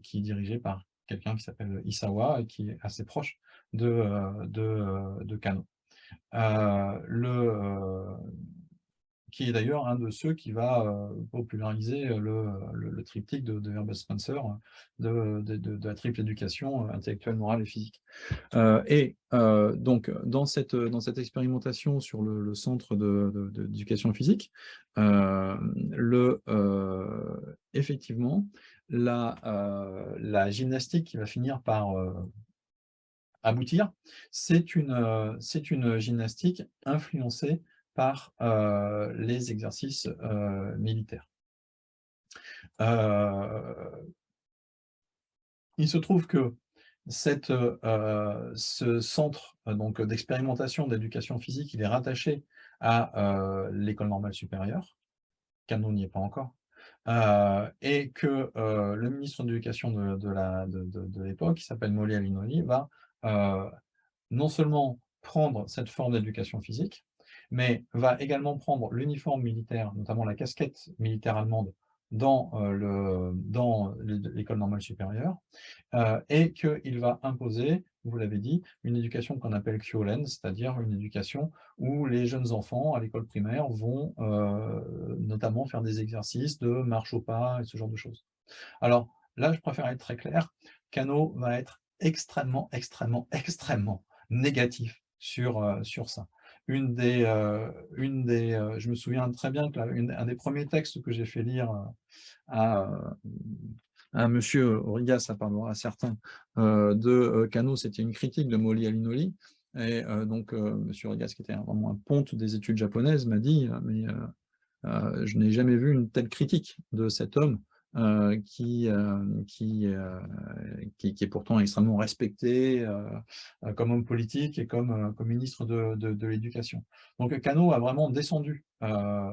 qui est dirigée par quelqu'un qui s'appelle Isawa et qui est assez proche de Kano. Qui est d'ailleurs un de ceux qui va populariser le triptyque de Herbert Spencer de la triple éducation intellectuelle, morale et physique. Donc, dans cette expérimentation sur le centre d'éducation physique, effectivement, la gymnastique qui va finir par aboutir, c'est une gymnastique influencée par les exercices militaires. Il se trouve que ce centre d'expérimentation d'éducation physique, il est rattaché à l'école normale supérieure. Kano n'y est pas encore. Et que le ministre de l'Éducation de l'époque, qui s'appelle Molly Alinoli, va non seulement prendre cette forme d'éducation physique, mais va également prendre l'uniforme militaire, notamment la casquette militaire allemande, dans l'école normale supérieure, et qu'il va imposer, vous l'avez dit, une éducation qu'on appelle Kyolen, c'est-à-dire une éducation où les jeunes enfants à l'école primaire vont notamment faire des exercices de marche au pas et ce genre de choses. Alors là, je préfère être très clair, Kano va être extrêmement, extrêmement, extrêmement négatif sur ça. Je me souviens très bien qu'un des premiers textes que j'ai fait lire à monsieur Origas, ça parlera à certains, de Kano, c'était une critique de Molly Alinoli. Et donc, monsieur Origas, qui était vraiment un ponte des études japonaises, m'a dit mais je n'ai jamais vu une telle critique de cet homme qui est pourtant extrêmement respecté comme homme politique et comme ministre de l'Éducation. Donc Kano a vraiment descendu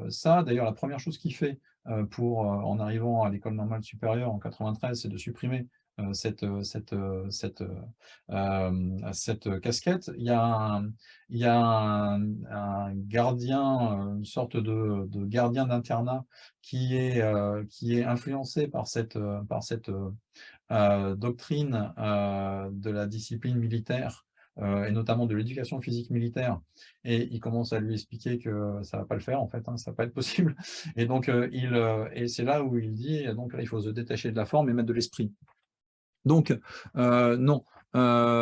ça. D'ailleurs, la première chose qu'il fait en arrivant à l'école normale supérieure en 93, c'est de supprimer cette casquette. Il y a un gardien, une sorte de gardien d'internat qui est influencé par cette doctrine de la discipline militaire et notamment de l'éducation physique militaire, et il commence à lui expliquer que ça ne va pas le faire, en fait, hein, ça ne va pas être possible, et donc et c'est là où il dit, donc là, il faut se détacher de la forme et mettre de l'esprit. Donc, non, non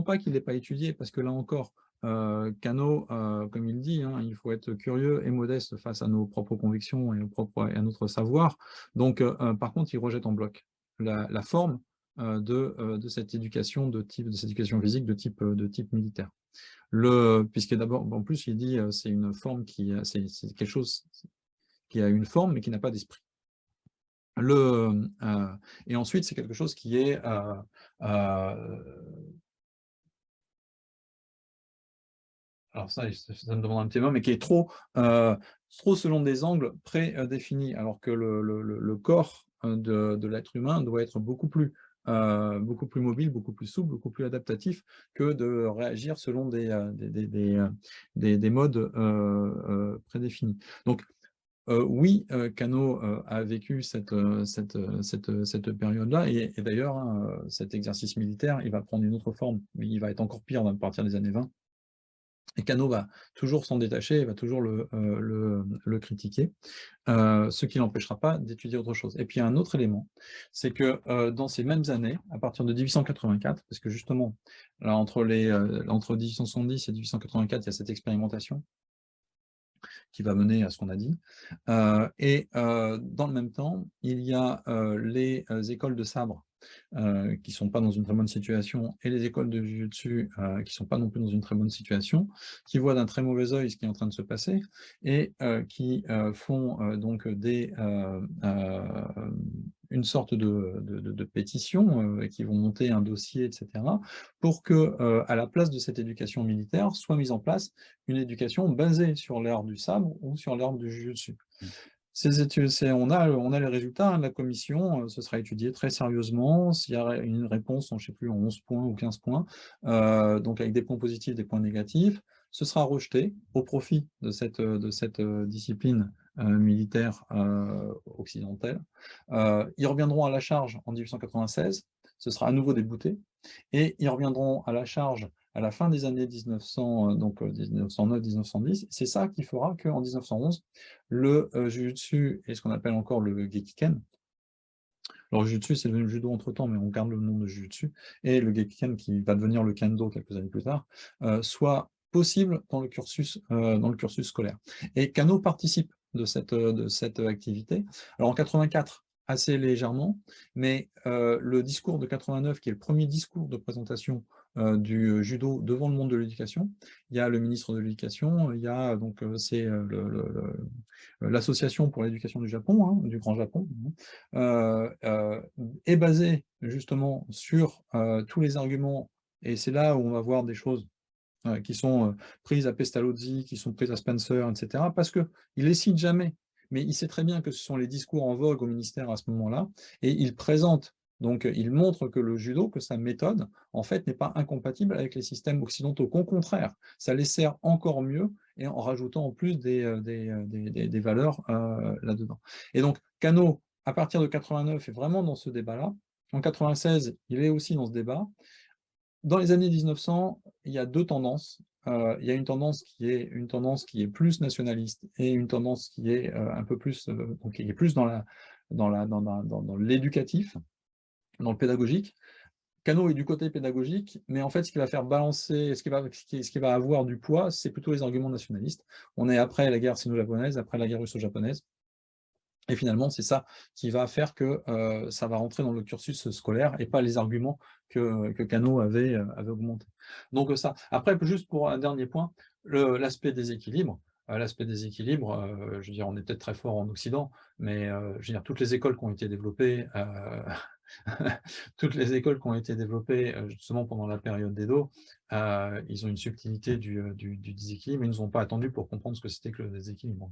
pas qu'il n'ait pas étudié, parce que là encore, Kano, comme il dit, hein, il faut être curieux et modeste face à nos propres convictions et à notre savoir. Donc, par contre, il rejette en bloc la forme de cette éducation de cette éducation physique de type militaire. Puisque d'abord, en plus, il dit c'est une forme c'est quelque chose qui a une forme mais qui n'a pas d'esprit. Et ensuite, c'est quelque chose qui est alors ça me demande un petit peu, mais qui est trop selon des angles prédéfinis, alors que le corps de l'être humain doit être beaucoup plus mobile, beaucoup plus souple, beaucoup plus adaptatif que de réagir selon des modes prédéfinis. Donc, oui, Kano a vécu cette période-là, et d'ailleurs, hein, cet exercice militaire, il va prendre une autre forme, mais il va être encore pire à partir des années 20. Et Kano va toujours s'en détacher, et va toujours le critiquer, ce qui n'empêchera pas d'étudier autre chose. Et puis il y a un autre élément, c'est que dans ces mêmes années, à partir de 1884, parce que justement, là, entre 1870 et 1884, il y a cette expérimentation qui va mener à ce qu'on a dit. Et dans le même temps, il y a les écoles de sabre qui ne sont pas dans une très bonne situation, et les écoles de Jujutsu qui ne sont pas non plus dans une très bonne situation, qui voient d'un très mauvais œil ce qui est en train de se passer, et qui font donc une sorte de pétition, et qui vont monter un dossier, etc., pour que, à la place de cette éducation militaire, soit mise en place une éducation basée sur l'art du sabre ou sur l'art du Jujutsu. Ces études, on a les résultats de la commission, ce sera étudié très sérieusement. S'il y a une réponse, je ne sais plus, en 11 points ou 15 points, donc avec des points positifs, des points négatifs, ce sera rejeté au profit de cette discipline militaire occidentale. Ils reviendront à la charge en 1896, ce sera à nouveau débouté, et ils reviendront à la charge à la fin des années 1900, donc 1909-1910, c'est ça qui fera qu'en 1911, le Jujutsu et ce qu'on appelle encore le Gekiken, alors Jujutsu c'est devenu le judo entre-temps, mais on garde le nom de Jujutsu, et le Gekiken qui va devenir le Kendo quelques années plus tard, soit possible dans le cursus scolaire. Et Kano participe de cette activité. Alors en 84, assez légèrement, mais le discours de 89, qui est le premier discours de présentation du judo devant le monde de l'éducation, il y a le ministre de l'Éducation, il y a donc c'est l'association pour l'éducation du Japon, hein, du Grand Japon, est basée justement sur tous les arguments, et c'est là où on va voir des choses qui sont prises à Pestalozzi, qui sont prises à Spencer, etc., parce qu'il ne les cite jamais, mais il sait très bien que ce sont les discours en vogue au ministère à ce moment-là, et il présente Donc, il montre que le judo, que sa méthode, en fait, n'est pas incompatible avec les systèmes occidentaux, qu'au contraire, ça les sert encore mieux et en rajoutant en plus des valeurs là-dedans. Et donc, Kano, à partir de 89, est vraiment dans ce débat-là. En 96, il est aussi dans ce débat. Dans les années 1900, il y a deux tendances. Il y a une tendance qui est plus nationaliste et une tendance qui est un peu plus, donc qui est plus dans l'éducatif, dans le pédagogique. Kano est du côté pédagogique, mais en fait, ce qui va faire balancer, ce qui va avoir du poids, c'est plutôt les arguments nationalistes. On est après la guerre sino-japonaise, après la guerre russo-japonaise. Et finalement, c'est ça qui va faire que ça va rentrer dans le cursus scolaire et pas les arguments que Kano avait augmenté. Donc ça. Après, juste pour un dernier point, l'aspect déséquilibre. L'aspect déséquilibre, je veux dire, on est peut-être très fort en Occident, mais je veux dire, toutes les écoles qui ont été développées, toutes les écoles qui ont été développées justement pendant la période d'Edo, ils ont une subtilité du déséquilibre, ils ne nous ont pas attendu pour comprendre ce que c'était que le déséquilibre.